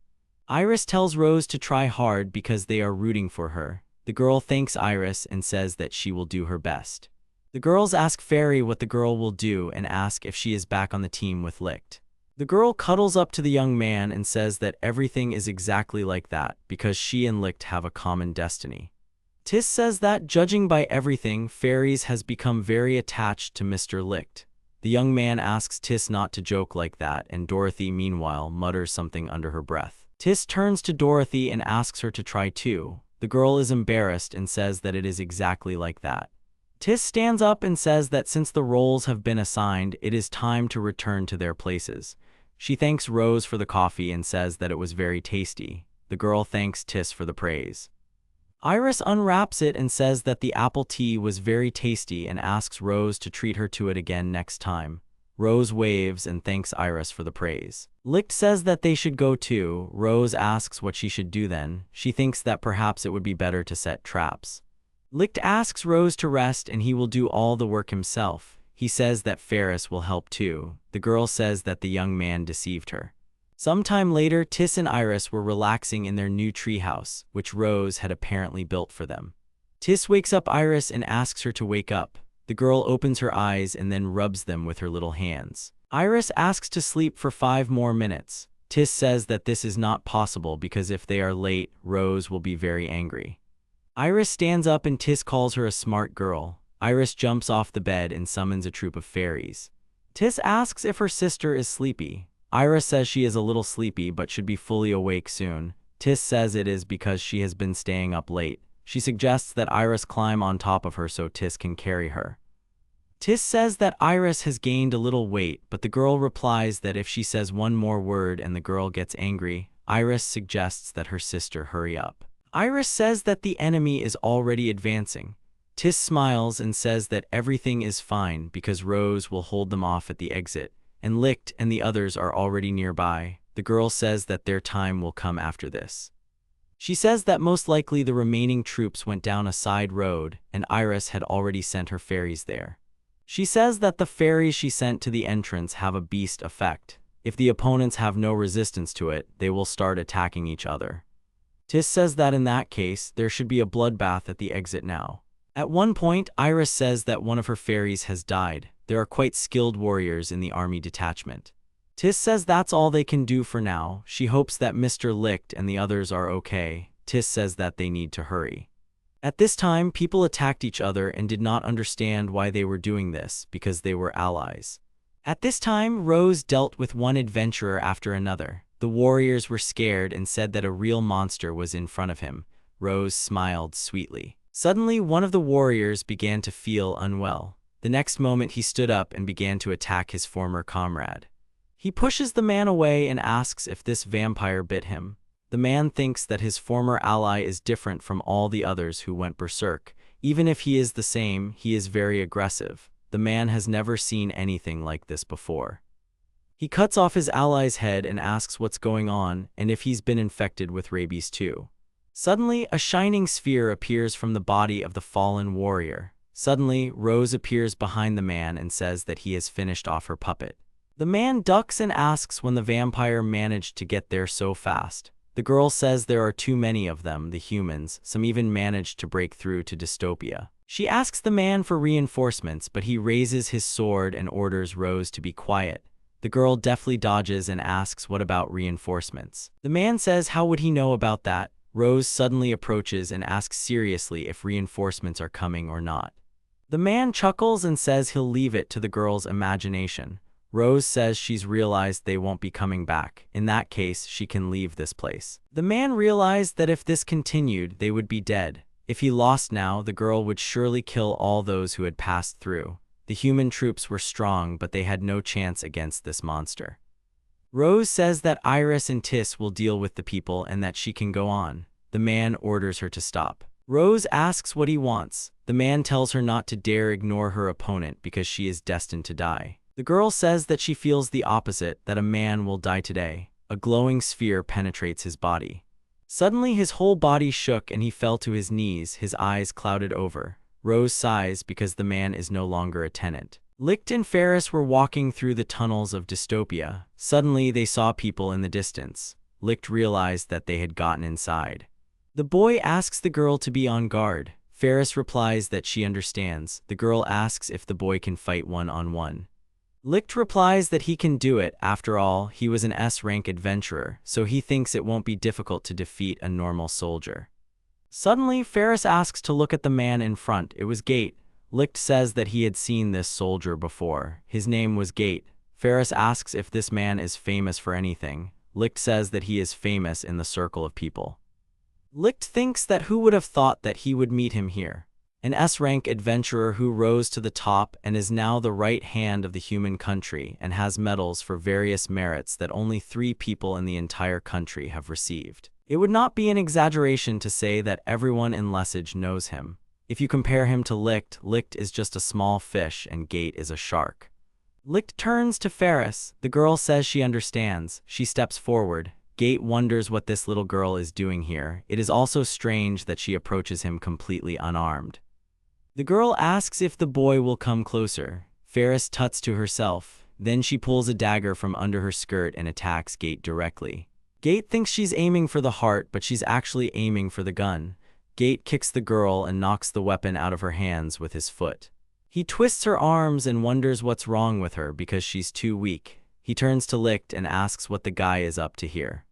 Iris tells Rose to try hard because they are rooting for her. The girl thanks Iris and says that she will do her best. The girls ask Fairy what the girl will do and ask if she is back on the team with Licht. The girl cuddles up to the young man and says that everything is exactly like that because she and Licht have a common destiny. Tis says that, judging by everything, Fairies has become very attached to Mr. Licht. The young man asks Tis not to joke like that, and Dorothy meanwhile mutters something under her breath. Tis turns to Dorothy and asks her to try too. The girl is embarrassed and says that it is exactly like that. Tis stands up and says that since the roles have been assigned, it is time to return to their places. She thanks Rose for the coffee and says that it was very tasty. The girl thanks Tis for the praise. Iris unwraps it and says that the apple tea was very tasty and asks Rose to treat her to it again next time. Rose waves and thanks Iris for the praise. Licht says that they should go too. Rose asks what she should do then. She thinks that perhaps it would be better to set traps. Licht asks Rose to rest and he will do all the work himself. He says that Ferris will help too. The girl says that the young man deceived her. Sometime later, Tis and Iris were relaxing in their new treehouse, which Rose had apparently built for them. Tis wakes up Iris and asks her to wake up. The girl opens her eyes and then rubs them with her little hands. Iris asks to sleep for 5 more minutes. Tis says that this is not possible because if they are late, Rose will be very angry. Iris stands up and Tis calls her a smart girl. Iris jumps off the bed and summons a troop of fairies. Tis asks if her sister is sleepy. Iris says she is a little sleepy but should be fully awake soon. Tis says it is because she has been staying up late. She suggests that Iris climb on top of her so Tis can carry her. Tis says that Iris has gained a little weight, but the girl replies that if she says one more word and the girl gets angry, Iris suggests that her sister hurry up. Iris says that the enemy is already advancing. Tis smiles and says that everything is fine because Rose will hold them off at the exit, and Licht and the others are already nearby. The girl says that their time will come after this. She says that most likely the remaining troops went down a side road, and Iris had already sent her fairies there. She says that the fairies she sent to the entrance have a beast effect. If the opponents have no resistance to it, they will start attacking each other. Tis says that in that case, there should be a bloodbath at the exit now. At one point, Iris says that one of her fairies has died. There are quite skilled warriors in the army detachment. Tis says that's all they can do for now. She hopes that Mr. Licht and the others are okay. Tis says that they need to hurry. At this time, people attacked each other and did not understand why they were doing this, because they were allies. At this time, Rose dealt with one adventurer after another. The warriors were scared and said that a real monster was in front of him. Rose smiled sweetly. Suddenly, one of the warriors began to feel unwell. The next moment, he stood up and began to attack his former comrade. He pushes the man away and asks if this vampire bit him. The man thinks that his former ally is different from all the others who went berserk. Even if he is the same, he is very aggressive. The man has never seen anything like this before. He cuts off his ally's head and asks what's going on and if he's been infected with rabies too. Suddenly, a shining sphere appears from the body of the fallen warrior. Suddenly, Rose appears behind the man and says that he has finished off her puppet. The man ducks and asks when the vampire managed to get there so fast. The girl says there are too many of them, the humans. Some even managed to break through to dystopia. She asks the man for reinforcements, but he raises his sword and orders Rose to be quiet. The girl deftly dodges and asks what about reinforcements. The man says how would he know about that? Rose suddenly approaches and asks seriously if reinforcements are coming or not. The man chuckles and says he'll leave it to the girl's imagination. Rose says she's realized they won't be coming back. In that case, she can leave this place. The man realized that if this continued, they would be dead. If he lost now, the girl would surely kill all those who had passed through. The human troops were strong, but they had no chance against this monster. Rose says that Iris and Tis will deal with the people and that she can go on. The man orders her to stop. Rose asks what he wants. The man tells her not to dare ignore her opponent because she is destined to die. The girl says that she feels the opposite, that a man will die today. A glowing sphere penetrates his body. Suddenly his whole body shook and he fell to his knees, his eyes clouded over. Rose sighs because the man is no longer a tenant. Licht and Ferris were walking through the tunnels of dystopia. Suddenly they saw people in the distance. Licht realized that they had gotten inside. The boy asks the girl to be on guard. Ferris replies that she understands. The girl asks if the boy can fight one-on-one. Licht replies that he can do it. After all, he was an S-rank adventurer, so he thinks it won't be difficult to defeat a normal soldier. Suddenly, Ferris asks to look at the man in front. It was Gate. Licht says that he had seen this soldier before. His name was Gate. Ferris asks if this man is famous for anything. Licht says that he is famous in the circle of people. Licht thinks that who would have thought that he would meet him here. An S-rank adventurer who rose to the top and is now the right hand of the human country and has medals for various merits that only 3 people in the entire country have received. It would not be an exaggeration to say that everyone in Lesage knows him. If you compare him to Licht, Licht is just a small fish and Gate is a shark. Licht turns to Ferris. The girl says she understands. She steps forward. Gate wonders what this little girl is doing here. It is also strange that she approaches him completely unarmed. The girl asks if the boy will come closer. Ferris tuts to herself. Then she pulls a dagger from under her skirt and attacks Gate directly. Gate thinks she's aiming for the heart, but she's actually aiming for the gun. Gate kicks the girl and knocks the weapon out of her hands with his foot. He twists her arms and wonders what's wrong with her because she's too weak. He turns to Licht and asks what the guy is up to here.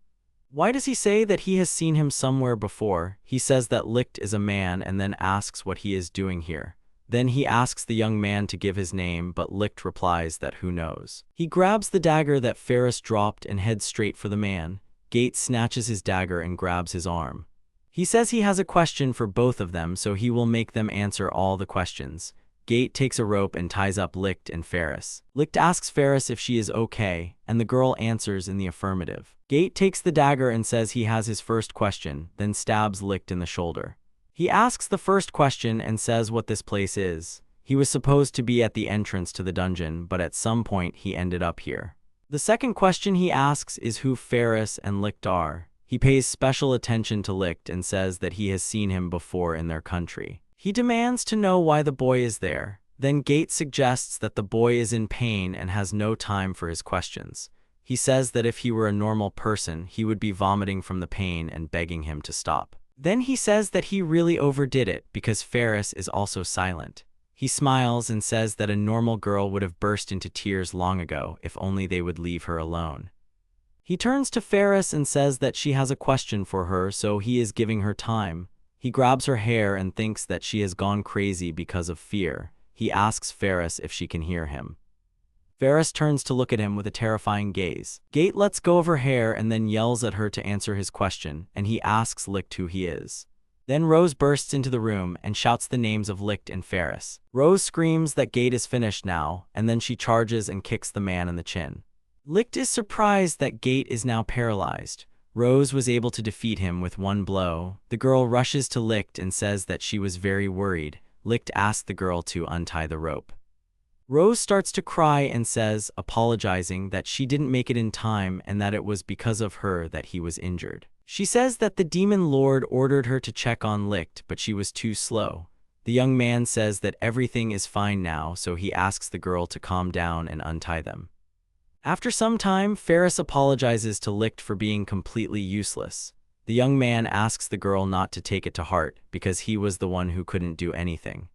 Why does he say that he has seen him somewhere before? He says that Licht is a man and then asks what he is doing here. Then he asks the young man to give his name, but Licht replies that who knows. He grabs the dagger that Ferris dropped and heads straight for the man. Gate snatches his dagger and grabs his arm. He says he has a question for both of them, so he will make them answer all the questions. Gate takes a rope and ties up Licht and Ferris. Licht asks Ferris if she is okay, and the girl answers in the affirmative. Gate takes the dagger and says he has his first question, then stabs Licht in the shoulder. He asks the first question and says what this place is. He was supposed to be at the entrance to the dungeon, but at some point he ended up here. The second question he asks is who Ferris and Licht are. He pays special attention to Licht and says that he has seen him before in their country. He demands to know why the boy is there. Then Gate suggests that the boy is in pain and has no time for his questions. He says that if he were a normal person, he would be vomiting from the pain and begging him to stop. Then he says that he really overdid it because Ferris is also silent. He smiles and says that a normal girl would have burst into tears long ago if only they would leave her alone. He turns to Ferris and says that she has a question for her, so he is giving her time. He grabs her hair and thinks that she has gone crazy because of fear. He asks Ferris if she can hear him. Ferris turns to look at him with a terrifying gaze. Gate lets go of her hair and then yells at her to answer his question, and he asks Licht who he is. Then Rose bursts into the room and shouts the names of Licht and Ferris. Rose screams that Gate is finished now, and then she charges and kicks the man in the chin. Licht is surprised that Gate is now paralyzed. Rose was able to defeat him with one blow. The girl rushes to Licht and says that she was very worried. Licht asks the girl to untie the rope. Rose starts to cry and says, apologizing, that she didn't make it in time and that it was because of her that he was injured. She says that the demon lord ordered her to check on Licht, but she was too slow. The young man says that everything is fine now, so he asks the girl to calm down and untie them. After some time, Ferris apologizes to Licht for being completely useless. The young man asks the girl not to take it to heart because he was the one who couldn't do anything.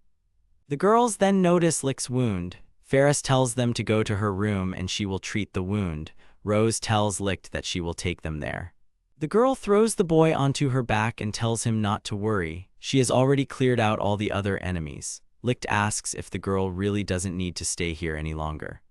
The girls then notice Licht's wound. Ferris tells them to go to her room and she will treat the wound. Rose tells Licht that she will take them there. The girl throws the boy onto her back and tells him not to worry. She has already cleared out all the other enemies. Licht asks if the girl really doesn't need to stay here any longer.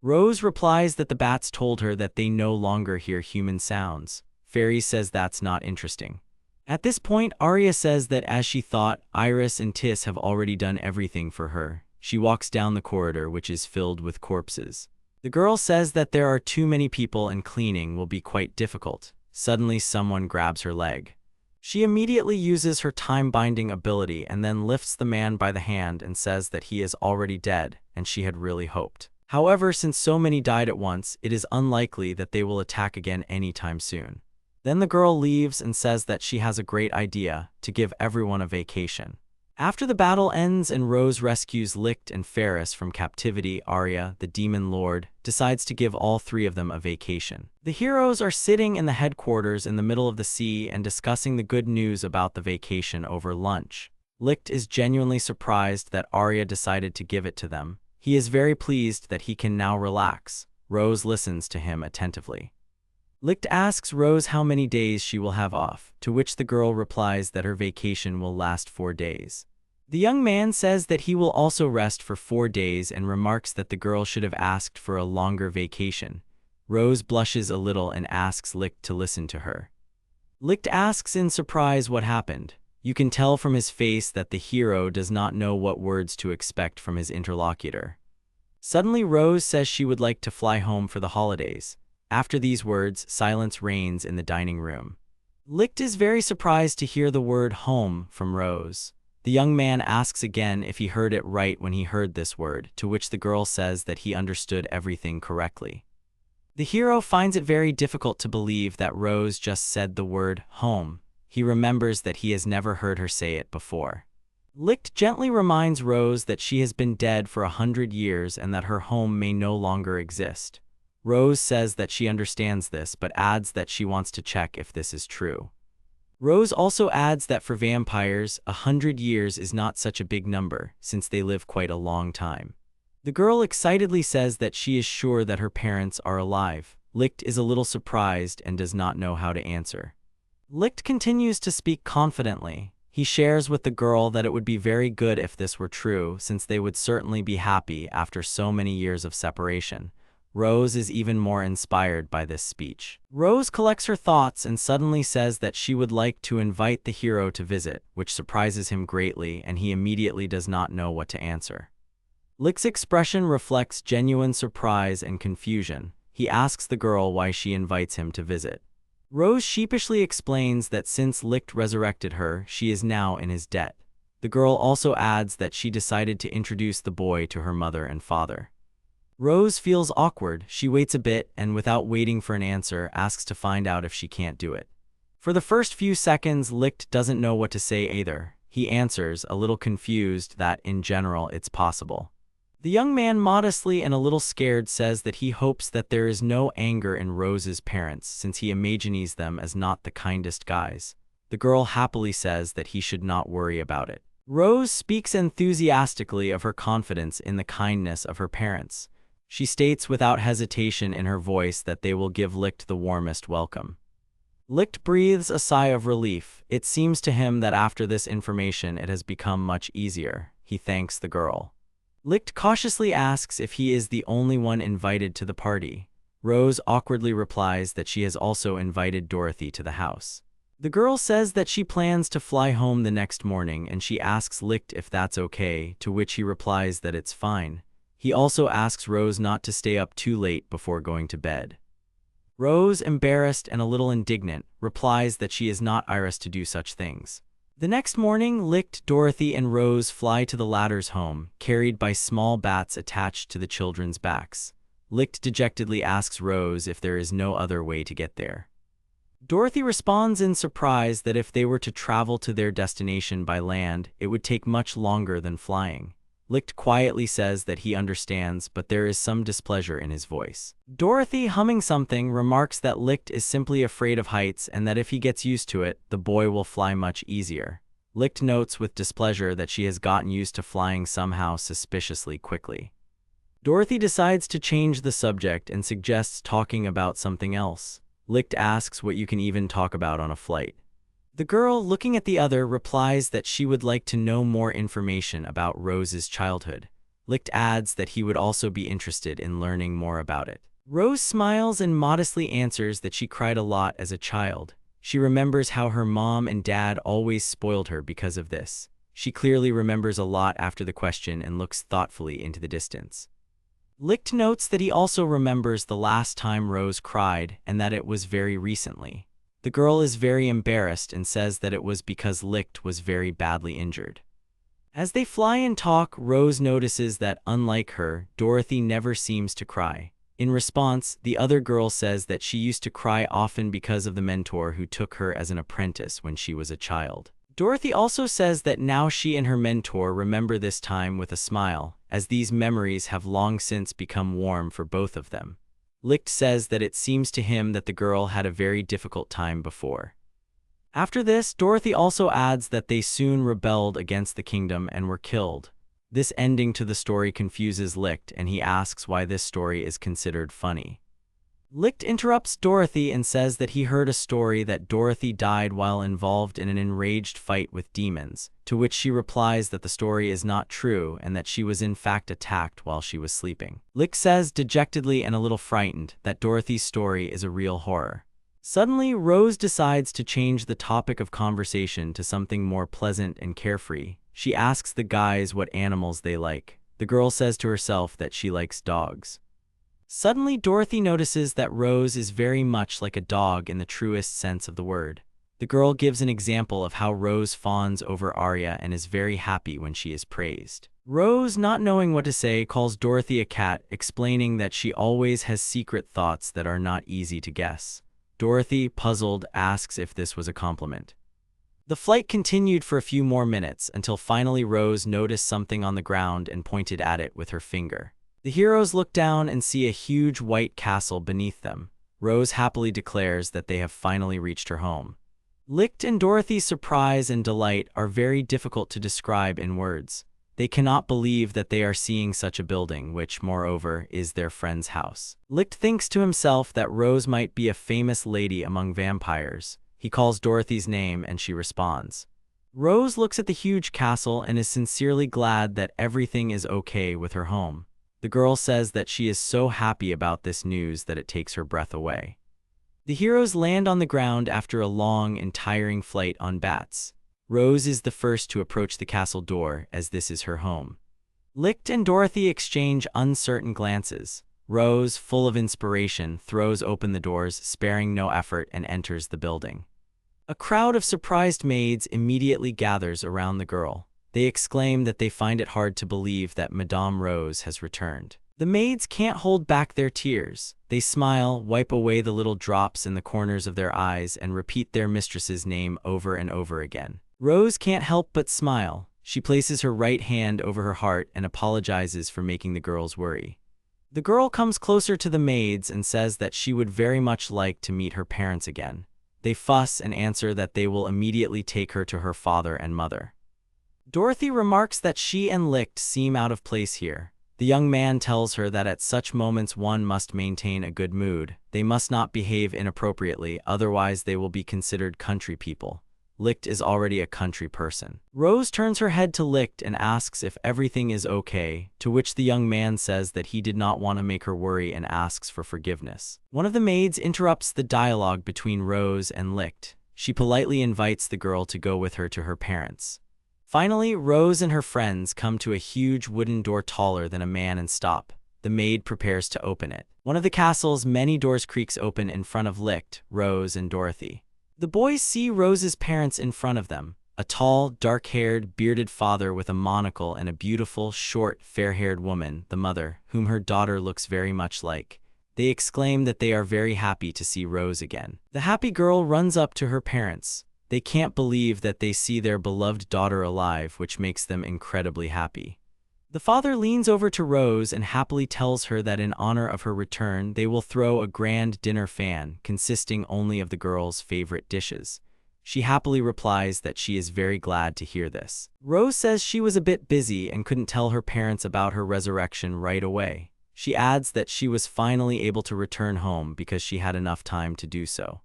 Rose replies that the bats told her that they no longer hear human sounds. Fairy says that's not interesting. At this point, Arya says that as she thought, Iris and Tis have already done everything for her. She walks down the corridor, which is filled with corpses. The girl says that there are too many people and cleaning will be quite difficult. Suddenly, someone grabs her leg. She immediately uses her time-binding ability and then lifts the man by the hand and says that he is already dead, and she had really hoped. However, since so many died at once, it is unlikely that they will attack again anytime soon. Then the girl leaves and says that she has a great idea to give everyone a vacation. After the battle ends and Rose rescues Licht and Ferris from captivity, Arya, the demon lord, decides to give all three of them a vacation. The heroes are sitting in the headquarters in the middle of the sea and discussing the good news about the vacation over lunch. Licht is genuinely surprised that Arya decided to give it to them. He is very pleased that he can now relax. Rose listens to him attentively. Licht asks Rose how many days she will have off, to which the girl replies that her vacation will last 4 days. The young man says that he will also rest for 4 days and remarks that the girl should have asked for a longer vacation. Rose blushes a little and asks Licht to listen to her. Licht asks in surprise what happened. You can tell from his face that the hero does not know what words to expect from his interlocutor. Suddenly, Rose says she would like to fly home for the holidays. After these words, silence reigns in the dining room. Licht is very surprised to hear the word home from Rose. The young man asks again if he heard it right when he heard this word, to which the girl says that he understood everything correctly. The hero finds it very difficult to believe that Rose just said the word home. He remembers that he has never heard her say it before. Licht gently reminds Rose that she has been dead for 100 years and that her home may no longer exist. Rose says that she understands this, but adds that she wants to check if this is true. Rose also adds that for vampires, 100 years is not such a big number, since they live quite a long time. The girl excitedly says that she is sure that her parents are alive. Licht is a little surprised and does not know how to answer. Licht continues to speak confidently. He shares with the girl that it would be very good if this were true, since they would certainly be happy after so many years of separation. Rose is even more inspired by this speech. Rose collects her thoughts and suddenly says that she would like to invite the hero to visit, which surprises him greatly, and he immediately does not know what to answer. Licht's expression reflects genuine surprise and confusion. He asks the girl why she invites him to visit. Rose sheepishly explains that since Licht resurrected her, she is now in his debt. The girl also adds that she decided to introduce the boy to her mother and father. Rose feels awkward. She waits a bit and, without waiting for an answer, asks to find out if she can't do it. For the first few seconds, Licht doesn't know what to say either. He answers, a little confused, that, in general, it's possible. The young man modestly and a little scared says that he hopes that there is no anger in Rose's parents, since he imagines them as not the kindest guys. The girl happily says that he should not worry about it. Rose speaks enthusiastically of her confidence in the kindness of her parents. She states without hesitation in her voice that they will give Licht the warmest welcome. Licht breathes a sigh of relief. It seems to him that after this information it has become much easier. He thanks the girl. Licht cautiously asks if he is the only one invited to the party. Rose awkwardly replies that she has also invited Dorothy to the house. The girl says that she plans to fly home the next morning, and she asks Licht if that's okay, to which he replies that it's fine. He also asks Rose not to stay up too late before going to bed. Rose, embarrassed and a little indignant, replies that she is not Iris to do such things. The next morning, Licht, Dorothy, and Rose fly to the latter's home, carried by small bats attached to the children's backs. Licht dejectedly asks Rose if there is no other way to get there. Dorothy responds in surprise that if they were to travel to their destination by land, it would take much longer than flying. Licht quietly says that he understands, but there is some displeasure in his voice. Dorothy, humming something, remarks that Licht is simply afraid of heights and that if he gets used to it, the boy will fly much easier. Licht notes with displeasure that she has gotten used to flying somehow suspiciously quickly. Dorothy decides to change the subject and suggests talking about something else. Licht asks what you can even talk about on a flight. The girl, looking at the other, replies that she would like to know more information about Rose's childhood. Licht adds that he would also be interested in learning more about it. Rose smiles and modestly answers that she cried a lot as a child. She remembers how her mom and dad always spoiled her because of this. She clearly remembers a lot after the question and looks thoughtfully into the distance. Licht notes that he also remembers the last time Rose cried and that it was very recently. The girl is very embarrassed and says that it was because Licht was very badly injured. As they fly and talk, Rose notices that, unlike her, Dorothy never seems to cry. In response, the other girl says that she used to cry often because of the mentor who took her as an apprentice when she was a child. Dorothy also says that now she and her mentor remember this time with a smile, as these memories have long since become warm for both of them. Licht says that it seems to him that the girl had a very difficult time before. After this, Dorothy also adds that they soon rebelled against the kingdom and were killed. This ending to the story confuses Licht, and he asks why this story is considered funny. Licht interrupts Dorothy and says that he heard a story that Dorothy died while involved in an enraged fight with demons, to which she replies that the story is not true and that she was in fact attacked while she was sleeping. Licht says, dejectedly and a little frightened, that Dorothy's story is a real horror. Suddenly, Rose decides to change the topic of conversation to something more pleasant and carefree. She asks the guys what animals they like. The girl says to herself that she likes dogs. Suddenly, Dorothy notices that Rose is very much like a dog in the truest sense of the word. The girl gives an example of how Rose fawns over Arya and is very happy when she is praised. Rose, not knowing what to say, calls Dorothy a cat, explaining that she always has secret thoughts that are not easy to guess. Dorothy, puzzled, asks if this was a compliment. The flight continued for a few more minutes until finally Rose noticed something on the ground and pointed at it with her finger. The heroes look down and see a huge white castle beneath them. Rose happily declares that they have finally reached her home. Licht and Dorothy's surprise and delight are very difficult to describe in words. They cannot believe that they are seeing such a building, which, moreover, is their friend's house. Licht thinks to himself that Rose might be a famous lady among vampires. He calls Dorothy's name and she responds. Rose looks at the huge castle and is sincerely glad that everything is okay with her home. The girl says that she is so happy about this news that it takes her breath away. The heroes land on the ground after a long and tiring flight on bats. Rose is the first to approach the castle door, as this is her home. Licht and Dorothy exchange uncertain glances. Rose, full of inspiration, throws open the doors, sparing no effort, and enters the building. A crowd of surprised maids immediately gathers around the girl. They exclaim that they find it hard to believe that Madame Rose has returned. The maids can't hold back their tears. They smile, wipe away the little drops in the corners of their eyes, and repeat their mistress's name over and over again. Rose can't help but smile. She places her right hand over her heart and apologizes for making the girls worry. The girl comes closer to the maids and says that she would very much like to meet her parents again. They fuss and answer that they will immediately take her to her father and mother. Dorothy remarks that she and Licht seem out of place here. The young man tells her that at such moments one must maintain a good mood. They must not behave inappropriately, otherwise they will be considered country people. Licht is already a country person. Rose turns her head to Licht and asks if everything is okay, to which the young man says that he did not want to make her worry and asks for forgiveness. One of the maids interrupts the dialogue between Rose and Licht. She politely invites the girl to go with her to her parents. Finally, Rose and her friends come to a huge wooden door taller than a man and stop. The maid prepares to open it. One of the castle's many doors creaks open in front of Licht, Rose, and Dorothy. The boys see Rose's parents in front of them, a tall, dark-haired, bearded father with a monocle and a beautiful, short, fair-haired woman, the mother, whom her daughter looks very much like. They exclaim that they are very happy to see Rose again. The happy girl runs up to her parents. They can't believe that they see their beloved daughter alive, which makes them incredibly happy. The father leans over to Rose and happily tells her that in honor of her return, they will throw a grand dinner fan consisting only of the girl's favorite dishes. She happily replies that she is very glad to hear this. Rose says she was a bit busy and couldn't tell her parents about her resurrection right away. She adds that she was finally able to return home because she had enough time to do so.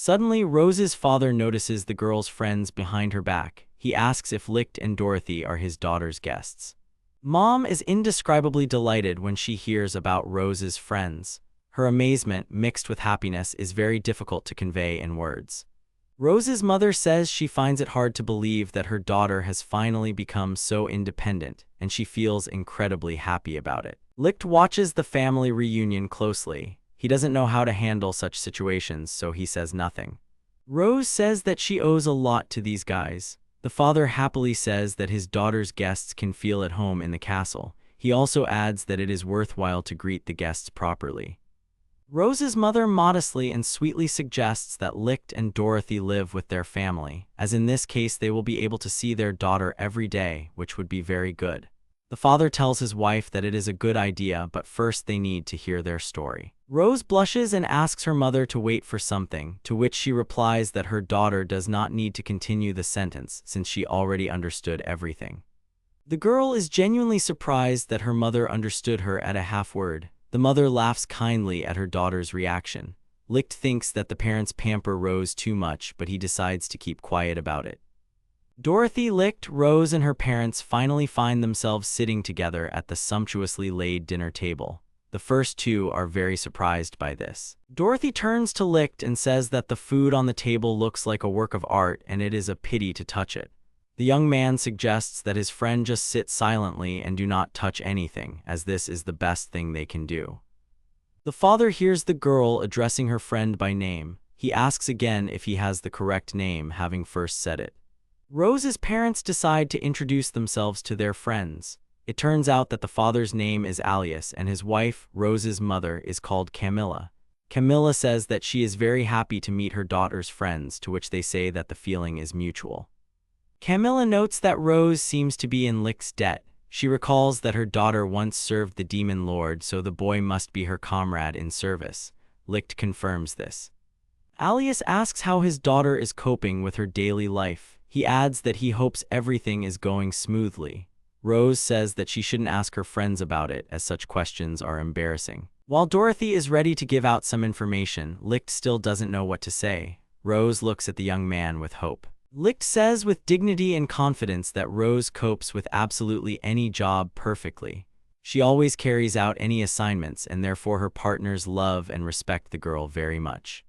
Suddenly, Rose's father notices the girl's friends behind her back. He asks if Licht and Dorothy are his daughter's guests. Mom is indescribably delighted when she hears about Rose's friends. Her amazement, mixed with happiness, is very difficult to convey in words. Rose's mother says she finds it hard to believe that her daughter has finally become so independent, and she feels incredibly happy about it. Licht watches the family reunion closely. He doesn't know how to handle such situations, so he says nothing. Rose says that she owes a lot to these guys. The father happily says that his daughter's guests can feel at home in the castle. He also adds that it is worthwhile to greet the guests properly. Rose's mother modestly and sweetly suggests that Licht and Dorothy live with their family, as in this case they will be able to see their daughter every day, which would be very good. The father tells his wife that it is a good idea, but first they need to hear their story. Rose blushes and asks her mother to wait for something, to which she replies that her daughter does not need to continue the sentence since she already understood everything. The girl is genuinely surprised that her mother understood her at a half word. The mother laughs kindly at her daughter's reaction. Licht thinks that the parents pamper Rose too much, but he decides to keep quiet about it. Dorothy, Licht, Rose, and her parents finally find themselves sitting together at the sumptuously laid dinner table. The first two are very surprised by this. Dorothy turns to Licht and says that the food on the table looks like a work of art and it is a pity to touch it. The young man suggests that his friend just sit silently and do not touch anything, as this is the best thing they can do. The father hears the girl addressing her friend by name. He asks again if he has the correct name, having first said it. Rose's parents decide to introduce themselves to their friends. It turns out that the father's name is Alias and his wife, Rose's mother, is called Camilla. Camilla says that she is very happy to meet her daughter's friends, to which they say that the feeling is mutual. Camilla notes that Rose seems to be in Licht's debt. She recalls that her daughter once served the demon lord, so the boy must be her comrade in service. Licht confirms this. Alias asks how his daughter is coping with her daily life. He adds that he hopes everything is going smoothly. Rose says that she shouldn't ask her friends about it, as such questions are embarrassing. While Dorothy is ready to give out some information, Licht still doesn't know what to say. Rose looks at the young man with hope. Licht says with dignity and confidence that Rose copes with absolutely any job perfectly. She always carries out any assignments, and therefore her partners love and respect the girl very much.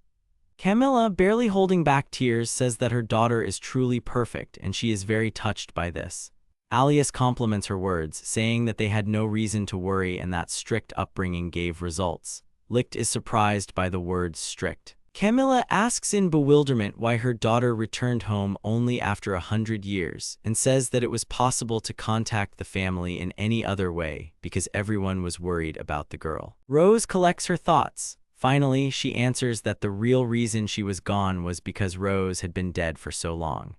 Camilla, barely holding back tears, says that her daughter is truly perfect, and she is very touched by this. Alias compliments her words, saying that they had no reason to worry and that strict upbringing gave results. Licht is surprised by the words strict. Camilla asks in bewilderment why her daughter returned home only after 100 years, and says that it was possible to contact the family in any other way because everyone was worried about the girl. Rose collects her thoughts. Finally, she answers that the real reason she was gone was because Rose had been dead for so long.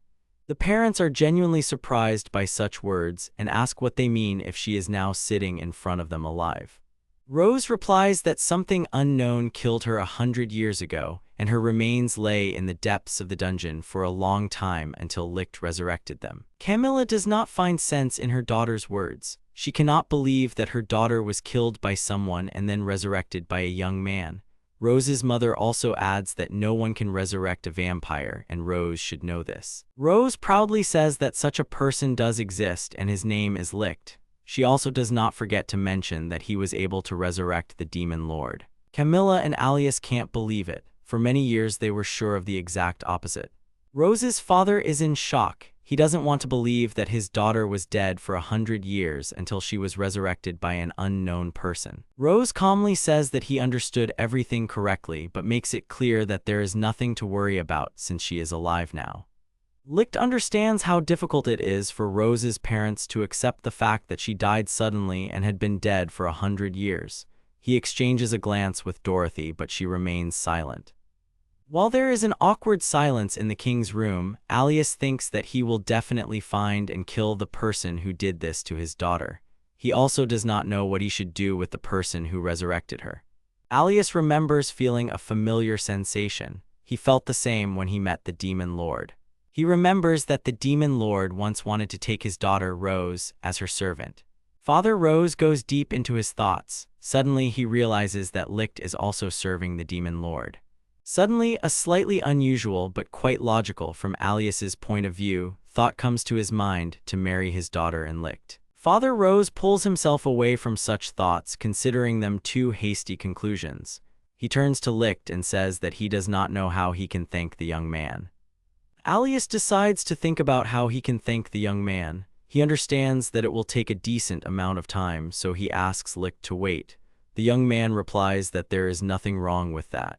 The parents are genuinely surprised by such words and ask what they mean if she is now sitting in front of them alive. Rose replies that something unknown killed her 100 years ago, and her remains lay in the depths of the dungeon for a long time until Licht resurrected them. Camilla does not find sense in her daughter's words. She cannot believe that her daughter was killed by someone and then resurrected by a young man. Rose's mother also adds that no one can resurrect a vampire, and Rose should know this. Rose proudly says that such a person does exist, and his name is Licht. She also does not forget to mention that he was able to resurrect the demon lord. Camilla and Alias can't believe it. For many years they were sure of the exact opposite. Rose's father is in shock. He doesn't want to believe that his daughter was dead for 100 years until she was resurrected by an unknown person. Rose calmly says that he understood everything correctly, but makes it clear that there is nothing to worry about since she is alive now. Licht understands how difficult it is for Rose's parents to accept the fact that she died suddenly and had been dead for 100 years. He exchanges a glance with Dorothy, but she remains silent. While there is an awkward silence in the king's room, Alias thinks that he will definitely find and kill the person who did this to his daughter. He also does not know what he should do with the person who resurrected her. Alias remembers feeling a familiar sensation. He felt the same when he met the demon lord. He remembers that the demon lord once wanted to take his daughter Rose as her servant. Father Rose goes deep into his thoughts. Suddenly he realizes that Licht is also serving the demon lord. Suddenly, a slightly unusual but quite logical from Alias's point of view, thought comes to his mind to marry his daughter in Licht. Father Rose pulls himself away from such thoughts, considering them too hasty conclusions. He turns to Licht and says that he does not know how he can thank the young man. Alias decides to think about how he can thank the young man. He understands that it will take a decent amount of time, so he asks Licht to wait. The young man replies that there is nothing wrong with that.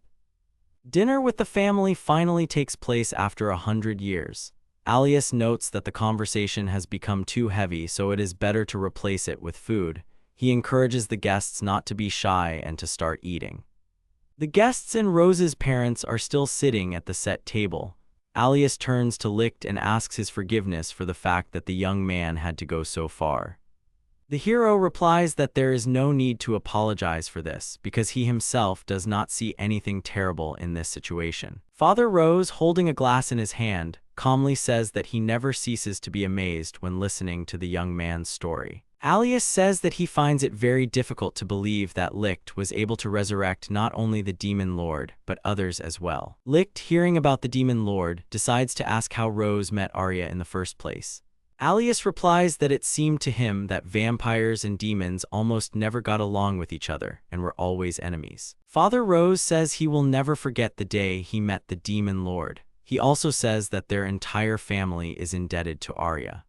Dinner with the family finally takes place after 100 years. Alias notes that the conversation has become too heavy, so it is better to replace it with food. He encourages the guests not to be shy and to start eating. The guests and Rose's parents are still sitting at the set table. Alias turns to Licht and asks his forgiveness for the fact that the young man had to go so far. The hero replies that there is no need to apologize for this, because he himself does not see anything terrible in this situation. Father Rose, holding a glass in his hand, calmly says that he never ceases to be amazed when listening to the young man's story. Alias says that he finds it very difficult to believe that Licht was able to resurrect not only the Demon Lord, but others as well. Licht, hearing about the Demon Lord, decides to ask how Rose met Arya in the first place. Alias replies that it seemed to him that vampires and demons almost never got along with each other and were always enemies. Father Rose says he will never forget the day he met the Demon Lord. He also says that their entire family is indebted to Arya.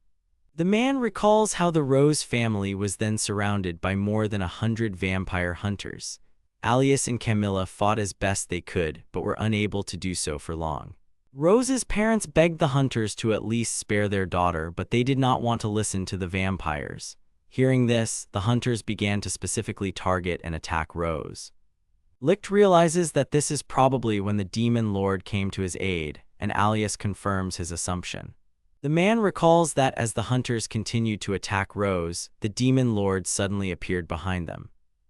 The man recalls how the Rose family was then surrounded by more than 100 vampire hunters. Alias and Camilla fought as best they could, but were unable to do so for long. Rose's parents begged the hunters to at least spare their daughter, but they did not want to listen to the vampires. Hearing this, the hunters began to specifically target and attack Rose. Licht realizes that this is probably when the Demon Lord came to his aid, and Alias confirms his assumption. The man recalls that as the hunters continued to attack Rose, the Demon Lord suddenly appeared behind them.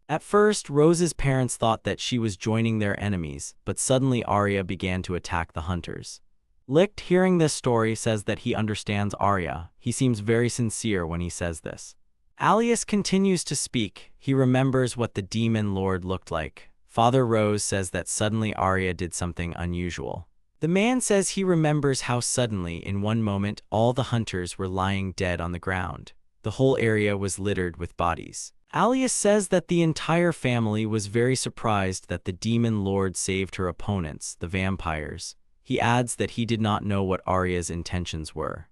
At first, Rose's parents thought that she was joining their enemies, but suddenly Arya began to attack the hunters. Licht, hearing this story, says that he understands Arya. He seems very sincere when he says this. Alias continues to speak. He remembers what the Demon Lord looked like. Father Rose says that suddenly Arya did something unusual. The man says he remembers how suddenly, in one moment, all the hunters were lying dead on the ground. The whole area was littered with bodies. Alias says that the entire family was very surprised that the Demon Lord saved her opponents, the vampires. He adds that he did not know what Arya's intentions were.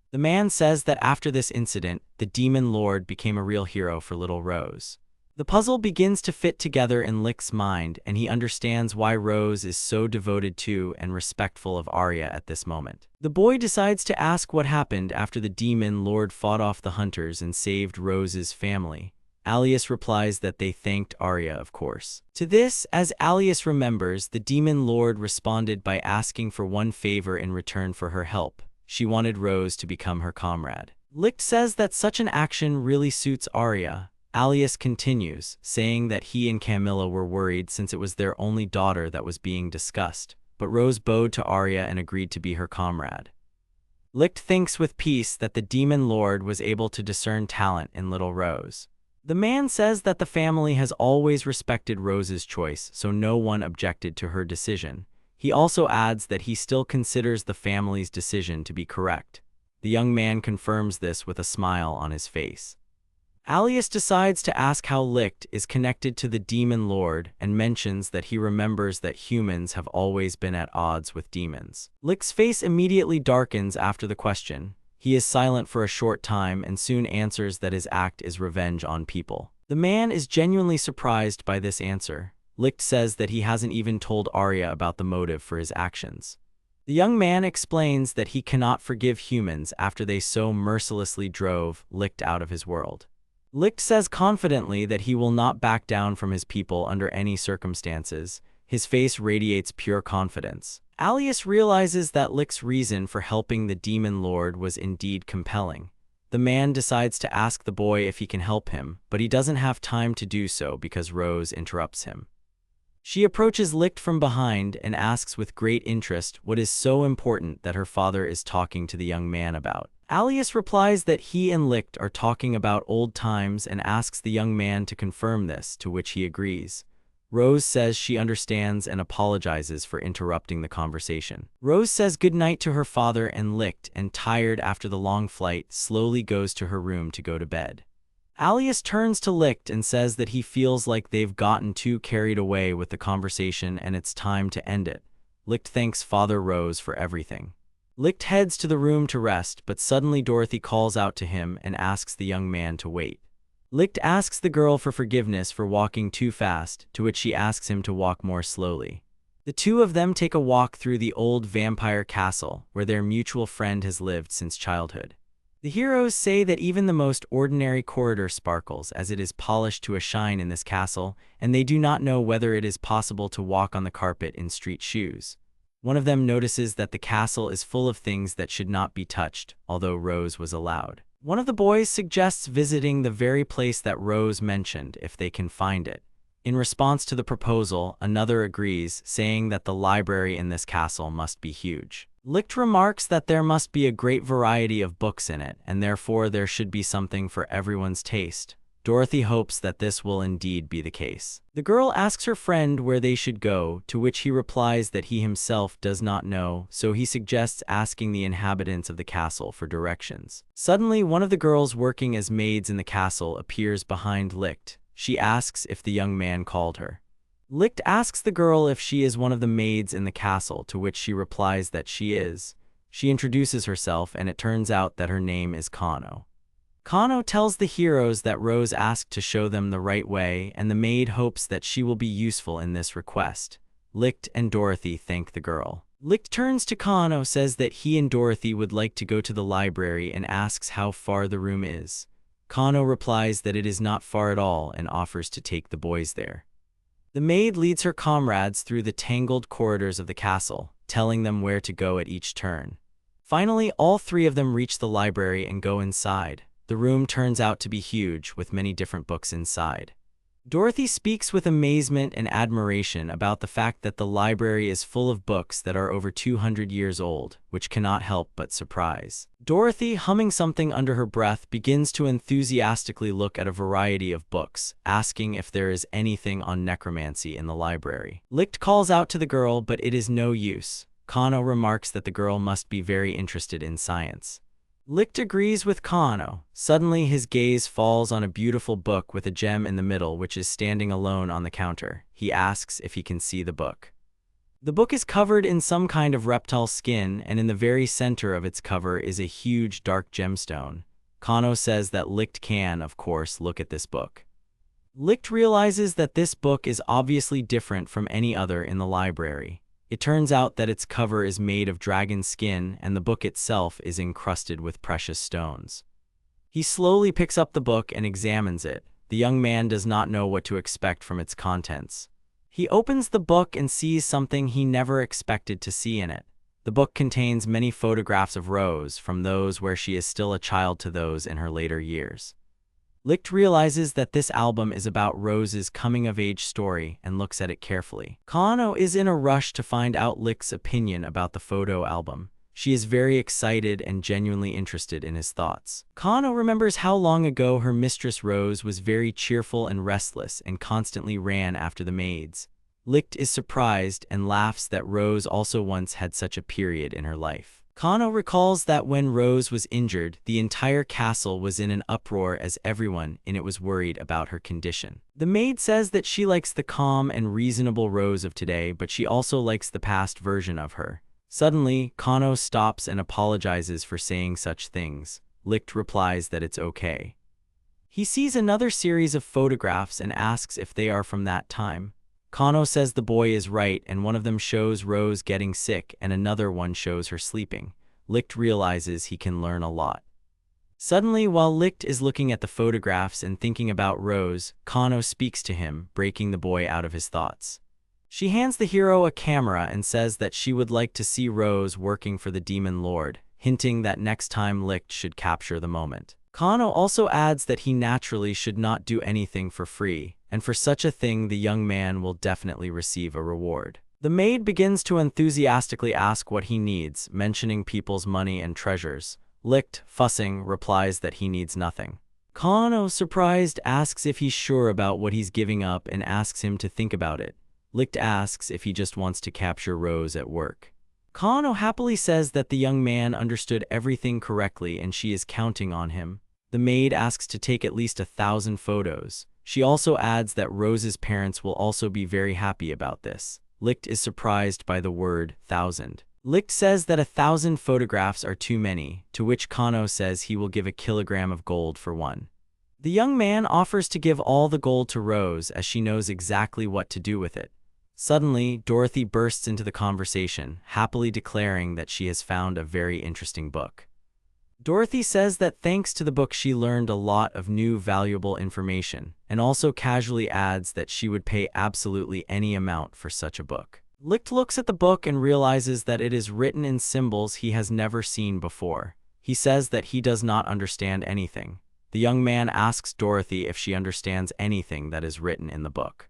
The man says that after this incident, the Demon Lord became a real hero for little Rose. The puzzle begins to fit together in Licht's mind, and he understands why Rose is so devoted to and respectful of Arya at this moment. The boy decides to ask what happened after the Demon Lord fought off the hunters and saved Rose's family. Alias replies that they thanked Arya, of course. To this, as Alias remembers, the Demon Lord responded by asking for one favor in return for her help. She wanted Rose to become her comrade. Licht says that such an action really suits Arya. Alias continues, saying that he and Camilla were worried since it was their only daughter that was being discussed, but Rose bowed to Arya and agreed to be her comrade. Licht thinks with peace that the Demon Lord was able to discern talent in little Rose. The man says that the family has always respected Rose's choice, so no one objected to her decision. He also adds that he still considers the family's decision to be correct. The young man confirms this with a smile on his face. Alias decides to ask how Licht is connected to the Demon Lord and mentions that he remembers that humans have always been at odds with demons. Licht's face immediately darkens after the question. He is silent for a short time and soon answers that his act is revenge on people. The man is genuinely surprised by this answer. Licht says that he hasn't even told Arya about the motive for his actions. The young man explains that he cannot forgive humans after they so mercilessly drove Licht out of his world. Licht says confidently that he will not back down from his people under any circumstances. His face radiates pure confidence. Alias realizes that Licht's reason for helping the Demon Lord was indeed compelling. The man decides to ask the boy if he can help him, but he doesn't have time to do so because Rose interrupts him. She approaches Licht from behind and asks with great interest what is so important that her father is talking to the young man about. Alias replies that he and Licht are talking about old times and asks the young man to confirm this, to which he agrees. Rose says she understands and apologizes for interrupting the conversation. Rose says goodnight to her father and Licht, and tired after the long flight, slowly goes to her room to go to bed. Alias turns to Licht and says that he feels like they've gotten too carried away with the conversation and it's time to end it. Licht thanks Father Rose for everything. Licht heads to the room to rest, but suddenly Dorothy calls out to him and asks the young man to wait. Licht asks the girl for forgiveness for walking too fast, to which she asks him to walk more slowly. The two of them take a walk through the old vampire castle, where their mutual friend has lived since childhood. The heroes say that even the most ordinary corridor sparkles as it is polished to a shine in this castle, and they do not know whether it is possible to walk on the carpet in street shoes. One of them notices that the castle is full of things that should not be touched, although Rose was allowed. One of the boys suggests visiting the very place that Rose mentioned if they can find it. In response to the proposal, another agrees, saying that the library in this castle must be huge. Licht remarks that there must be a great variety of books in it, and therefore there should be something for everyone's taste. Dorothy hopes that this will indeed be the case. The girl asks her friend where they should go, to which he replies that he himself does not know, so he suggests asking the inhabitants of the castle for directions. Suddenly, one of the girls working as maids in the castle appears behind Licht. She asks if the young man called her. Licht asks the girl if she is one of the maids in the castle, to which she replies that she is. She introduces herself, and it turns out that her name is Kano. Kano tells the heroes that Rose asked to show them the right way, and the maid hopes that she will be useful in this request. Licht and Dorothy thank the girl. Licht turns to Kano, says that he and Dorothy would like to go to the library, and asks how far the room is. Kano replies that it is not far at all and offers to take the boys there. The maid leads her comrades through the tangled corridors of the castle, telling them where to go at each turn. Finally, all three of them reach the library and go inside. The room turns out to be huge, with many different books inside. Dorothy speaks with amazement and admiration about the fact that the library is full of books that are over 200 years old, which cannot help but surprise. Dorothy, humming something under her breath, begins to enthusiastically look at a variety of books, asking if there is anything on necromancy in the library. Licht calls out to the girl, but it is no use. Kano remarks that the girl must be very interested in science. Licht agrees with Kano. Suddenly, his gaze falls on a beautiful book with a gem in the middle, which is standing alone on the counter. He asks if he can see the book. The book is covered in some kind of reptile skin, and in the very center of its cover is a huge dark gemstone. Kano says that Licht can, of course, look at this book. Licht realizes that this book is obviously different from any other in the library. It turns out that its cover is made of dragon skin, and the book itself is encrusted with precious stones. He slowly picks up the book and examines it. The young man does not know what to expect from its contents. He opens the book and sees something he never expected to see in it. The book contains many photographs of Rose, from those where she is still a child to those in her later years. Licht realizes that this album is about Rose's coming-of-age story and looks at it carefully. Kano is in a rush to find out Licht's opinion about the photo album. She is very excited and genuinely interested in his thoughts. Kano remembers how long ago her mistress Rose was very cheerful and restless and constantly ran after the maids. Licht is surprised and laughs that Rose also once had such a period in her life. Kano recalls that when Rose was injured, the entire castle was in an uproar as everyone in it was worried about her condition. The maid says that she likes the calm and reasonable Rose of today, but she also likes the past version of her. Suddenly, Kano stops and apologizes for saying such things. Licht replies that it's okay. He sees another series of photographs and asks if they are from that time. Kano says the boy is right, and one of them shows Rose getting sick and another one shows her sleeping. Licht realizes he can learn a lot. Suddenly, while Licht is looking at the photographs and thinking about Rose, Kano speaks to him, breaking the boy out of his thoughts. She hands the hero a camera and says that she would like to see Rose working for the Demon Lord, hinting that next time Licht should capture the moment. Kano also adds that he naturally should not do anything for free, and for such a thing the young man will definitely receive a reward. The maid begins to enthusiastically ask what he needs, mentioning people's money and treasures. Licht, fussing, replies that he needs nothing. Kano, surprised, asks if he's sure about what he's giving up and asks him to think about it. Licht asks if he just wants to capture Rose at work. Kano happily says that the young man understood everything correctly and she is counting on him. The maid asks to take at least 1,000 photos. She also adds that Rose's parents will also be very happy about this. Licht is surprised by the word 1,000. Licht says that 1,000 photographs are too many, to which Kano says he will give 1 kilogram of gold for one. The young man offers to give all the gold to Rose as she knows exactly what to do with it. Suddenly, Dorothy bursts into the conversation, happily declaring that she has found a very interesting book. Dorothy says that thanks to the book she learned a lot of new valuable information, and also casually adds that she would pay absolutely any amount for such a book. Licht looks at the book and realizes that it is written in symbols he has never seen before. He says that he does not understand anything. The young man asks Dorothy if she understands anything that is written in the book.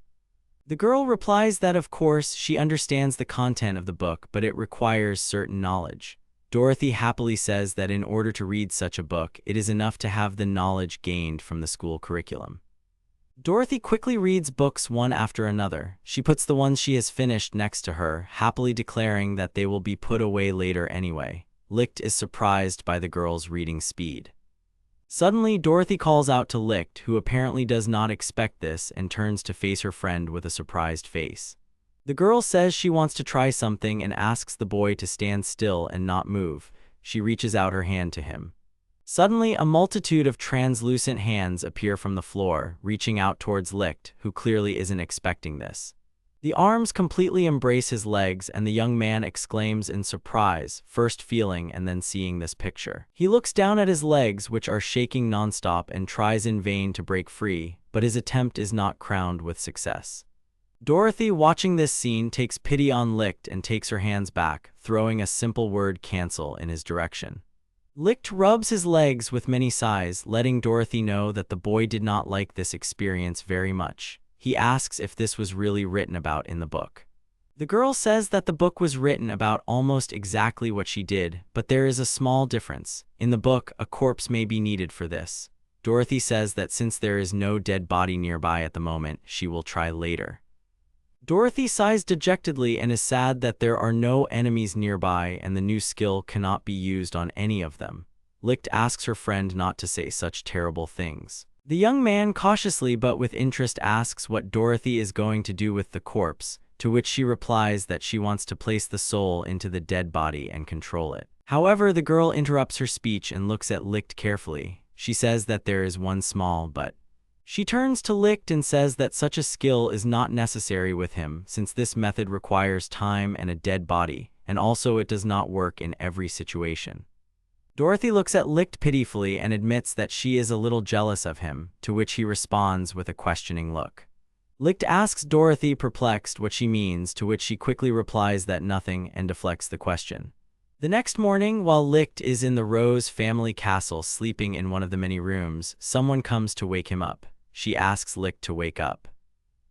The girl replies that of course she understands the content of the book, but it requires certain knowledge. Dorothy happily says that in order to read such a book, it is enough to have the knowledge gained from the school curriculum. Dorothy quickly reads books one after another. She puts the ones she has finished next to her, happily declaring that they will be put away later anyway. Licht is surprised by the girl's reading speed. Suddenly, Dorothy calls out to Licht, who apparently does not expect this and turns to face her friend with a surprised face. The girl says she wants to try something and asks the boy to stand still and not move. She reaches out her hand to him. Suddenly, a multitude of translucent hands appear from the floor, reaching out towards Licht, who clearly isn't expecting this. The arms completely embrace his legs, and the young man exclaims in surprise, first feeling and then seeing this picture. He looks down at his legs, which are shaking nonstop, and tries in vain to break free, but his attempt is not crowned with success. Dorothy, watching this scene, takes pity on Licht and takes her hands back, throwing a simple word cancel in his direction. Licht rubs his legs with many sighs, letting Dorothy know that the boy did not like this experience very much. He asks if this was really written about in the book. The girl says that the book was written about almost exactly what she did, but there is a small difference. In the book, a corpse may be needed for this. Dorothy says that since there is no dead body nearby at the moment, she will try later. Dorothy sighs dejectedly and is sad that there are no enemies nearby and the new skill cannot be used on any of them. Licht asks her friend not to say such terrible things. The young man cautiously but with interest asks what Dorothy is going to do with the corpse, to which she replies that she wants to place the soul into the dead body and control it. However, the girl interrupts her speech and looks at Licht carefully. She says that there is one small but. She turns to Licht and says that such a skill is not necessary with him, since this method requires time and a dead body, and also it does not work in every situation. Dorothy looks at Licht pitifully and admits that she is a little jealous of him, to which he responds with a questioning look. Licht asks Dorothy, perplexed, what she means, to which she quickly replies that nothing and deflects the question. The next morning, while Licht is in the Rose family castle sleeping in one of the many rooms, someone comes to wake him up. She asks Licht to wake up.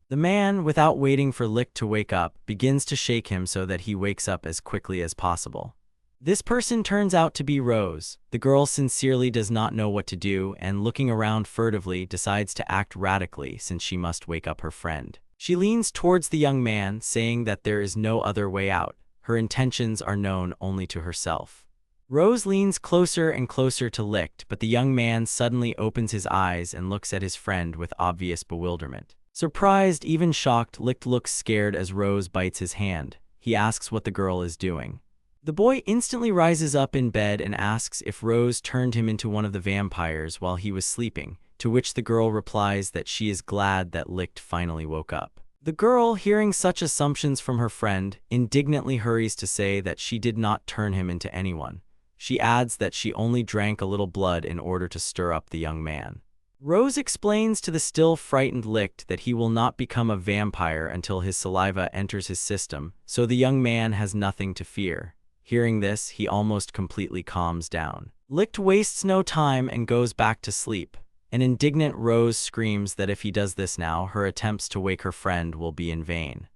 The man, without waiting for Licht to wake up, begins to shake him so that he wakes up as quickly as possible. This person turns out to be Rose. The girl sincerely does not know what to do and, looking around furtively, decides to act radically since she must wake up her friend. She leans towards the young man, saying that there is no other way out. Her intentions are known only to herself. Rose leans closer and closer to Licht, but the young man suddenly opens his eyes and looks at his friend with obvious bewilderment. Surprised, even shocked, Licht looks scared as Rose bites his hand. He asks what the girl is doing. The boy instantly rises up in bed and asks if Rose turned him into one of the vampires while he was sleeping, to which the girl replies that she is glad that Licht finally woke up. The girl, hearing such assumptions from her friend, indignantly hurries to say that she did not turn him into anyone. She adds that she only drank a little blood in order to stir up the young man. Rose explains to the still frightened Licht that he will not become a vampire until his saliva enters his system, so the young man has nothing to fear. Hearing this, he almost completely calms down. Licht wastes no time and goes back to sleep. An indignant Rose screams that if he does this now, her attempts to wake her friend will be in vain.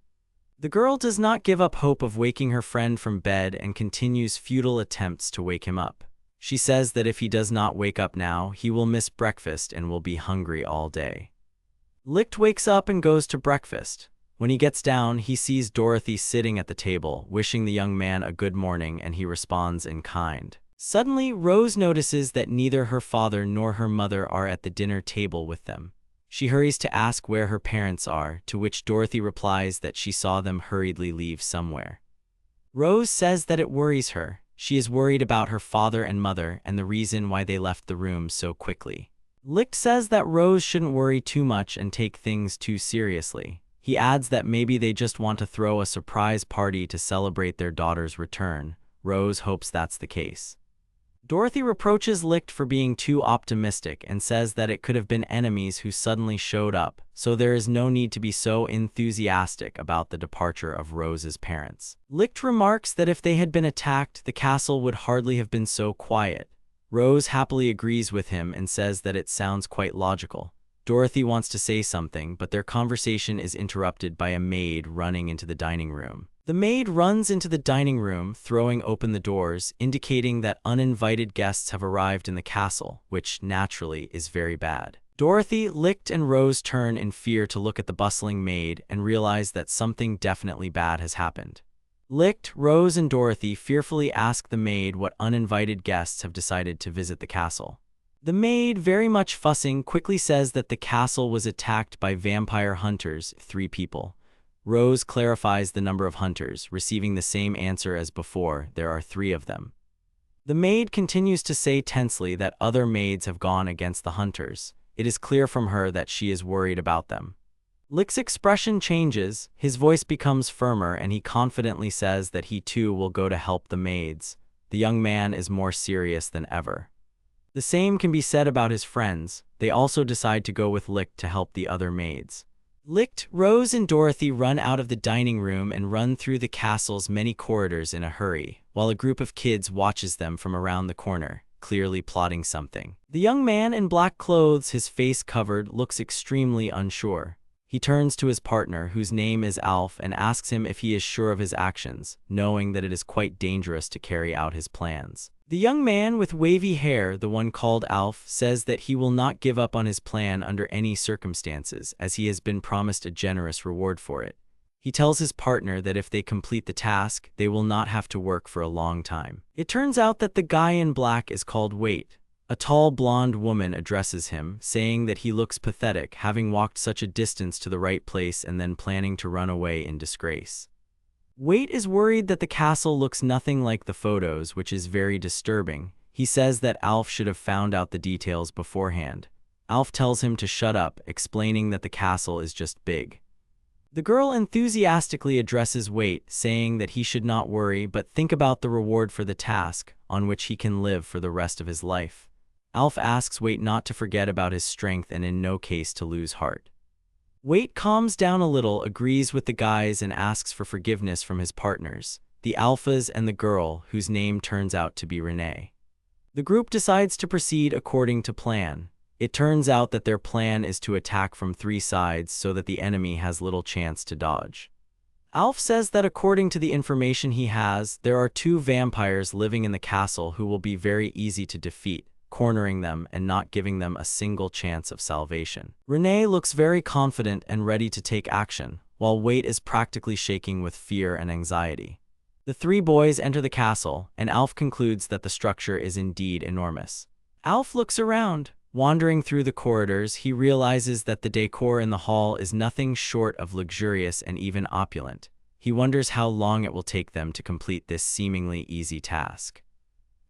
The girl does not give up hope of waking her friend from bed and continues futile attempts to wake him up. She says that if he does not wake up now, he will miss breakfast and will be hungry all day. Licht wakes up and goes to breakfast. When he gets down, he sees Dorothy sitting at the table, wishing the young man a good morning, and he responds in kind. Suddenly, Rose notices that neither her father nor her mother are at the dinner table with them. She hurries to ask where her parents are, to which Dorothy replies that she saw them hurriedly leave somewhere. Rose says that it worries her. She is worried about her father and mother and the reason why they left the room so quickly. Licht says that Rose shouldn't worry too much and take things too seriously. He adds that maybe they just want to throw a surprise party to celebrate their daughter's return. Rose hopes that's the case. Dorothy reproaches Licht for being too optimistic and says that it could have been enemies who suddenly showed up, so there is no need to be so enthusiastic about the departure of Rose's parents. Licht remarks that if they had been attacked, the castle would hardly have been so quiet. Rose happily agrees with him and says that it sounds quite logical. Dorothy wants to say something, but their conversation is interrupted by a maid running into the dining room. The maid runs into the dining room, throwing open the doors, indicating that uninvited guests have arrived in the castle, which, naturally, is very bad. Dorothy, Licht, and Rose turn in fear to look at the bustling maid and realize that something definitely bad has happened. Licht, Rose, and Dorothy fearfully ask the maid what uninvited guests have decided to visit the castle. The maid, very much fussing, quickly says that the castle was attacked by vampire hunters, 3 people. Rose clarifies the number of hunters, receiving the same answer as before, there are 3 of them. The maid continues to say tensely that other maids have gone against the hunters. It is clear from her that she is worried about them. Licht's expression changes, his voice becomes firmer, and he confidently says that he too will go to help the maids. The young man is more serious than ever. The same can be said about his friends. They also decide to go with Licht to help the other maids. Licht, Rose, and Dorothy run out of the dining room and run through the castle's many corridors in a hurry, while a group of kids watches them from around the corner, clearly plotting something. The young man in black clothes, his face covered, looks extremely unsure. He turns to his partner, whose name is Alf, and asks him if he is sure of his actions, knowing that it is quite dangerous to carry out his plans. The young man with wavy hair, the one called Alf, says that he will not give up on his plan under any circumstances, as he has been promised a generous reward for it. He tells his partner that if they complete the task, they will not have to work for a long time. It turns out that the guy in black is called Wait. A tall blonde woman addresses him, saying that he looks pathetic, having walked such a distance to the right place and then planning to run away in disgrace. Wait is worried that the castle looks nothing like the photos, which is very disturbing. He says that Alf should have found out the details beforehand. Alf tells him to shut up, explaining that the castle is just big. The girl enthusiastically addresses Wait, saying that he should not worry but think about the reward for the task, on which he can live for the rest of his life. Alf asks Wait not to forget about his strength and in no case to lose heart. Wait calms down a little, agrees with the guys, and asks for forgiveness from his partners, the Alphas and the girl, whose name turns out to be Renee. The group decides to proceed according to plan. It turns out that their plan is to attack from 3 sides so that the enemy has little chance to dodge. Alf says that according to the information he has, there are 2 vampires living in the castle who will be very easy to defeat, cornering them and not giving them a single chance of salvation. Renee looks very confident and ready to take action, while Wait is practically shaking with fear and anxiety. The 3 boys enter the castle, and Alf concludes that the structure is indeed enormous. Alf looks around. Wandering through the corridors, he realizes that the decor in the hall is nothing short of luxurious and even opulent. He wonders how long it will take them to complete this seemingly easy task.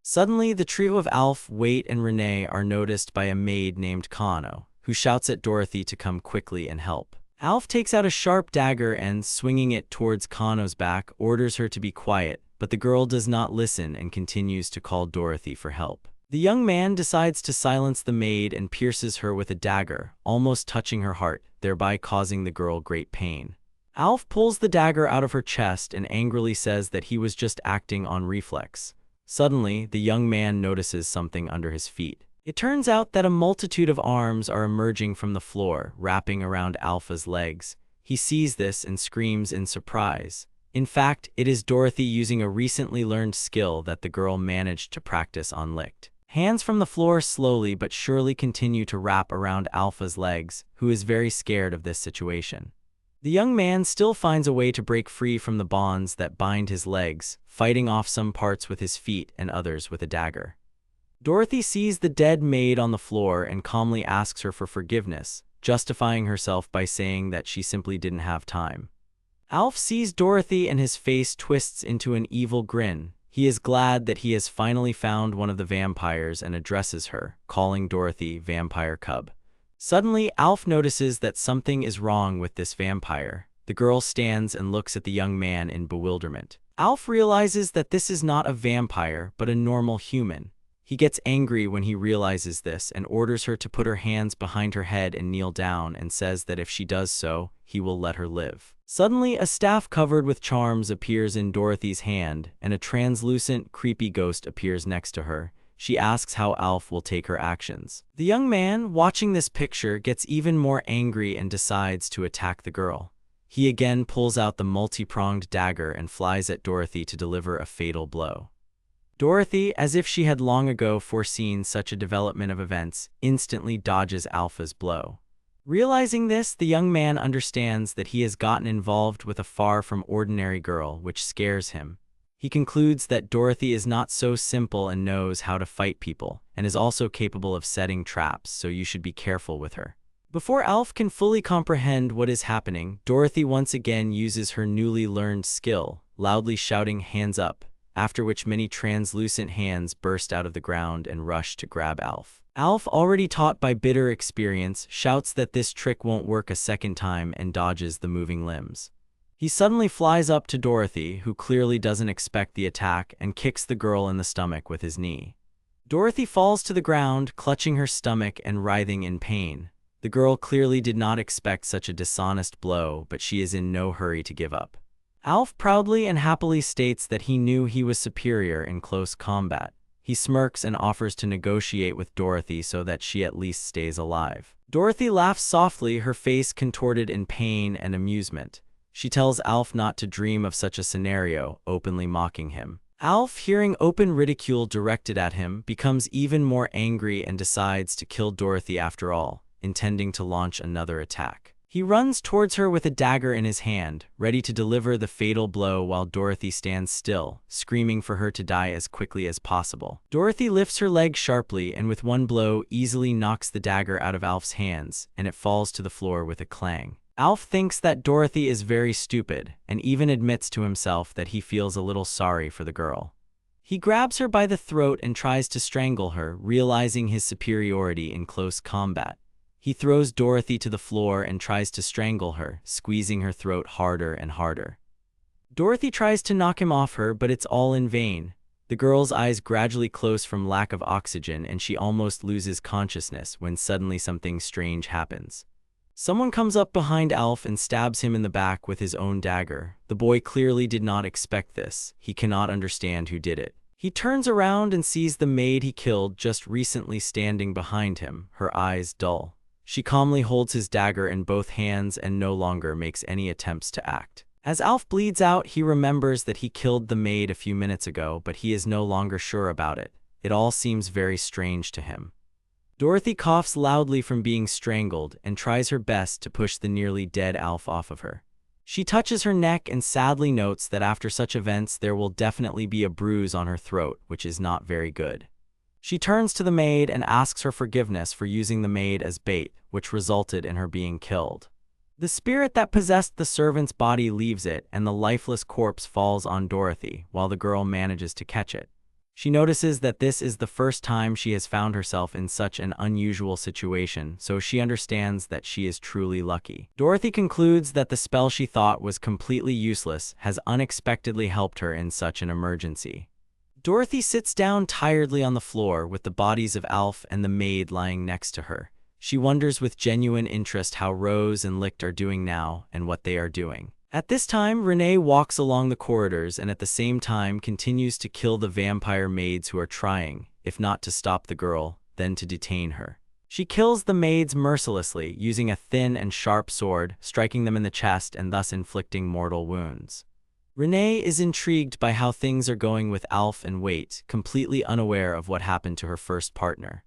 Suddenly, the trio of Alf, Wait, and Renee are noticed by a maid named Kano, who shouts at Dorothy to come quickly and help. Alf takes out a sharp dagger and, swinging it towards Kano's back, orders her to be quiet, but the girl does not listen and continues to call Dorothy for help. The young man decides to silence the maid and pierces her with a dagger, almost touching her heart, thereby causing the girl great pain. Alf pulls the dagger out of her chest and angrily says that he was just acting on reflex. Suddenly, the young man notices something under his feet. It turns out that a multitude of arms are emerging from the floor, wrapping around Alpha's legs. He sees this and screams in surprise. In fact, it is Dorothy using a recently learned skill that the girl managed to practice on Licht. Hands from the floor slowly but surely continue to wrap around Alpha's legs, who is very scared of this situation. The young man still finds a way to break free from the bonds that bind his legs, fighting off some parts with his feet and others with a dagger. Dorothy sees the dead maid on the floor and calmly asks her for forgiveness, justifying herself by saying that she simply didn't have time. Alf sees Dorothy and his face twists into an evil grin. He is glad that he has finally found one of the vampires and addresses her, calling Dorothy Vampire Cub. Suddenly, Alf notices that something is wrong with this vampire. The girl stands and looks at the young man in bewilderment. Alf realizes that this is not a vampire, but a normal human. He gets angry when he realizes this and orders her to put her hands behind her head and kneel down and says that if she does so, he will let her live. Suddenly, a staff covered with charms appears in Dorothy's hand, and a translucent, creepy ghost appears next to her. She asks how Alf will take her actions. The young man, watching this picture, gets even more angry and decides to attack the girl. He again pulls out the multi-pronged dagger and flies at Dorothy to deliver a fatal blow. Dorothy, as if she had long ago foreseen such a development of events, instantly dodges Alpha's blow. Realizing this, the young man understands that he has gotten involved with a far from ordinary girl, which scares him. He concludes that Dorothy is not so simple and knows how to fight people, and is also capable of setting traps, so you should be careful with her. Before Alf can fully comprehend what is happening, Dorothy once again uses her newly learned skill, loudly shouting "hands up," after which many translucent hands burst out of the ground and rush to grab Alf. Alf, already taught by bitter experience, shouts that this trick won't work a second time and dodges the moving limbs. He suddenly flies up to Dorothy, who clearly doesn't expect the attack, and kicks the girl in the stomach with his knee. Dorothy falls to the ground, clutching her stomach and writhing in pain. The girl clearly did not expect such a dishonest blow, but she is in no hurry to give up. Alf proudly and happily states that he knew he was superior in close combat. He smirks and offers to negotiate with Dorothy so that she at least stays alive. Dorothy laughs softly, her face contorted in pain and amusement. She tells Alf not to dream of such a scenario, openly mocking him. Alf, hearing open ridicule directed at him, becomes even more angry and decides to kill Dorothy after all, intending to launch another attack. He runs towards her with a dagger in his hand, ready to deliver the fatal blow while Dorothy stands still, screaming for her to die as quickly as possible. Dorothy lifts her leg sharply and with one blow easily knocks the dagger out of Alf's hands, and it falls to the floor with a clang. Alf thinks that Dorothy is very stupid, and even admits to himself that he feels a little sorry for the girl. He grabs her by the throat and tries to strangle her, realizing his superiority in close combat. He throws Dorothy to the floor and tries to strangle her, squeezing her throat harder and harder. Dorothy tries to knock him off her, but it's all in vain. The girl's eyes gradually close from lack of oxygen, and she almost loses consciousness when suddenly something strange happens. Someone comes up behind Alf and stabs him in the back with his own dagger. The boy clearly did not expect this. He cannot understand who did it. He turns around and sees the maid he killed just recently standing behind him, her eyes dull. She calmly holds his dagger in both hands and no longer makes any attempts to act. As Alf bleeds out, he remembers that he killed the maid a few minutes ago, but he is no longer sure about it. It all seems very strange to him. Dorothy coughs loudly from being strangled and tries her best to push the nearly dead Alf off of her. She touches her neck and sadly notes that after such events there will definitely be a bruise on her throat, which is not very good. She turns to the maid and asks her forgiveness for using the maid as bait, which resulted in her being killed. The spirit that possessed the servant's body leaves it, and the lifeless corpse falls on Dorothy, while the girl manages to catch it. She notices that this is the first time she has found herself in such an unusual situation, so she understands that she is truly lucky. Dorothy concludes that the spell she thought was completely useless has unexpectedly helped her in such an emergency. Dorothy sits down tiredly on the floor with the bodies of Alf and the maid lying next to her. She wonders with genuine interest how Rose and Licht are doing now and what they are doing. At this time, Renee walks along the corridors and at the same time continues to kill the vampire maids who are trying, if not to stop the girl, then to detain her. She kills the maids mercilessly, using a thin and sharp sword, striking them in the chest and thus inflicting mortal wounds. Renee is intrigued by how things are going with Alf and Wait, completely unaware of what happened to her first partner.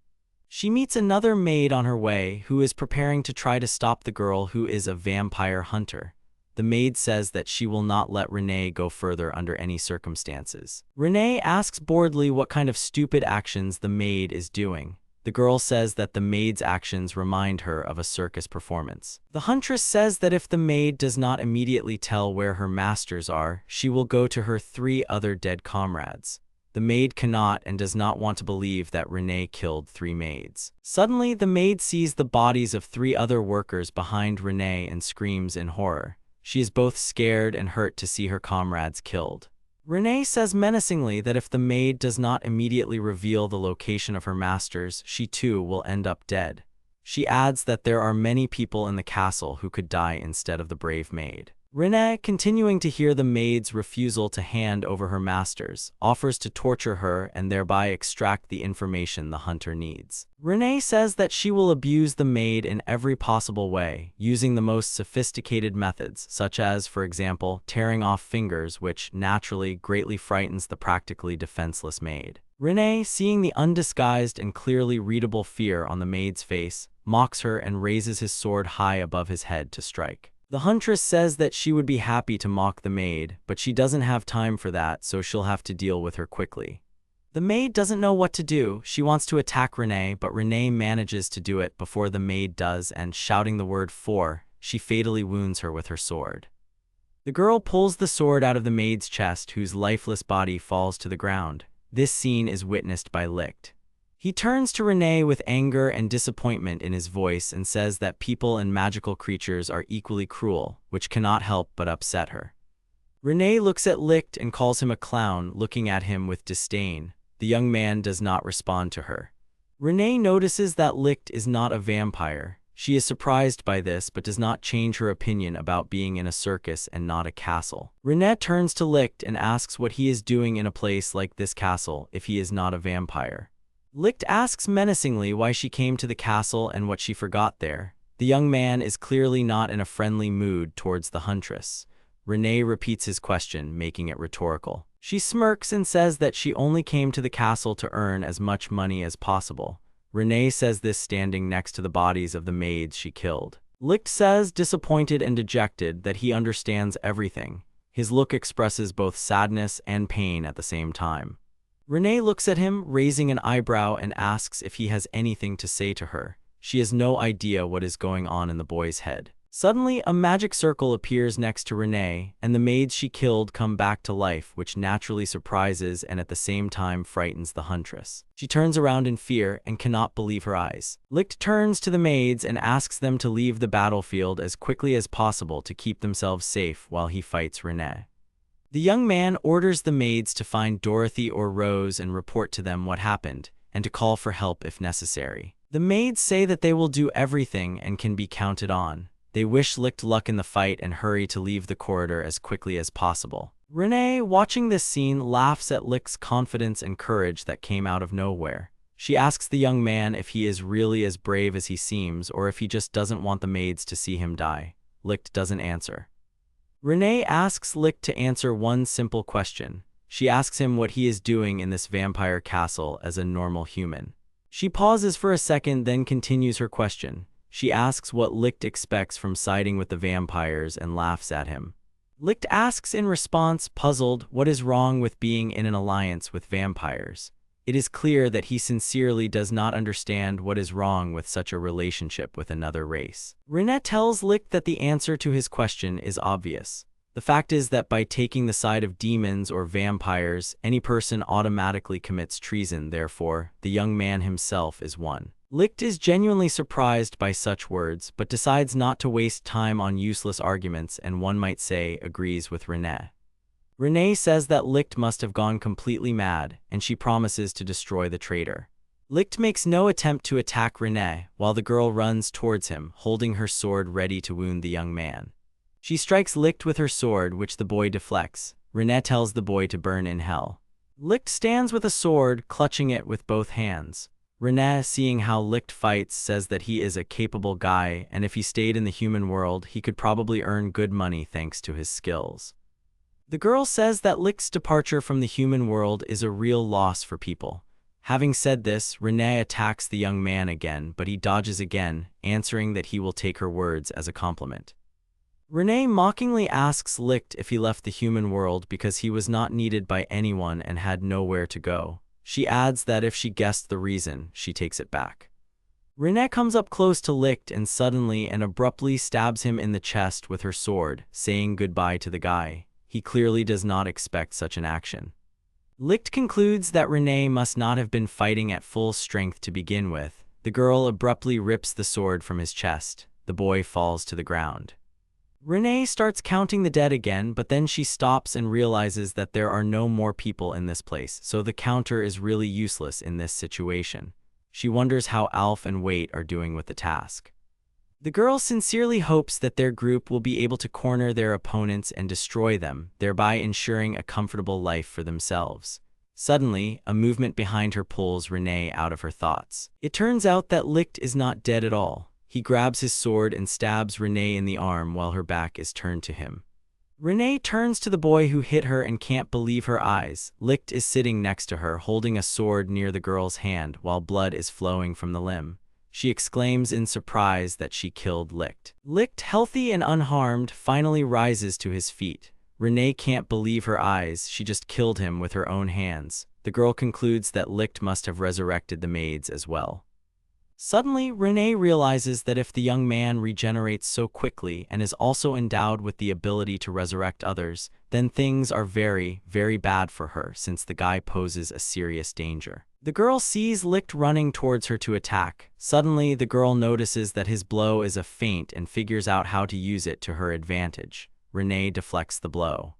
She meets another maid on her way who is preparing to try to stop the girl who is a vampire hunter. The maid says that she will not let Renee go further under any circumstances. Renee asks boredly what kind of stupid actions the maid is doing. The girl says that the maid's actions remind her of a circus performance. The huntress says that if the maid does not immediately tell where her masters are, she will go to her 3 other dead comrades. The maid cannot and does not want to believe that Renee killed 3 maids. Suddenly, the maid sees the bodies of 3 other workers behind Renee and screams in horror. She is both scared and hurt to see her comrades killed. Renee says menacingly that if the maid does not immediately reveal the location of her masters, she too will end up dead. She adds that there are many people in the castle who could die instead of the brave maid. Renee, continuing to hear the maid's refusal to hand over her masters, offers to torture her and thereby extract the information the hunter needs. Renee says that she will abuse the maid in every possible way, using the most sophisticated methods, such as, for example, tearing off fingers, which naturally greatly frightens the practically defenseless maid. Renee, seeing the undisguised and clearly readable fear on the maid's face, mocks her and raises his sword high above his head to strike. The huntress says that she would be happy to mock the maid, but she doesn't have time for that, so she'll have to deal with her quickly. The maid doesn't know what to do. She wants to attack Renee, but Renee manages to do it before the maid does, and shouting the word "for," she fatally wounds her with her sword. The girl pulls the sword out of the maid's chest, whose lifeless body falls to the ground. This scene is witnessed by Licht. He turns to Renee with anger and disappointment in his voice and says that people and magical creatures are equally cruel, which cannot help but upset her. Renee looks at Licht and calls him a clown, looking at him with disdain. The young man does not respond to her. Renee notices that Licht is not a vampire. She is surprised by this but does not change her opinion about being in a circus and not a castle. Renee turns to Licht and asks what he is doing in a place like this castle if he is not a vampire. Licht asks menacingly why she came to the castle and what she forgot there. The young man is clearly not in a friendly mood towards the huntress. Renee repeats his question, making it rhetorical. She smirks and says that she only came to the castle to earn as much money as possible. Renee says this standing next to the bodies of the maids she killed. Licht says, disappointed and dejected, that he understands everything. His look expresses both sadness and pain at the same time. Renee looks at him, raising an eyebrow, and asks if he has anything to say to her. She has no idea what is going on in the boy's head. Suddenly, a magic circle appears next to Renee, and the maids she killed come back to life, which naturally surprises and at the same time frightens the huntress. She turns around in fear and cannot believe her eyes. Licht turns to the maids and asks them to leave the battlefield as quickly as possible to keep themselves safe while he fights Renee. The young man orders the maids to find Dorothy or Rose and report to them what happened, and to call for help if necessary. The maids say that they will do everything and can be counted on. They wish Licht luck in the fight and hurry to leave the corridor as quickly as possible. Renee, watching this scene, laughs at Licht's confidence and courage that came out of nowhere. She asks the young man if he is really as brave as he seems or if he just doesn't want the maids to see him die. Licht doesn't answer. Renee asks Licht to answer one simple question. She asks him what he is doing in this vampire castle as a normal human. She pauses for a second, then continues her question. She asks what Licht expects from siding with the vampires and laughs at him. Licht asks in response, puzzled, what is wrong with being in an alliance with vampires. It is clear that he sincerely does not understand what is wrong with such a relationship with another race. Renee tells Licht that the answer to his question is obvious. The fact is that by taking the side of demons or vampires, any person automatically commits treason, therefore, the young man himself is one. Licht is genuinely surprised by such words, but decides not to waste time on useless arguments and, one might say, agrees with Renee. Renee says that Licht must have gone completely mad, and she promises to destroy the traitor. Licht makes no attempt to attack Renee, while the girl runs towards him, holding her sword ready to wound the young man. She strikes Licht with her sword, which the boy deflects. Renee tells the boy to burn in hell. Licht stands with a sword, clutching it with both hands. Renee, seeing how Licht fights, says that he is a capable guy, and if he stayed in the human world, he could probably earn good money thanks to his skills. The girl says that Licht's departure from the human world is a real loss for people. Having said this, Renee attacks the young man again, but he dodges again, answering that he will take her words as a compliment. Renee mockingly asks Licht if he left the human world because he was not needed by anyone and had nowhere to go. She adds that if she guessed the reason, she takes it back. Renee comes up close to Licht and suddenly and abruptly stabs him in the chest with her sword, saying goodbye to the guy. He clearly does not expect such an action. Licht concludes that Renee must not have been fighting at full strength to begin with. The girl abruptly rips the sword from his chest. The boy falls to the ground. Renee starts counting the dead again, but then she stops and realizes that there are no more people in this place, so the counter is really useless in this situation. She wonders how Alf and Wait are doing with the task. The girl sincerely hopes that their group will be able to corner their opponents and destroy them, thereby ensuring a comfortable life for themselves. Suddenly, a movement behind her pulls Renee out of her thoughts. It turns out that Licht is not dead at all. He grabs his sword and stabs Renee in the arm while her back is turned to him. Renee turns to the boy who hit her and can't believe her eyes. Licht is sitting next to her, holding a sword near the girl's hand while blood is flowing from the limb. She exclaims in surprise that she killed Licht. Licht, healthy and unharmed, finally rises to his feet. Renee can't believe her eyes. She just killed him with her own hands. The girl concludes that Licht must have resurrected the maids as well. Suddenly, Renee realizes that if the young man regenerates so quickly and is also endowed with the ability to resurrect others, then things are very, very bad for her since the guy poses a serious danger. The girl sees Licht running towards her to attack. Suddenly, the girl notices that his blow is a feint and figures out how to use it to her advantage. Renee deflects the blow.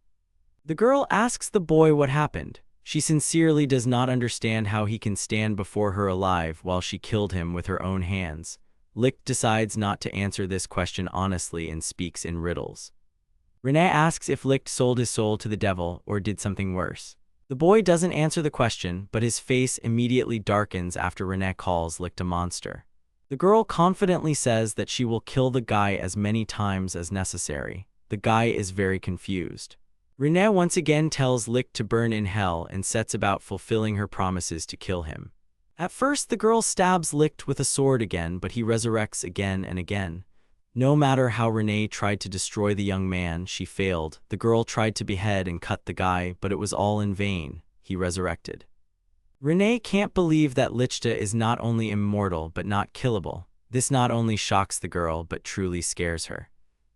The girl asks the boy what happened. She sincerely does not understand how he can stand before her alive while she killed him with her own hands. Licht decides not to answer this question honestly and speaks in riddles. Renee asks if Licht sold his soul to the devil or did something worse. The boy doesn't answer the question, but his face immediately darkens after Renee calls Licht a monster. The girl confidently says that she will kill the guy as many times as necessary. The guy is very confused. Renee once again tells Licht to burn in hell and sets about fulfilling her promises to kill him. At first, the girl stabs Licht with a sword again, but he resurrects again and again. No matter how Renee tried to destroy the young man, she failed. The girl tried to behead and cut the guy, but it was all in vain. He resurrected. Renee can't believe that Licht is not only immortal but not killable. This not only shocks the girl but truly scares her.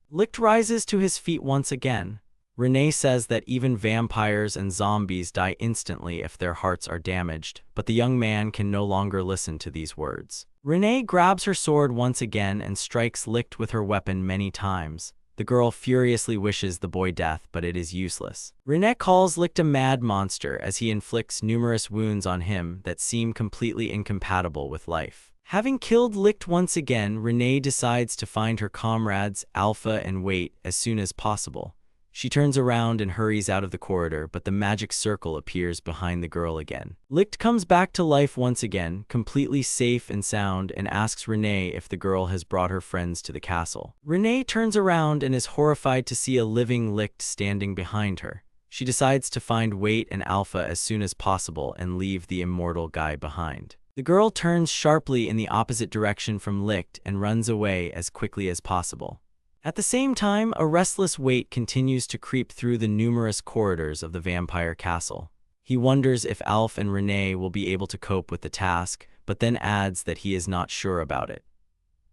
Licht rises to his feet once again. Renee says that even vampires and zombies die instantly if their hearts are damaged, but the young man can no longer listen to these words. Renee grabs her sword once again and strikes Licht with her weapon many times. The girl furiously wishes the boy death, but it is useless. Renee calls Licht a mad monster as he inflicts numerous wounds on him that seem completely incompatible with life. Having killed Licht once again, Renee decides to find her comrades, Alpha and Wait, as soon as possible. She turns around and hurries out of the corridor, but the magic circle appears behind the girl again. Licht comes back to life once again, completely safe and sound, and asks Renee if the girl has brought her friends to the castle. Renee turns around and is horrified to see a living Licht standing behind her. She decides to find Wait and Alpha as soon as possible and leave the immortal guy behind. The girl turns sharply in the opposite direction from Licht and runs away as quickly as possible. At the same time, a restless Wait continues to creep through the numerous corridors of the vampire castle. He wonders if Alf and Renee will be able to cope with the task, but then adds that he is not sure about it.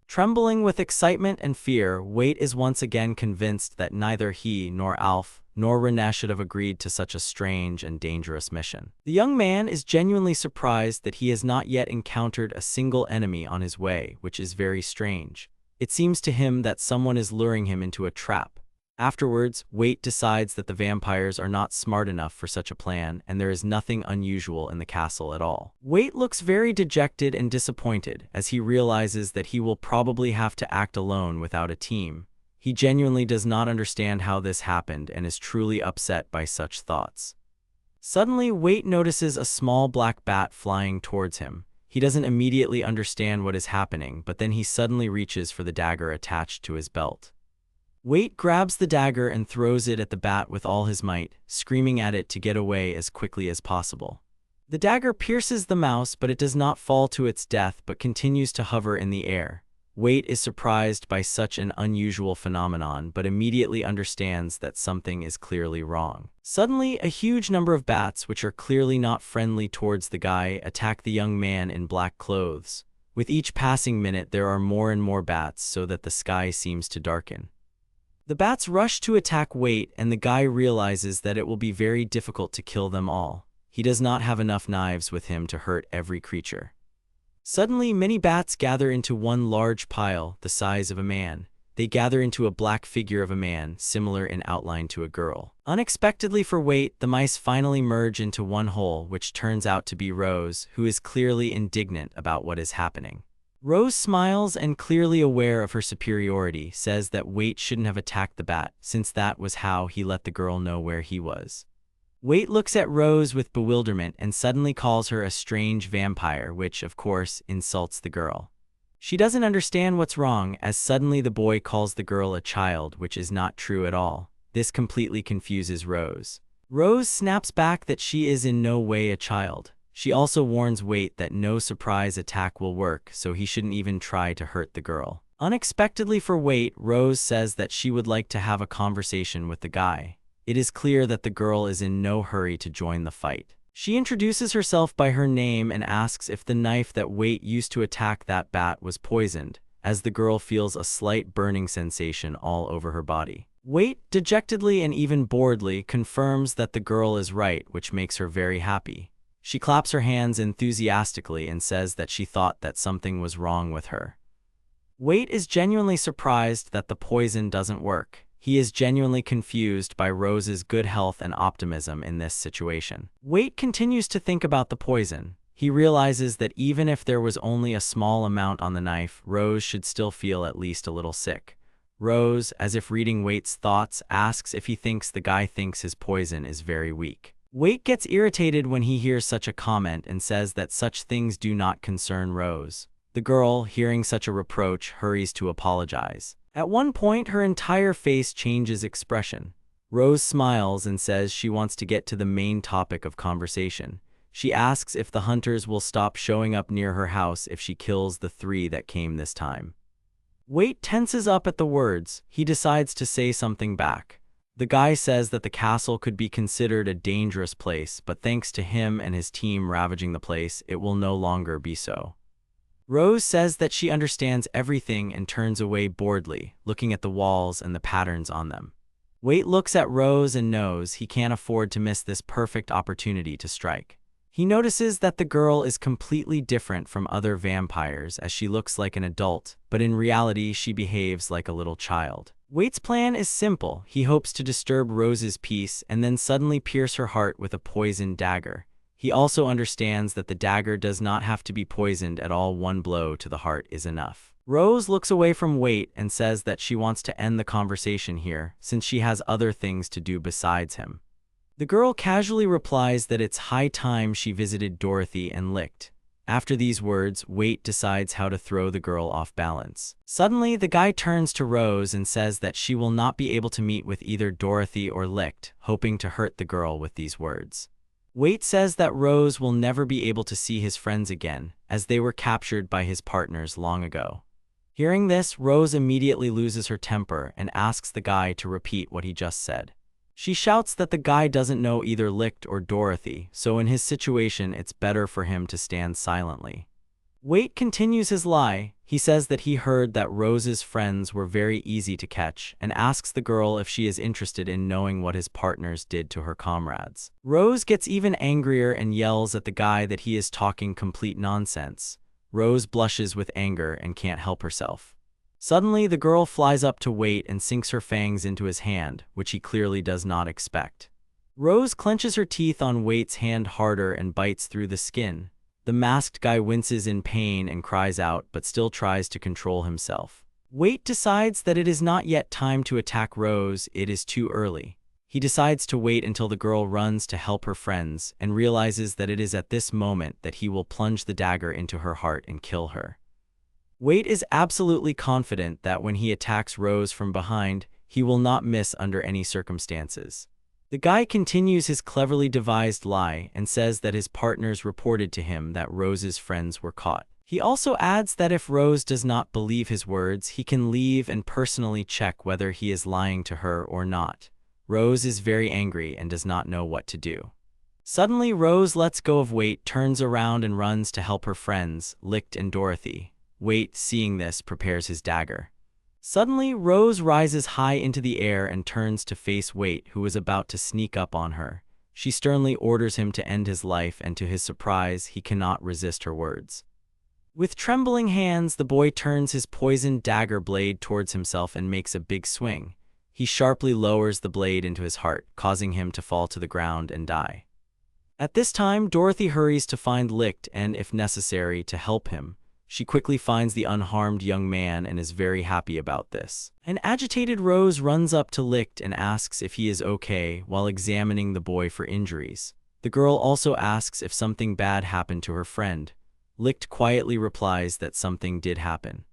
Trembling with excitement and fear, Wait is once again convinced that neither he nor Alf nor Renee should have agreed to such a strange and dangerous mission. The young man is genuinely surprised that he has not yet encountered a single enemy on his way, which is very strange. It seems to him that someone is luring him into a trap. Afterwards, Wait decides that the vampires are not smart enough for such a plan, and there is nothing unusual in the castle at all. Wait looks very dejected and disappointed as he realizes that he will probably have to act alone without a team. He genuinely does not understand how this happened and is truly upset by such thoughts. Suddenly, Wait notices a small black bat flying towards him. He doesn't immediately understand what is happening, but then he suddenly reaches for the dagger attached to his belt. Wait grabs the dagger and throws it at the bat with all his might, screaming at it to get away as quickly as possible. The dagger pierces the mouse, but it does not fall to its death but continues to hover in the air. Wait is surprised by such an unusual phenomenon but immediately understands that something is clearly wrong. Suddenly, a huge number of bats, which are clearly not friendly towards the guy, attack the young man in black clothes. With each passing minute, there are more and more bats so that the sky seems to darken. The bats rush to attack Wait, and the guy realizes that it will be very difficult to kill them all. He does not have enough knives with him to hurt every creature. Suddenly, many bats gather into one large pile, the size of a man. They gather into a black figure of a man, similar in outline to a girl. Unexpectedly for Wait, the mice finally merge into one whole, which turns out to be Rose, who is clearly indignant about what is happening. Rose smiles and, clearly aware of her superiority, says that Wait shouldn't have attacked the bat, since that was how he let the girl know where he was. Wait looks at Rose with bewilderment and suddenly calls her a strange vampire, which, of course, insults the girl. She doesn't understand what's wrong, as suddenly the boy calls the girl a child, which is not true at all. This completely confuses Rose. Rose snaps back that she is in no way a child. She also warns Wait that no surprise attack will work, so he shouldn't even try to hurt the girl. Unexpectedly for Wait, Rose says that she would like to have a conversation with the guy. It is clear that the girl is in no hurry to join the fight. She introduces herself by her name and asks if the knife that Wait used to attack that bat was poisoned, as the girl feels a slight burning sensation all over her body. Wait, dejectedly and even boredly, confirms that the girl is right, which makes her very happy. She claps her hands enthusiastically and says that she thought that something was wrong with her. Wait is genuinely surprised that the poison doesn't work. He is genuinely confused by Rose's good health and optimism in this situation. Wait continues to think about the poison. He realizes that even if there was only a small amount on the knife, Rose should still feel at least a little sick. Rose, as if reading Wait's thoughts, asks if he thinks the guy thinks his poison is very weak. Wait gets irritated when he hears such a comment and says that such things do not concern Rose. The girl, hearing such a reproach, hurries to apologize. At one point, her entire face changes expression. Rose smiles and says she wants to get to the main topic of conversation. She asks if the hunters will stop showing up near her house if she kills the 3 that came this time. Wait tenses up at the words. He decides to say something back. The guy says that the castle could be considered a dangerous place, but thanks to him and his team ravaging the place, it will no longer be so. Rose says that she understands everything and turns away boredly, looking at the walls and the patterns on them. Wait looks at Rose and knows he can't afford to miss this perfect opportunity to strike. He notices that the girl is completely different from other vampires, as she looks like an adult, but in reality she behaves like a little child. Wait's plan is simple. He hopes to disturb Rose's peace and then suddenly pierce her heart with a poisoned dagger. He also understands that the dagger does not have to be poisoned at all. One blow to the heart is enough. Rose looks away from Wait and says that she wants to end the conversation here, since she has other things to do besides him. The girl casually replies that it's high time she visited Dorothy and Licht. After these words, Wait decides how to throw the girl off balance. Suddenly, the guy turns to Rose and says that she will not be able to meet with either Dorothy or Licht, hoping to hurt the girl with these words. Wait says that Rose will never be able to see his friends again, as they were captured by his partners long ago. Hearing this, Rose immediately loses her temper and asks the guy to repeat what he just said. She shouts that the guy doesn't know either Licht or Dorothy, so in his situation it's better for him to stand silently. Wait continues his lie. He says that he heard that Rose's friends were very easy to catch and asks the girl if she is interested in knowing what his partners did to her comrades. Rose gets even angrier and yells at the guy that he is talking complete nonsense. Rose blushes with anger and can't help herself. Suddenly, the girl flies up to Wait and sinks her fangs into his hand, which he clearly does not expect. Rose clenches her teeth on Wait's hand harder and bites through the skin. The masked guy winces in pain and cries out, but still tries to control himself. Wait decides that it is not yet time to attack Rose. It is too early. He decides to wait until the girl runs to help her friends and realizes that it is at this moment that he will plunge the dagger into her heart and kill her. Wait is absolutely confident that when he attacks Rose from behind, He will not miss under any circumstances. The guy continues his cleverly devised lie and says that his partners reported to him that Rose's friends were caught. He also adds that if Rose does not believe his words, he can leave and personally check whether he is lying to her or not. Rose is very angry and does not know what to do. Suddenly, Rose lets go of Wait, turns around and runs to help her friends, Licht and Dorothy. Wait, seeing this, prepares his dagger. Suddenly, Rose rises high into the air and turns to face Wait, who is about to sneak up on her. She sternly orders him to end his life, and to his surprise, he cannot resist her words. With trembling hands, the boy turns his poisoned dagger blade towards himself and makes a big swing. He sharply lowers the blade into his heart, causing him to fall to the ground and die. At this time, Dorothy hurries to find Licht and, if necessary, to help him. She quickly finds the unharmed young man and is very happy about this. An agitated Rose runs up to Licht and asks if he is okay while examining the boy for injuries. The girl also asks if something bad happened to her friend. Licht quietly replies that something did happen.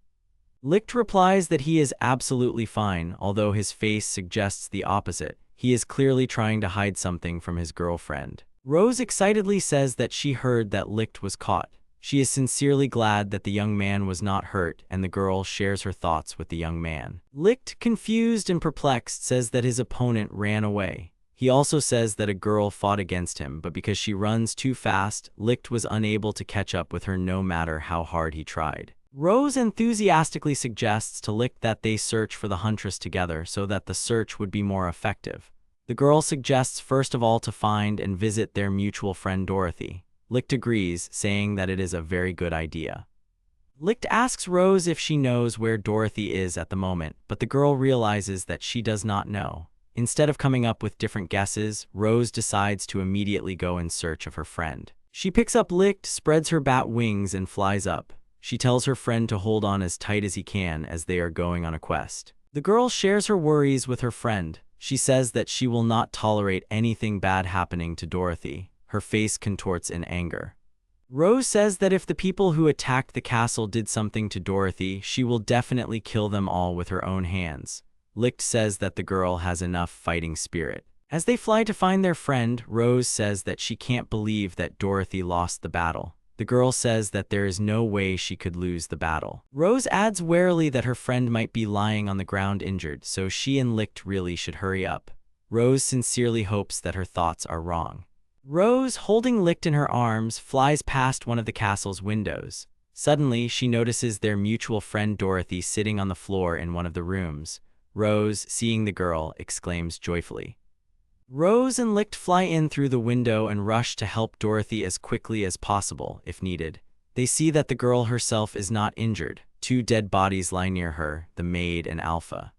Licht replies that he is absolutely fine, although his face suggests the opposite. He is clearly trying to hide something from his girlfriend. Rose excitedly says that she heard that Licht was caught. She is sincerely glad that the young man was not hurt, and the girl shares her thoughts with the young man. Licht, confused and perplexed, says that his opponent ran away. He also says that a girl fought against him, but because she runs too fast, Licht was unable to catch up with her no matter how hard he tried. Rose enthusiastically suggests to Licht that they search for the huntress together so that the search would be more effective. The girl suggests first of all to find and visit their mutual friend Dorothy. Licht agrees, saying that it is a very good idea. Licht asks Rose if she knows where Dorothy is at the moment, but the girl realizes that she does not know. Instead of coming up with different guesses, Rose decides to immediately go in search of her friend. She picks up Licht, spreads her bat wings, and flies up. She tells her friend to hold on as tight as he can as they are going on a quest. The girl shares her worries with her friend. She says that she will not tolerate anything bad happening to Dorothy. Her face contorts in anger. Rose says that if the people who attacked the castle did something to Dorothy, she will definitely kill them all with her own hands. Licht says that the girl has enough fighting spirit. As they fly to find their friend, Rose says that she can't believe that Dorothy lost the battle. The girl says that there is no way she could lose the battle. Rose adds warily that her friend might be lying on the ground injured, so she and Licht really should hurry up. Rose sincerely hopes that her thoughts are wrong. Rose, holding Licht in her arms, flies past one of the castle's windows. Suddenly, she notices their mutual friend Dorothy sitting on the floor in one of the rooms. Rose, seeing the girl, exclaims joyfully. Rose and Licht fly in through the window and rush to help Dorothy as quickly as possible, if needed. They see that the girl herself is not injured. 2 dead bodies lie near her, the maid and Alpha.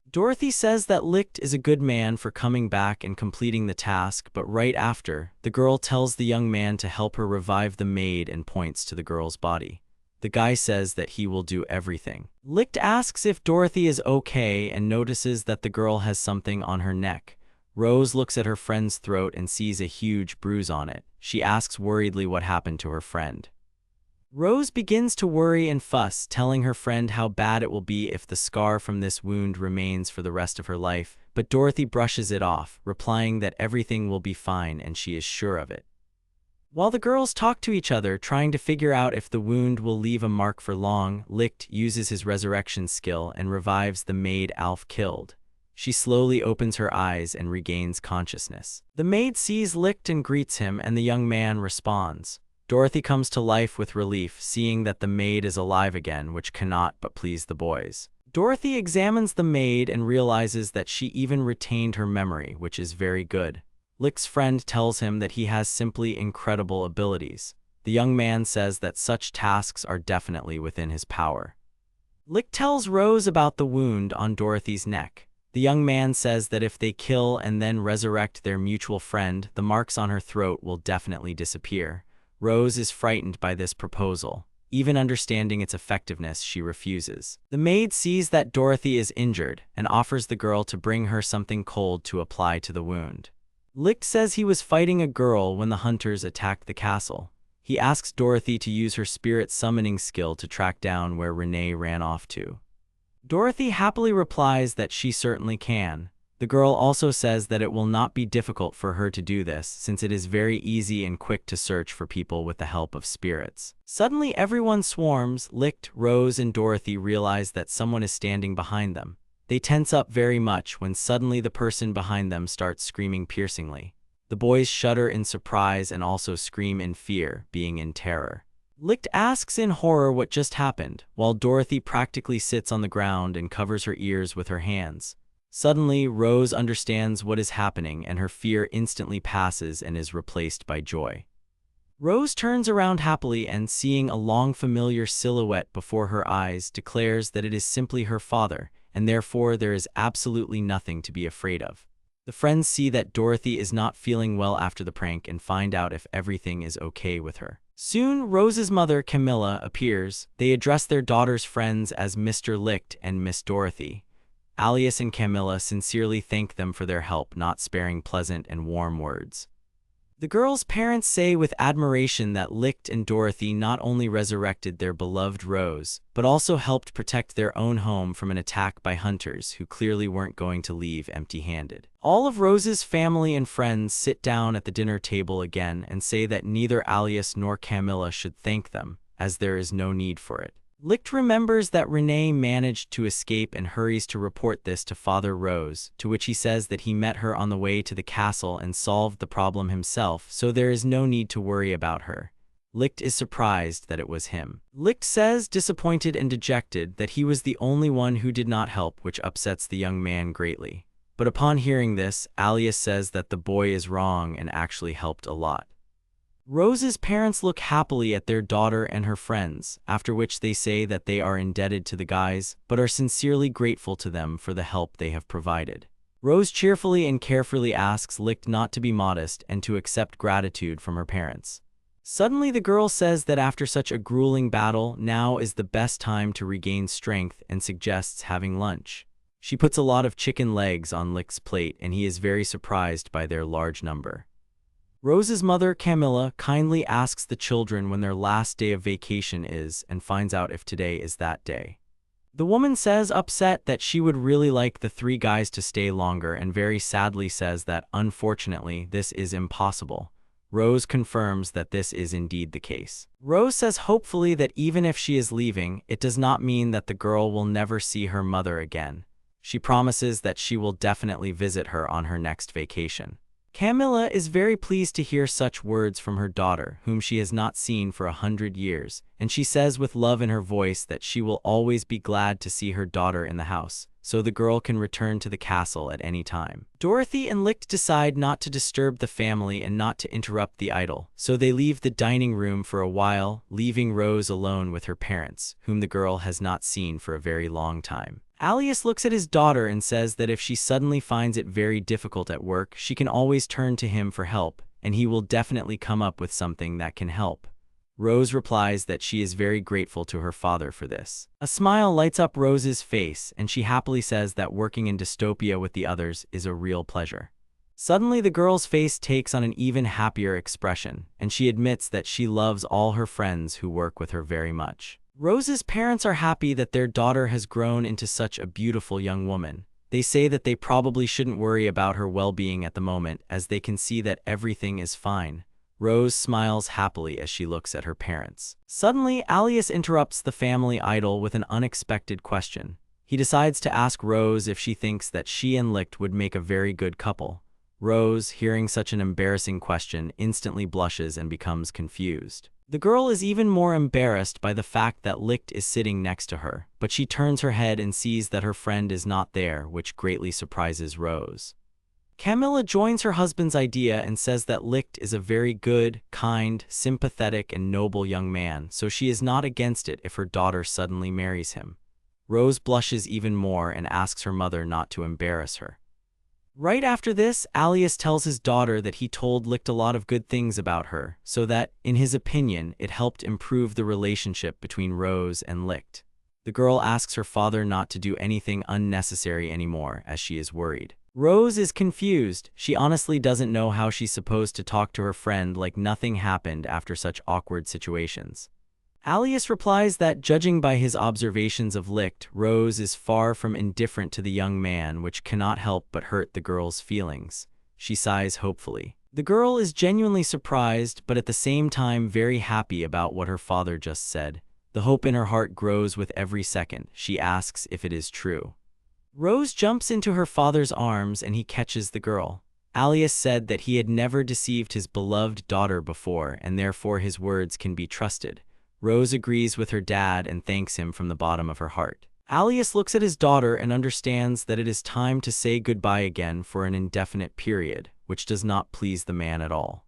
Dorothy says that Licht is a good man for coming back and completing the task, but right after, the girl tells the young man to help her revive the maid and points to the girl's body. The guy says that he will do everything. Licht asks if Dorothy is okay and notices that the girl has something on her neck. Rose looks at her friend's throat and sees a huge bruise on it. She asks worriedly what happened to her friend. Rose begins to worry and fuss, telling her friend how bad it will be if the scar from this wound remains for the rest of her life, but Dorothy brushes it off, replying that everything will be fine and she is sure of it. While the girls talk to each other, trying to figure out if the wound will leave a mark for long, Licht uses his resurrection skill and revives the maid Alf killed. She slowly opens her eyes and regains consciousness. The maid sees Licht and greets him, and the young man responds. Dorothy comes to life with relief, seeing that the maid is alive again, which cannot but please the boys. Dorothy examines the maid and realizes that she even retained her memory, which is very good. Licht's friend tells him that he has simply incredible abilities. The young man says that such tasks are definitely within his power. Licht tells Rose about the wound on Dorothy's neck. The young man says that if they kill and then resurrect their mutual friend, the marks on her throat will definitely disappear. Rose is frightened by this proposal. Even understanding its effectiveness, she refuses. The maid sees that Dorothy is injured and offers the girl to bring her something cold to apply to the wound. Licht says he was fighting a girl when the hunters attacked the castle. He asks Dorothy to use her spirit summoning skill to track down where Renee ran off to. Dorothy happily replies that she certainly can. The girl also says that it will not be difficult for her to do this, since it is very easy and quick to search for people with the help of spirits. Suddenly everyone swarms. Licht, Rose, and Dorothy realize that someone is standing behind them. They tense up very much when suddenly the person behind them starts screaming piercingly. The boys shudder in surprise and also scream in fear, being in terror. Licht asks in horror what just happened, while Dorothy practically sits on the ground and covers her ears with her hands. Suddenly, Rose understands what is happening and her fear instantly passes and is replaced by joy. Rose turns around happily and, seeing a long familiar silhouette before her eyes, declares that it is simply her father, and therefore there is absolutely nothing to be afraid of. The friends see that Dorothy is not feeling well after the prank and find out if everything is okay with her. Soon, Rose's mother, Camilla, appears. They address their daughter's friends as Mr. Licht and Miss Dorothy. Alias and Camilla sincerely thank them for their help, not sparing pleasant and warm words. The girls' parents say with admiration that Licht and Dorothy not only resurrected their beloved Rose, but also helped protect their own home from an attack by hunters who clearly weren't going to leave empty-handed. All of Rose's family and friends sit down at the dinner table again and say that neither Alias nor Camilla should thank them, as there is no need for it. Licht remembers that Renee managed to escape and hurries to report this to Father Rose, to which he says that he met her on the way to the castle and solved the problem himself, so there is no need to worry about her. Licht is surprised that it was him. Licht says, disappointed and dejected, that he was the only one who did not help, which upsets the young man greatly. But upon hearing this, Alias says that the boy is wrong and actually helped a lot. Rose's parents look happily at their daughter and her friends, after which they say that they are indebted to the guys, but are sincerely grateful to them for the help they have provided. Rose cheerfully and carefully asks Licht not to be modest and to accept gratitude from her parents. Suddenly the girl says that after such a grueling battle, now is the best time to regain strength and suggests having lunch. She puts a lot of chicken legs on Licht's plate and he is very surprised by their large number. Rose's mother, Camilla, kindly asks the children when their last day of vacation is and finds out if today is that day. The woman says, upset, that she would really like the three guys to stay longer and very sadly says that, unfortunately, this is impossible. Rose confirms that this is indeed the case. Rose says hopefully that even if she is leaving, it does not mean that the girl will never see her mother again. She promises that she will definitely visit her on her next vacation. Camilla is very pleased to hear such words from her daughter, whom she has not seen for 100 years, and she says with love in her voice that she will always be glad to see her daughter in the house, so the girl can return to the castle at any time. Dorothy and Licht decide not to disturb the family and not to interrupt the idol, so they leave the dining room for a while, leaving Rose alone with her parents, whom the girl has not seen for a very long time. Alias looks at his daughter and says that if she suddenly finds it very difficult at work, she can always turn to him for help, and he will definitely come up with something that can help. Rose replies that she is very grateful to her father for this. A smile lights up Rose's face, and she happily says that working in dystopia with the others is a real pleasure. Suddenly, the girl's face takes on an even happier expression, and she admits that she loves all her friends who work with her very much. Rose's parents are happy that their daughter has grown into such a beautiful young woman. They say that they probably shouldn't worry about her well-being at the moment, as they can see that everything is fine. Rose smiles happily as she looks at her parents. Suddenly, Alias interrupts the family idol with an unexpected question. He decides to ask Rose if she thinks that she and Licht would make a very good couple. Rose, hearing such an embarrassing question, instantly blushes and becomes confused. The girl is even more embarrassed by the fact that Licht is sitting next to her, but she turns her head and sees that her friend is not there, which greatly surprises Rose. Camilla joins her husband's idea and says that Licht is a very good, kind, sympathetic, and noble young man, so she is not against it if her daughter suddenly marries him. Rose blushes even more and asks her mother not to embarrass her. Right after this, Alias tells his daughter that he told Licht a lot of good things about her, so that, in his opinion, it helped improve the relationship between Rose and Licht. The girl asks her father not to do anything unnecessary anymore, as she is worried. Rose is confused. She honestly doesn't know how she's supposed to talk to her friend like nothing happened after such awkward situations. Alias replies that, judging by his observations of Licht, Rose is far from indifferent to the young man, which cannot help but hurt the girl's feelings. She sighs hopefully. The girl is genuinely surprised, but at the same time very happy about what her father just said. The hope in her heart grows with every second. She asks if it is true. Rose jumps into her father's arms and he catches the girl. Alias said that he had never deceived his beloved daughter before, and therefore his words can be trusted. Rose agrees with her dad and thanks him from the bottom of her heart. Alias looks at his daughter and understands that it is time to say goodbye again for an indefinite period, which does not please the man at all.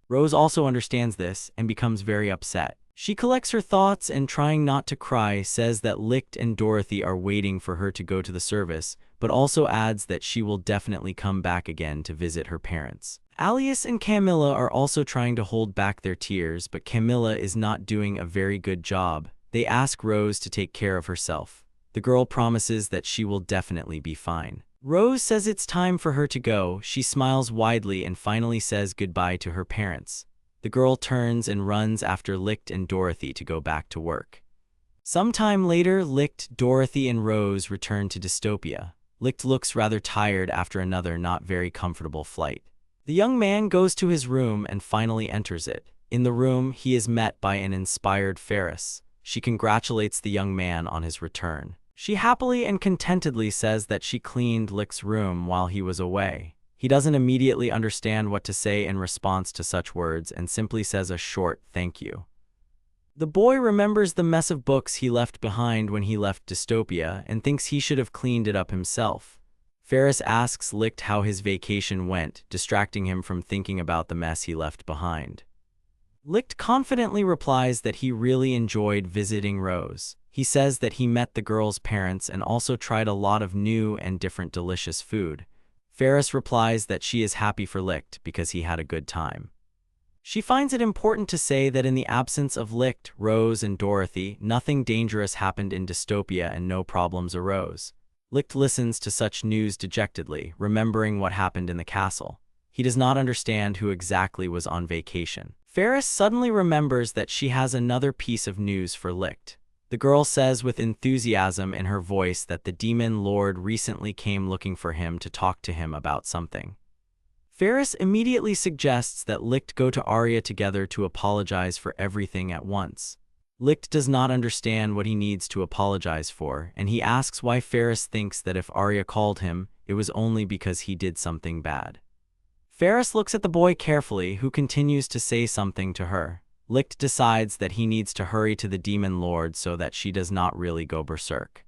Rose also understands this and becomes very upset. She collects her thoughts and, trying not to cry, says that Licht and Dorothy are waiting for her to go to the service, but also adds that she will definitely come back again to visit her parents. Alias and Camilla are also trying to hold back their tears, but Camilla is not doing a very good job. They ask Rose to take care of herself. The girl promises that she will definitely be fine. Rose says it's time for her to go. She smiles widely and finally says goodbye to her parents. The girl turns and runs after Licht and Dorothy to go back to work. Sometime later, Licht, Dorothy, and Rose return to Dystopia. Licht looks rather tired after another not very comfortable flight. The young man goes to his room and finally enters it. In the room, he is met by an inspired Ferris. She congratulates the young man on his return. She happily and contentedly says that she cleaned Licht's room while he was away. He doesn't immediately understand what to say in response to such words and simply says a short thank you. The boy remembers the mess of books he left behind when he left Dystopia and thinks he should have cleaned it up himself. Ferris asks Licht how his vacation went, distracting him from thinking about the mess he left behind. Licht confidently replies that he really enjoyed visiting Rose. He says that he met the girl's parents and also tried a lot of new and different delicious food. Ferris replies that she is happy for Licht because he had a good time. She finds it important to say that in the absence of Licht, Rose, and Dorothy, nothing dangerous happened in Dystopia and no problems arose. Licht listens to such news dejectedly, remembering what happened in the castle. He does not understand who exactly was on vacation. Ferris suddenly remembers that she has another piece of news for Licht. The girl says with enthusiasm in her voice that the demon lord recently came looking for him to talk to him about something. Ferris immediately suggests that Licht go to Arya together to apologize for everything at once. Licht does not understand what he needs to apologize for, and he asks why Ferris thinks that if Arya called him, it was only because he did something bad. Ferris looks at the boy carefully, who continues to say something to her. Licht decides that he needs to hurry to the demon lord so that she does not really go berserk.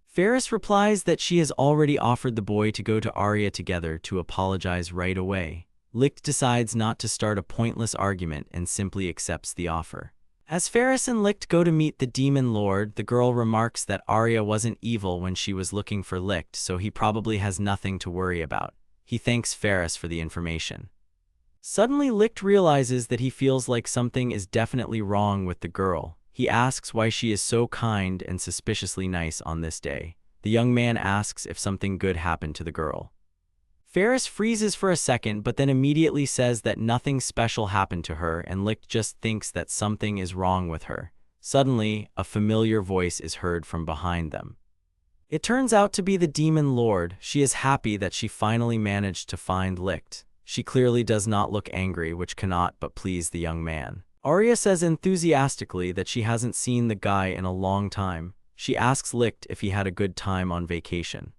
Ferris replies that she has already offered the boy to go to Arya together to apologize right away. Licht decides not to start a pointless argument and simply accepts the offer. As Ferris and Licht go to meet the demon lord, the girl remarks that Arya wasn't evil when she was looking for Licht, so he probably has nothing to worry about. He thanks Ferris for the information. Suddenly, Licht realizes that he feels like something is definitely wrong with the girl. He asks why she is so kind and suspiciously nice on this day. The young man asks if something good happened to the girl. Ferris freezes for a second, but then immediately says that nothing special happened to her, and Licht just thinks that something is wrong with her. Suddenly, a familiar voice is heard from behind them. It turns out to be the demon lord. She is happy that she finally managed to find Licht. She clearly does not look angry, which cannot but please the young man. Arya says enthusiastically that she hasn't seen the guy in a long time. She asks Licht if he had a good time on vacation.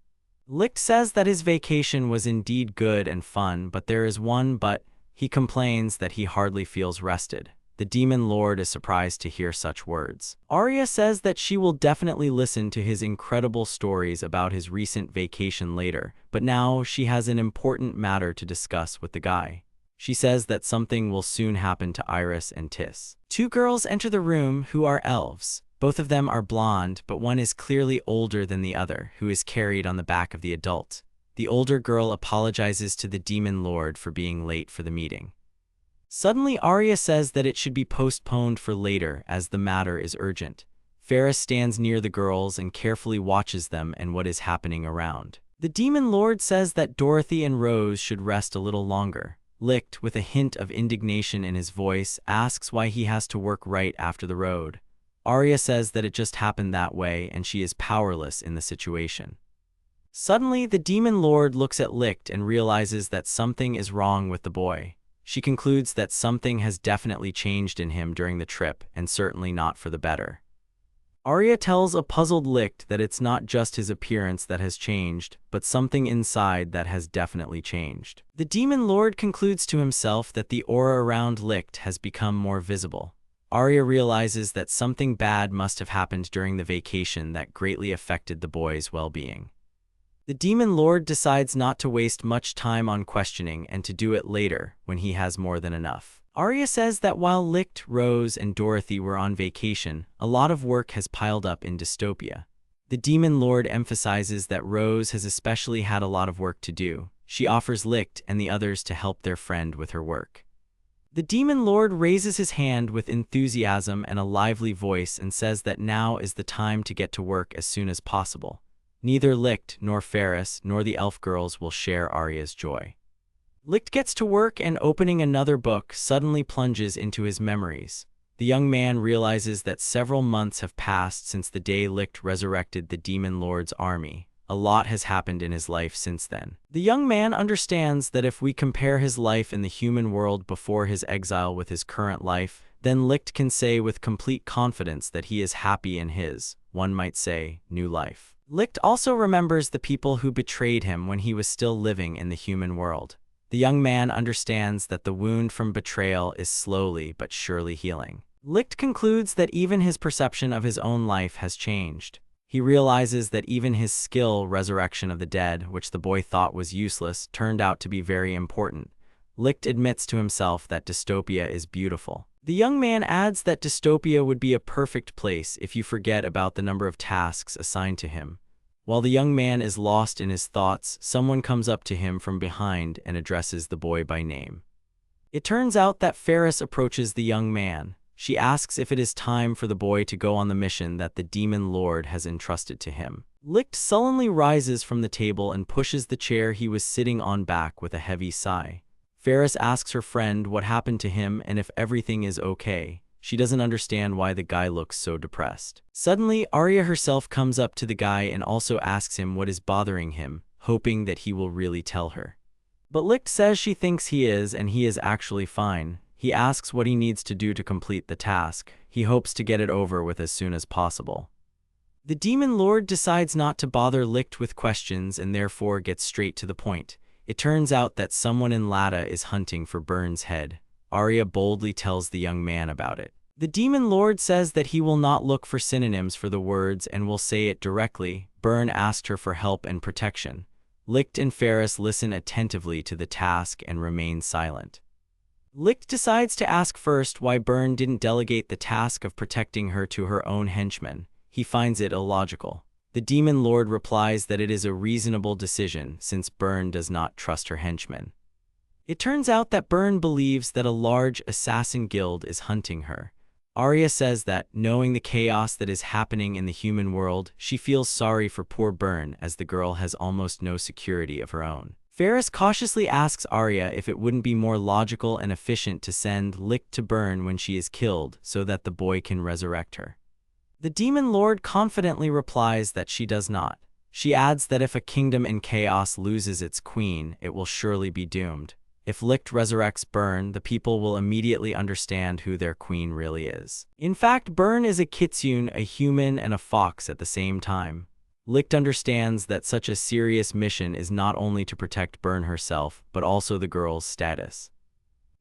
Licht says that his vacation was indeed good and fun, but there is one but. He complains that he hardly feels rested. The demon lord is surprised to hear such words. Arya says that she will definitely listen to his incredible stories about his recent vacation later, but now she has an important matter to discuss with the guy. She says that something will soon happen to Iris and Tis. Two girls enter the room who are elves. Both of them are blonde, but one is clearly older than the other, who is carried on the back of the adult. The older girl apologizes to the demon lord for being late for the meeting. Suddenly, Arya says that it should be postponed for later as the matter is urgent. Ferris stands near the girls and carefully watches them and what is happening around. The demon lord says that Dorothy and Rose should rest a little longer. Licht, with a hint of indignation in his voice, asks why he has to work right after the road. Arya says that it just happened that way and she is powerless in the situation. Suddenly, the demon lord looks at Licht and realizes that something is wrong with the boy. She concludes that something has definitely changed in him during the trip, and certainly not for the better. Arya tells a puzzled Licht that it's not just his appearance that has changed, but something inside that has definitely changed. The demon lord concludes to himself that the aura around Licht has become more visible. Arya realizes that something bad must have happened during the vacation that greatly affected the boy's well-being. The demon lord decides not to waste much time on questioning and to do it later when he has more than enough. Arya says that while Licht, Rose, and Dorothy were on vacation, a lot of work has piled up in Dystopia. The demon lord emphasizes that Rose has especially had a lot of work to do. She offers Licht and the others to help their friend with her work. The demon lord raises his hand with enthusiasm and a lively voice and says that now is the time to get to work as soon as possible. Neither Licht nor Ferris nor the elf girls will share Arya's joy. Licht gets to work and, opening another book, suddenly plunges into his memories. The young man realizes that several months have passed since the day Licht resurrected the demon lord's army. A lot has happened in his life since then. The young man understands that if we compare his life in the human world before his exile with his current life, then Licht can say with complete confidence that he is happy in his, one might say, new life. Licht also remembers the people who betrayed him when he was still living in the human world. The young man understands that the wound from betrayal is slowly but surely healing. Licht concludes that even his perception of his own life has changed. He realizes that even his skill, Resurrection of the Dead, which the boy thought was useless, turned out to be very important. Licht admits to himself that dystopia is beautiful. The young man adds that dystopia would be a perfect place if you forget about the number of tasks assigned to him. While the young man is lost in his thoughts, someone comes up to him from behind and addresses the boy by name. It turns out that Ferris approaches the young man. She asks if it is time for the boy to go on the mission that the demon lord has entrusted to him. Licht sullenly rises from the table and pushes the chair he was sitting on back with a heavy sigh. Ferris asks her friend what happened to him and if everything is okay. She doesn't understand why the guy looks so depressed. Suddenly, Arya herself comes up to the guy and also asks him what is bothering him, hoping that he will really tell her. But Licht says she thinks he is, and he is actually fine. He asks what he needs to do to complete the task. He hopes to get it over with as soon as possible. The demon lord decides not to bother Licht with questions and therefore gets straight to the point. It turns out that someone in Lada is hunting for Burn's head. Arya boldly tells the young man about it. The demon lord says that he will not look for synonyms for the words and will say it directly. Burn asked her for help and protection. Licht and Ferris listen attentively to the task and remain silent. Licht decides to ask first why Burn didn't delegate the task of protecting her to her own henchmen. He finds it illogical. The demon lord replies that it is a reasonable decision since Burn does not trust her henchmen. It turns out that Burn believes that a large assassin guild is hunting her. Arya says that, knowing the chaos that is happening in the human world, she feels sorry for poor Burn as the girl has almost no security of her own. Ferris cautiously asks Arya if it wouldn't be more logical and efficient to send Licht to Burn when she is killed so that the boy can resurrect her. The demon lord confidently replies that she does not. She adds that if a kingdom in chaos loses its queen, it will surely be doomed. If Licht resurrects Burn, the people will immediately understand who their queen really is. In fact, Burn is a kitsune, a human, and a fox at the same time. Licht understands that such a serious mission is not only to protect Burn herself, but also the girl's status.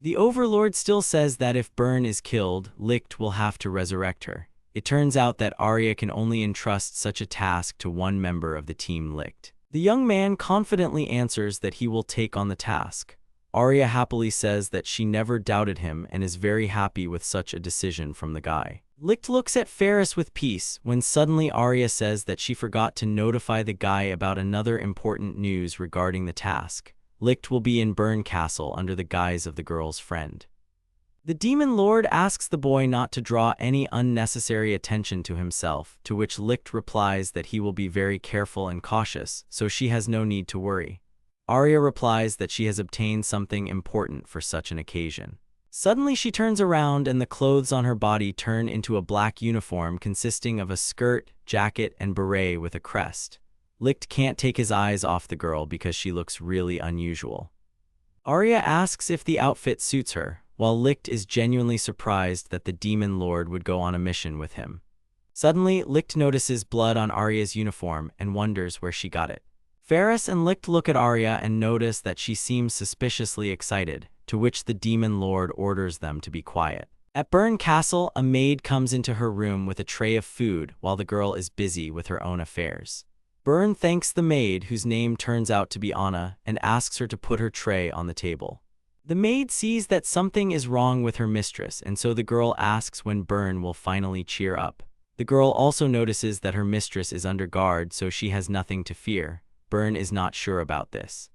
The Overlord still says that if Burn is killed, Licht will have to resurrect her. It turns out that Arya can only entrust such a task to one member of the team Licht. The young man confidently answers that he will take on the task. Arya happily says that she never doubted him and is very happy with such a decision from the guy. Licht looks at Ferris with peace when suddenly Arya says that she forgot to notify the guy about another important news regarding the task. Licht will be in Burn Castle under the guise of the girl's friend. The demon lord asks the boy not to draw any unnecessary attention to himself, to which Licht replies that he will be very careful and cautious, so she has no need to worry. Arya replies that she has obtained something important for such an occasion. Suddenly she turns around and the clothes on her body turn into a black uniform consisting of a skirt, jacket, and beret with a crest. Licht can't take his eyes off the girl because she looks really unusual. Arya asks if the outfit suits her, while Licht is genuinely surprised that the demon lord would go on a mission with him. Suddenly, Licht notices blood on Arya's uniform and wonders where she got it. Ferris and Licht look at Arya and notice that she seems suspiciously excited, to which the demon lord orders them to be quiet. At Burn Castle, a maid comes into her room with a tray of food while the girl is busy with her own affairs. Burn thanks the maid, whose name turns out to be Anna, and asks her to put her tray on the table. The maid sees that something is wrong with her mistress, and so the girl asks when Burn will finally cheer up. The girl also notices that her mistress is under guard, so she has nothing to fear. Burn is not sure about this.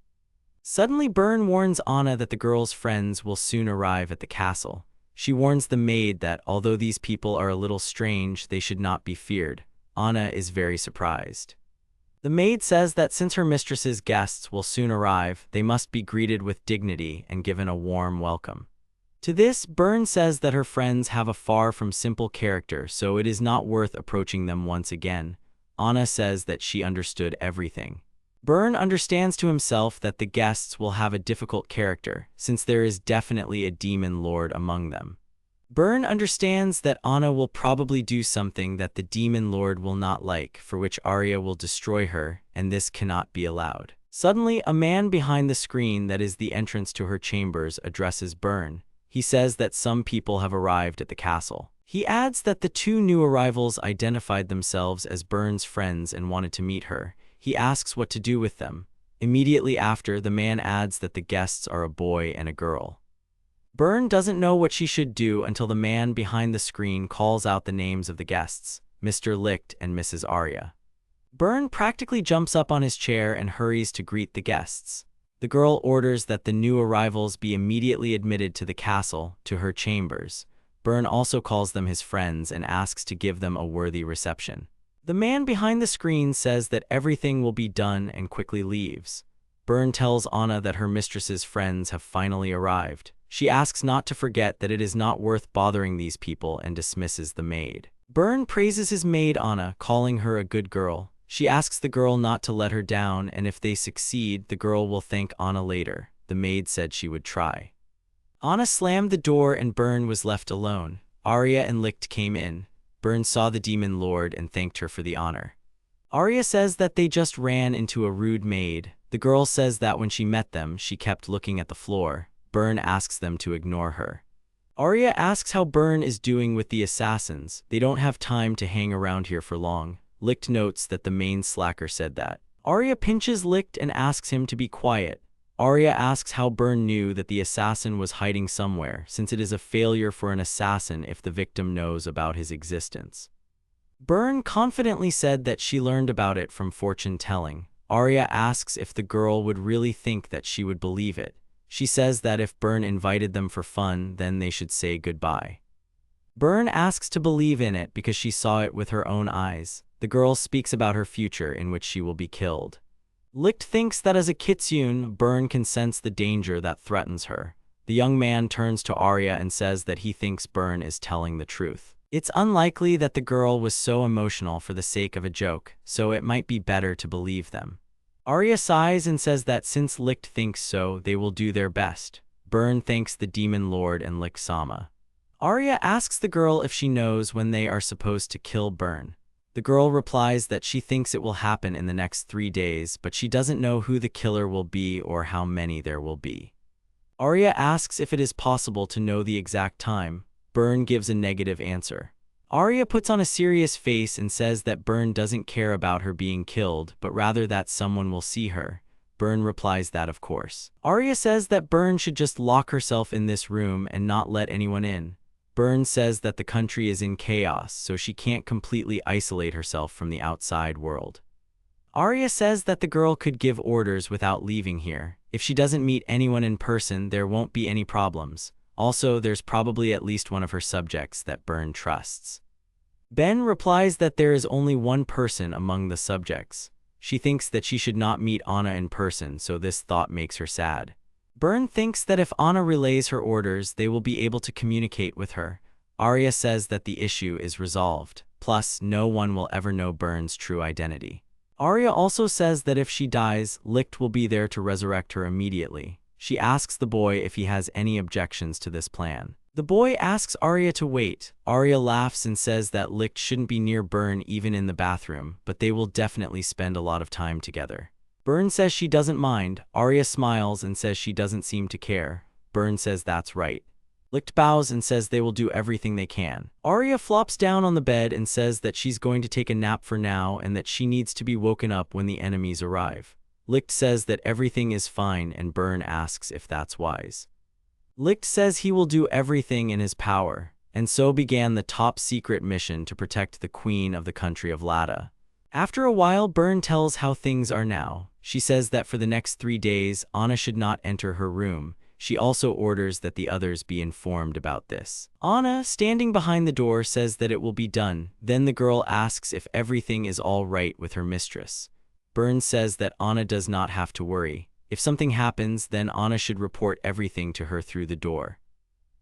Suddenly, Burn warns Anna that the girl's friends will soon arrive at the castle. She warns the maid that although these people are a little strange, they should not be feared. Anna is very surprised. The maid says that since her mistress's guests will soon arrive, they must be greeted with dignity and given a warm welcome. To this, Burn says that her friends have a far from simple character, so it is not worth approaching them once again. Anna says that she understood everything. Burn understands to himself that the guests will have a difficult character, since there is definitely a demon lord among them. Burn understands that Anna will probably do something that the demon lord will not like, for which Arya will destroy her, and this cannot be allowed. Suddenly, a man behind the screen that is the entrance to her chambers addresses Burn. He says that some people have arrived at the castle. He adds that the two new arrivals identified themselves as Burn's friends and wanted to meet her. He asks what to do with them. Immediately after, the man adds that the guests are a boy and a girl. Burn doesn't know what she should do until the man behind the screen calls out the names of the guests, Mr. Licht and Mrs. Arya. Burn practically jumps up on his chair and hurries to greet the guests. The girl orders that the new arrivals be immediately admitted to the castle, to her chambers. Burn also calls them his friends and asks to give them a worthy reception. The man behind the screen says that everything will be done and quickly leaves. Burn tells Anna that her mistress's friends have finally arrived. She asks not to forget that it is not worth bothering these people and dismisses the maid. Burn praises his maid Anna, calling her a good girl. She asks the girl not to let her down, and if they succeed, the girl will thank Anna later. The maid said she would try. Anna slammed the door and Burn was left alone. Arya and Licht came in. Burn saw the demon lord and thanked her for the honor. Arya says that they just ran into a rude maid. The girl says that when she met them, she kept looking at the floor. Burn asks them to ignore her. Arya asks how Burn is doing with the assassins. They don't have time to hang around here for long. Licht notes that the main slacker said that. Arya pinches Licht and asks him to be quiet. Arya asks how Burn knew that the assassin was hiding somewhere, since it is a failure for an assassin if the victim knows about his existence. Burn confidently said that she learned about it from fortune-telling. Arya asks if the girl would really think that she would believe it. She says that if Burn invited them for fun, then they should say goodbye. Burn asks to believe in it because she saw it with her own eyes. The girl speaks about her future in which she will be killed. Licht thinks that as a kitsune, Burn can sense the danger that threatens her. The young man turns to Arya and says that he thinks Burn is telling the truth. It's unlikely that the girl was so emotional for the sake of a joke, so it might be better to believe them. Arya sighs and says that since Licht thinks so, they will do their best. Burn thanks the demon lord and Licht Sama. Arya asks the girl if she knows when they are supposed to kill Burn. The girl replies that she thinks it will happen in the next 3 days, but she doesn't know who the killer will be or how many there will be. Arya asks if it is possible to know the exact time. Burn gives a negative answer. Arya puts on a serious face and says that Burn doesn't care about her being killed, but rather that someone will see her. Burn replies that of course. Arya says that Burn should just lock herself in this room and not let anyone in. Burn says that the country is in chaos, so she can't completely isolate herself from the outside world. Arya says that the girl could give orders without leaving here. If she doesn't meet anyone in person, there won't be any problems. Also, there's probably at least one of her subjects that Burn trusts. Ben replies that there is only one person among the subjects. She thinks that she should not meet Anna in person, so this thought makes her sad. Burn thinks that if Anna relays her orders, they will be able to communicate with her. Arya says that the issue is resolved. Plus, no one will ever know Burn's true identity. Arya also says that if she dies, Licht will be there to resurrect her immediately. She asks the boy if he has any objections to this plan. The boy asks Arya to wait. Arya laughs and says that Licht shouldn't be near Burn even in the bathroom, but they will definitely spend a lot of time together. Burn says she doesn't mind. Arya smiles and says she doesn't seem to care. Burn says that's right. Licht bows and says they will do everything they can. Arya flops down on the bed and says that she's going to take a nap for now and that she needs to be woken up when the enemies arrive. Licht says that everything is fine and Burn asks if that's wise. Licht says he will do everything in his power, and so began the top-secret mission to protect the queen of the country of Lada. After a while, Burn tells how things are now. She says that for the next 3 days, Anna should not enter her room. She also orders that the others be informed about this. Anna, standing behind the door, says that it will be done. Then the girl asks if everything is all right with her mistress. Burn says that Anna does not have to worry. If something happens, then Anna should report everything to her through the door.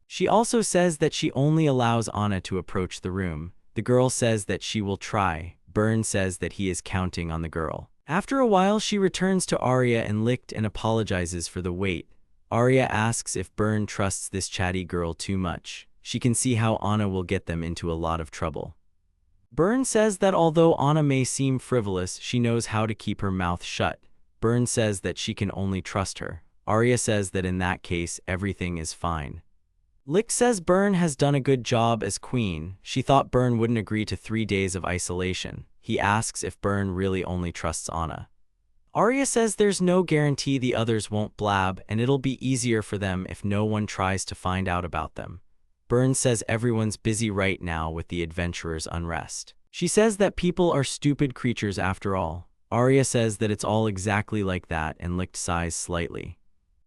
She also says that she only allows Anna to approach the room. The girl says that she will try. Burn says that he is counting on the girl. After a while, she returns to Arya and Licht and apologizes for the wait. Arya asks if Burn trusts this chatty girl too much. She can see how Anna will get them into a lot of trouble. Burn says that although Anna may seem frivolous, she knows how to keep her mouth shut. Burn says that she can only trust her. Arya says that in that case, everything is fine. Licht says Burn has done a good job as queen. She thought Burn wouldn't agree to 3 days of isolation. He asks if Burn really only trusts Anna. Arya says there's no guarantee the others won't blab, and it'll be easier for them if no one tries to find out about them. Burn says everyone's busy right now with the adventurers' unrest. She says that people are stupid creatures after all. Arya says that it's all exactly like that, and Licht sighs slightly.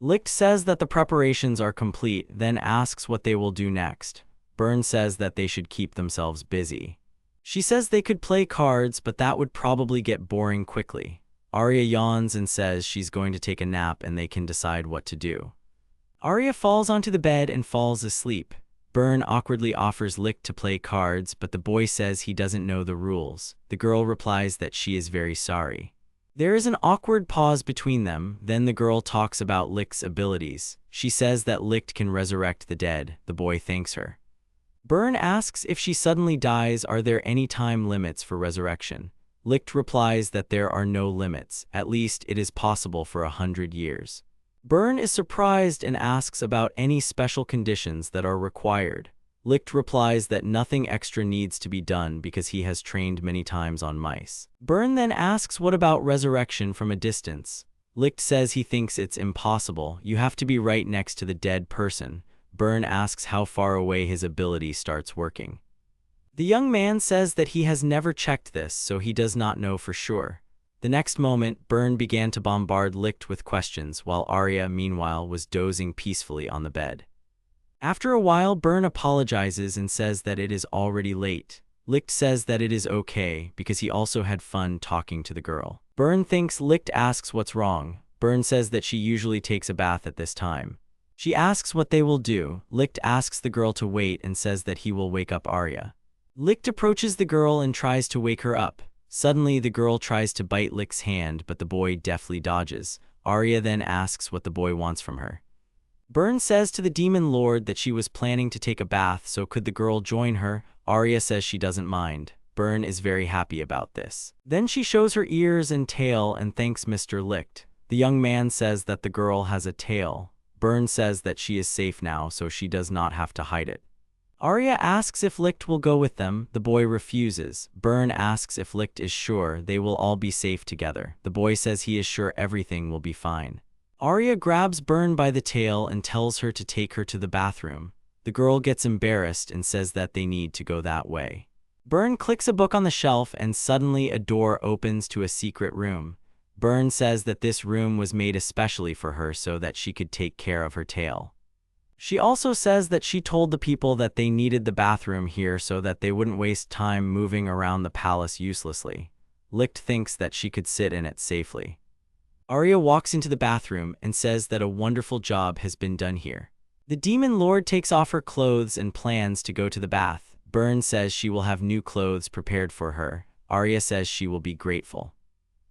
Licht says that the preparations are complete, then asks what they will do next. Burn says that they should keep themselves busy. She says they could play cards, but that would probably get boring quickly. Arya yawns and says she's going to take a nap and they can decide what to do. Arya falls onto the bed and falls asleep. Burn awkwardly offers Licht to play cards, but the boy says he doesn't know the rules. The girl replies that she is very sorry. There is an awkward pause between them. Then the girl talks about Licht's abilities. She says that Licht can resurrect the dead. The boy thanks her. Burn asks if she suddenly dies, are there any time limits for resurrection? Licht replies that there are no limits. At least it is possible for 100 years. Burn is surprised and asks about any special conditions that are required. Licht replies that nothing extra needs to be done because he has trained many times on mice. Burn then asks what about resurrection from a distance. Licht says he thinks it's impossible. You have to be right next to the dead person. Burn asks how far away his ability starts working. The young man says that he has never checked this, so he does not know for sure. The next moment, Burn began to bombard Licht with questions, while Arya, meanwhile, was dozing peacefully on the bed. After a while, Burn apologizes and says that it is already late. Licht says that it is okay, because he also had fun talking to the girl. Burn thinks Licht asks what's wrong. Burn says that she usually takes a bath at this time. She asks what they will do. Licht asks the girl to wait and says that he will wake up Arya. Licht approaches the girl and tries to wake her up. Suddenly, the girl tries to bite Licht's hand, but the boy deftly dodges. Arya then asks what the boy wants from her. Burn says to the demon lord that she was planning to take a bath, so could the girl join her? Arya says she doesn't mind. Burn is very happy about this. Then she shows her ears and tail and thanks Mr. Licht. The young man says that the girl has a tail. Burn says that she is safe now, so she does not have to hide it. Arya asks if Licht will go with them. The boy refuses. Burn asks if Licht is sure they will all be safe together. The boy says he is sure everything will be fine. Arya grabs Burn by the tail and tells her to take her to the bathroom. The girl gets embarrassed and says that they need to go that way. Burn clicks a book on the shelf and suddenly a door opens to a secret room. Burn says that this room was made especially for her so that she could take care of her tail. She also says that she told the people that they needed the bathroom here so that they wouldn't waste time moving around the palace uselessly. Licht thinks that she could sit in it safely. Arya walks into the bathroom and says that a wonderful job has been done here. The demon lord takes off her clothes and plans to go to the bath. Burn says she will have new clothes prepared for her. Arya says she will be grateful.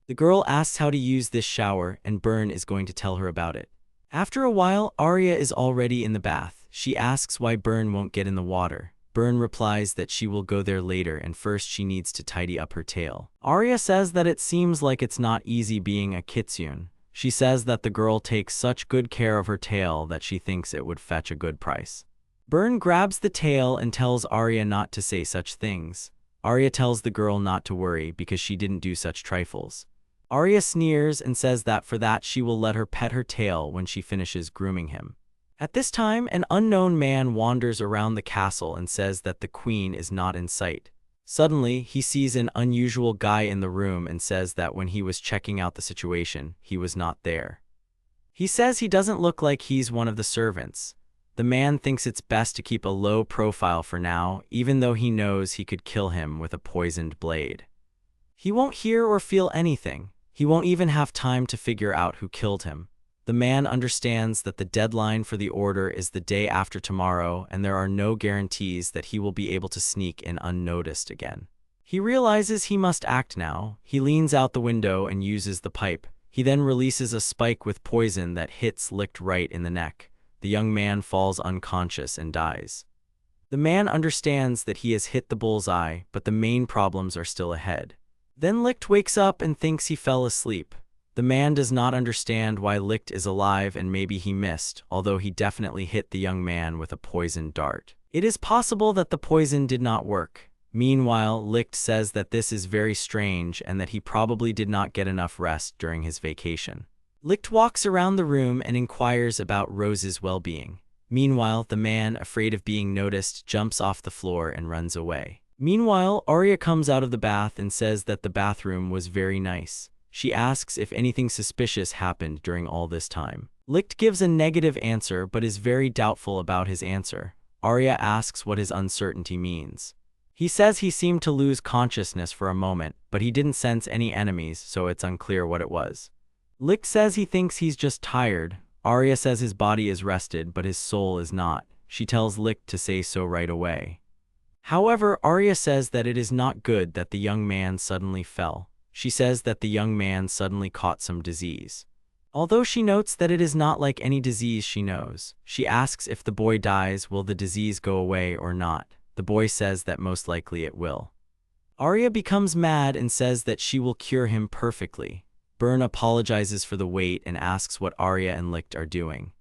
The girl asks how to use this shower, and Burn is going to tell her about it. After a while, Arya is already in the bath. She asks why Burn won't get in the water. Burn replies that she will go there later and first she needs to tidy up her tail. Arya says that it seems like it's not easy being a kitsune. She says that the girl takes such good care of her tail that she thinks it would fetch a good price. Burn grabs the tail and tells Arya not to say such things. Arya tells the girl not to worry because she didn't do such trifles. Arya sneers and says that for that she will let her pet her tail when she finishes grooming him. At this time, an unknown man wanders around the castle and says that the queen is not in sight. Suddenly, he sees an unusual guy in the room and says that when he was checking out the situation, he was not there. He says he doesn't look like he's one of the servants. The man thinks it's best to keep a low profile for now, even though he knows he could kill him with a poisoned blade. He won't hear or feel anything. He won't even have time to figure out who killed him. The man understands that the deadline for the order is the day after tomorrow, and there are no guarantees that he will be able to sneak in unnoticed again. He realizes he must act now. He leans out the window and uses the pipe. He then releases a spike with poison that hits Licht right in the neck. The young man falls unconscious and dies. The man understands that he has hit the bullseye, but the main problems are still ahead. Then Licht wakes up and thinks he fell asleep. The man does not understand why Licht is alive and maybe he missed, although he definitely hit the young man with a poisoned dart. It is possible that the poison did not work. Meanwhile, Licht says that this is very strange and that he probably did not get enough rest during his vacation. Licht walks around the room and inquires about Rose's well-being. Meanwhile, the man, afraid of being noticed, jumps off the floor and runs away. Meanwhile, Arya comes out of the bath and says that the bathroom was very nice. She asks if anything suspicious happened during all this time. Licht gives a negative answer but is very doubtful about his answer. Arya asks what his uncertainty means. He says he seemed to lose consciousness for a moment, but he didn't sense any enemies, so it's unclear what it was. Licht says he thinks he's just tired. Arya says his body is rested, but his soul is not. She tells Licht to say so right away. However, Arya says that it is not good that the young man suddenly fell. She says that the young man suddenly caught some disease. Although she notes that it is not like any disease she knows, she asks if the boy dies, will the disease go away or not. The boy says that most likely it will. Arya becomes mad and says that she will cure him perfectly. Burn apologizes for the wait and asks what Arya and Licht are doing.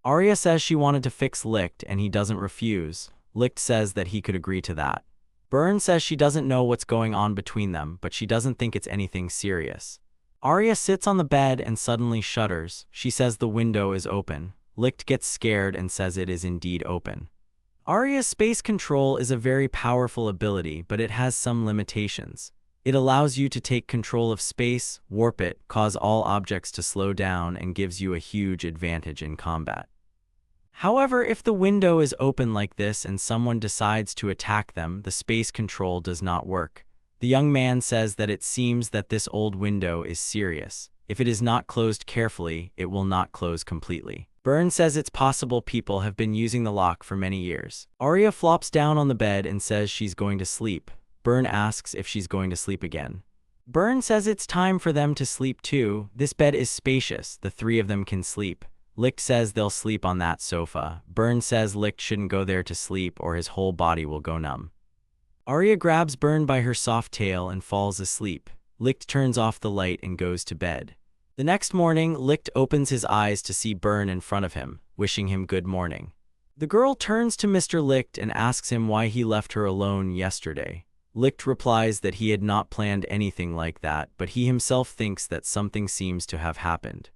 Arya says she wanted to fix Licht and he doesn't refuse. Licht says that he could agree to that. Burn says she doesn't know what's going on between them, but she doesn't think it's anything serious. Arya sits on the bed and suddenly shudders. She says the window is open. Licht gets scared and says it is indeed open. Arya's space control is a very powerful ability, but it has some limitations. It allows you to take control of space, warp it, cause all objects to slow down, and gives you a huge advantage in combat. However, if the window is open like this and someone decides to attack them, the space control does not work. The young man says that it seems that this old window is serious. If it is not closed carefully, it will not close completely. Burn says it's possible people have been using the lock for many years. Arya flops down on the bed and says she's going to sleep. Burn asks if she's going to sleep again. Burn says it's time for them to sleep too. This bed is spacious. The three of them can sleep. Licht says they'll sleep on that sofa. Burn says Licht shouldn't go there to sleep or his whole body will go numb. Arya grabs Burn by her soft tail and falls asleep. Licht turns off the light and goes to bed. The next morning, Licht opens his eyes to see Burn in front of him, wishing him good morning. The girl turns to Mr. Licht and asks him why he left her alone yesterday. Licht replies that he had not planned anything like that, but he himself thinks that something seems to have happened.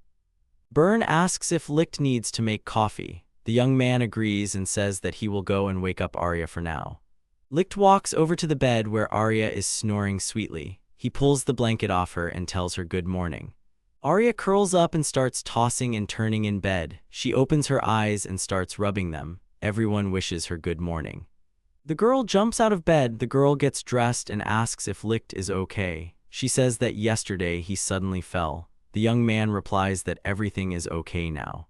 Burn asks if Licht needs to make coffee. The young man agrees and says that he will go and wake up Arya for now. Licht walks over to the bed where Arya is snoring sweetly. He pulls the blanket off her and tells her good morning. Arya curls up and starts tossing and turning in bed. She opens her eyes and starts rubbing them. Everyone wishes her good morning. The girl jumps out of bed. The girl gets dressed and asks if Licht is okay. She says that yesterday he suddenly fell. The young man replies that everything is okay now.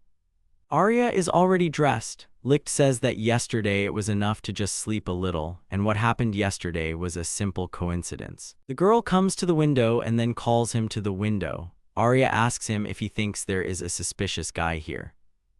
Arya is already dressed. Licht says that yesterday it was enough to just sleep a little, and what happened yesterday was a simple coincidence. The girl comes to the window and then calls him to the window. Arya asks him if he thinks there is a suspicious guy here.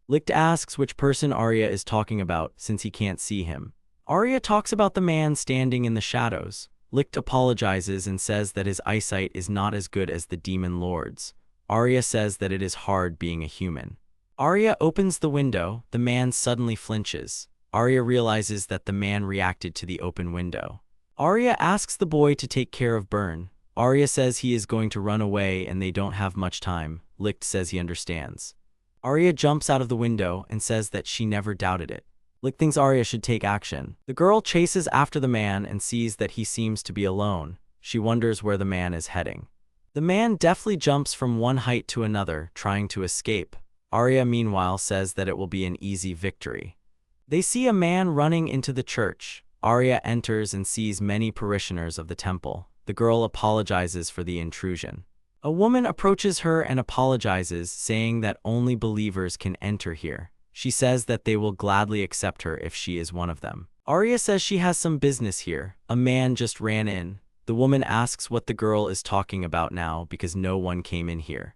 Licht asks which person Arya is talking about since he can't see him. Arya talks about the man standing in the shadows. Licht apologizes and says that his eyesight is not as good as the demon lord's. Arya says that it is hard being a human. Arya opens the window. The man suddenly flinches. Arya realizes that the man reacted to the open window. Arya asks the boy to take care of Burn. Arya says he is going to run away and they don't have much time. Licht says he understands. Arya jumps out of the window and says that she never doubted it. Licht thinks Arya should take action. The girl chases after the man and sees that he seems to be alone. She wonders where the man is heading. The man deftly jumps from one height to another, trying to escape. Arya, meanwhile, says that it will be an easy victory. They see a man running into the church. Arya enters and sees many parishioners of the temple. The girl apologizes for the intrusion. A woman approaches her and apologizes, saying that only believers can enter here. She says that they will gladly accept her if she is one of them. Arya says she has some business here. A man just ran in. The woman asks what the girl is talking about now because no one came in here.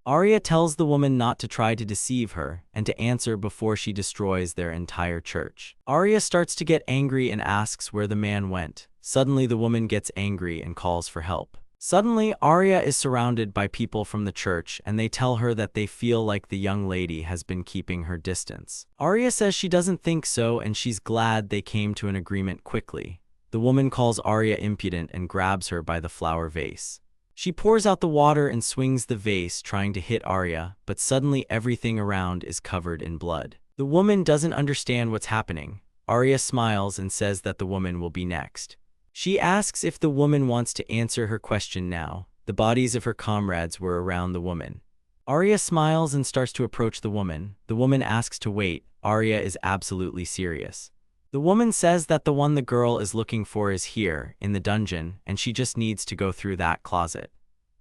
Arya tells the woman not to try to deceive her and to answer before she destroys their entire church. Arya starts to get angry and asks where the man went. Suddenly the woman gets angry and calls for help. Suddenly, Arya is surrounded by people from the church and they tell her that they feel like the young lady has been keeping her distance. Arya says she doesn't think so and she's glad they came to an agreement quickly. The woman calls Arya impudent and grabs her by the flower vase. She pours out the water and swings the vase, trying to hit Arya, but suddenly everything around is covered in blood. The woman doesn't understand what's happening. Arya smiles and says that the woman will be next. She asks if the woman wants to answer her question now. The bodies of her comrades were around the woman. Arya smiles and starts to approach the woman. The woman asks to wait. Arya is absolutely serious. The woman says that the one the girl is looking for is here, in the dungeon, and she just needs to go through that closet.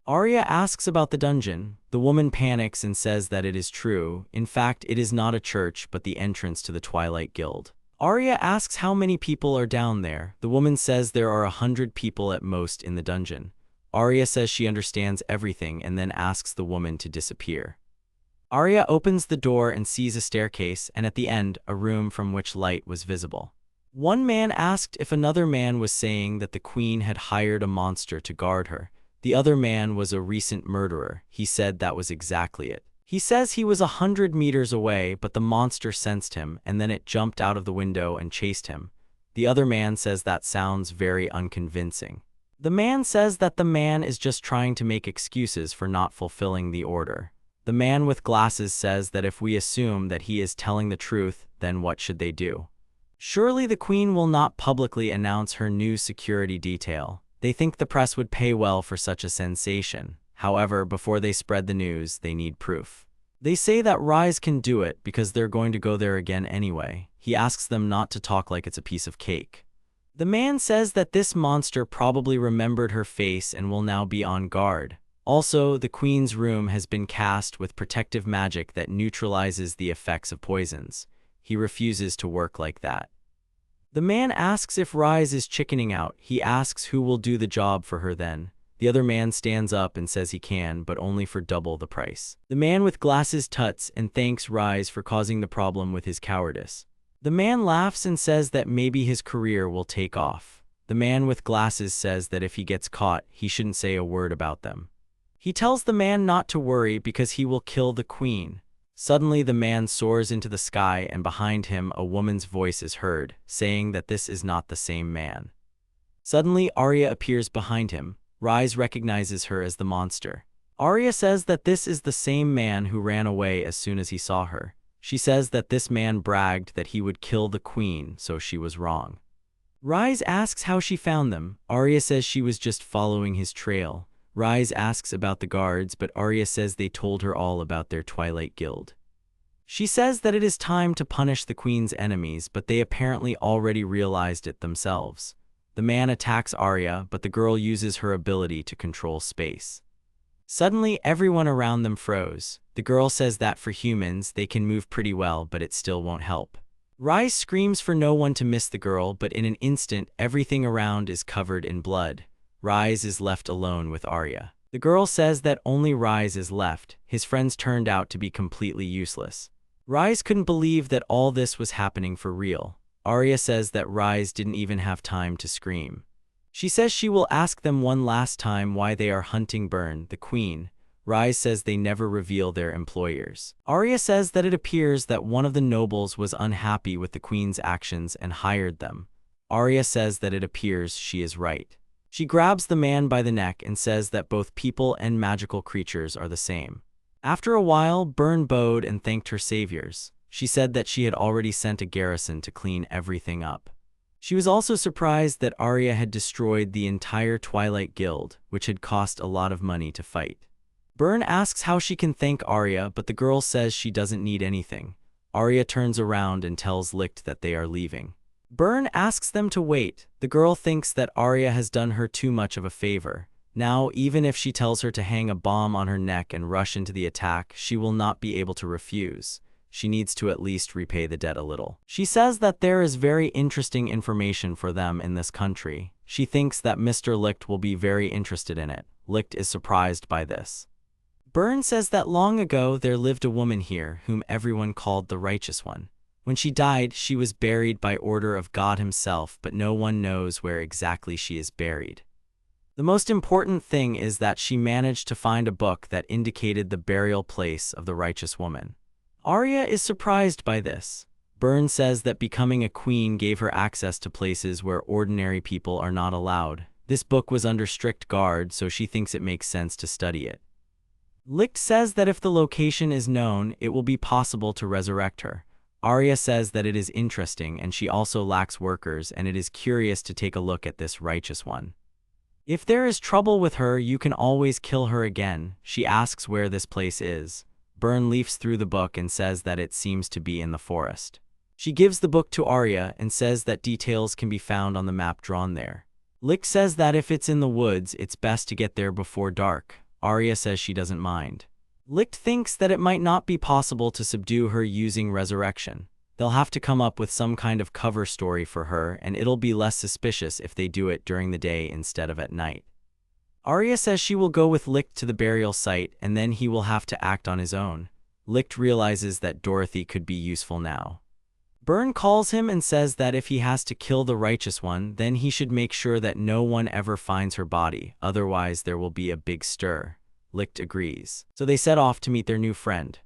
Arya asks about the dungeon. The woman panics and says that it is true. In fact, it is not a church, but the entrance to the Twilight Guild. Arya asks how many people are down there. The woman says there are 100 people at most in the dungeon. Arya says she understands everything and then asks the woman to disappear. Arya opens the door and sees a staircase and at the end, a room from which light was visible. One man asked if another man was saying that the queen had hired a monster to guard her. The other man was a recent murderer. He said that was exactly it. He says he was 100 meters away, but the monster sensed him and then it jumped out of the window and chased him. The other man says that sounds very unconvincing. The man says that the man is just trying to make excuses for not fulfilling the order. The man with glasses says that if we assume that he is telling the truth, then what should they do? Surely the queen will not publicly announce her new security detail. They think the press would pay well for such a sensation. However, before they spread the news, they need proof. They say that Rise can do it because they're going to go there again anyway. He asks them not to talk like it's a piece of cake. The man says that this monster probably remembered her face and will now be on guard. Also, the queen's room has been cast with protective magic that neutralizes the effects of poisons. He refuses to work like that. The man asks if Rise is chickening out. He asks who will do the job for her then. The other man stands up and says he can, but only for double the price. The man with glasses tuts and thanks Rise for causing the problem with his cowardice. The man laughs and says that maybe his career will take off. The man with glasses says that if he gets caught, he shouldn't say a word about them. He tells the man not to worry because he will kill the queen. Suddenly the man soars into the sky and behind him a woman's voice is heard, saying that this is not the same man. Suddenly Arya appears behind him. Rise recognizes her as the monster. Arya says that this is the same man who ran away as soon as he saw her. She says that this man bragged that he would kill the queen, so she was wrong. Rise asks how she found them. Arya says she was just following his trail. Rise asks about the guards, but Arya says they told her all about their Twilight Guild. She says that it is time to punish the queen's enemies, but they apparently already realized it themselves. The man attacks Arya, but the girl uses her ability to control space. Suddenly, everyone around them froze. The girl says that for humans, they can move pretty well, but it still won't help. Rise screams for no one to miss the girl, but in an instant, everything around is covered in blood. Rise is left alone with Arya. The girl says that only Rise is left. His friends turned out to be completely useless. Rise couldn't believe that all this was happening for real. Arya says that Rise didn't even have time to scream. She says she will ask them one last time why they are hunting Burn, the queen. Rise says they never reveal their employers. Arya says that it appears that one of the nobles was unhappy with the queen's actions and hired them. Arya says that it appears she is right. She grabs the man by the neck and says that both people and magical creatures are the same. After a while, Burn bowed and thanked her saviors. She said that she had already sent a garrison to clean everything up. She was also surprised that Arya had destroyed the entire Twilight Guild, which had cost a lot of money to fight. Burn asks how she can thank Arya, but the girl says she doesn't need anything. Arya turns around and tells Licht that they are leaving. Burn asks them to wait. The girl thinks that Arya has done her too much of a favor. Now, even if she tells her to hang a bomb on her neck and rush into the attack, she will not be able to refuse. She needs to at least repay the debt a little. She says that there is very interesting information for them in this country. She thinks that Mr. Licht will be very interested in it. Licht is surprised by this. Burn says that long ago there lived a woman here whom everyone called the Righteous One. When she died, she was buried by order of God himself, but no one knows where exactly she is buried. The most important thing is that she managed to find a book that indicated the burial place of the righteous woman. Arya is surprised by this. Burn says that becoming a queen gave her access to places where ordinary people are not allowed. This book was under strict guard, so she thinks it makes sense to study it. Licht says that if the location is known, it will be possible to resurrect her. Arya says that it is interesting and she also lacks workers, and it is curious to take a look at this righteous one. If there is trouble with her, you can always kill her again. She asks where this place is. Burn leafs through the book and says that it seems to be in the forest. She gives the book to Arya and says that details can be found on the map drawn there. Licht says that if it's in the woods, it's best to get there before dark. Arya says she doesn't mind. Licht thinks that it might not be possible to subdue her using resurrection. They'll have to come up with some kind of cover story for her, and it'll be less suspicious if they do it during the day instead of at night. Arya says she will go with Licht to the burial site, and then he will have to act on his own. Licht realizes that Dorothy could be useful now. Burn calls him and says that if he has to kill the righteous one, then he should make sure that no one ever finds her body, otherwise there will be a big stir. Licht agrees. So they set off to meet their new friend.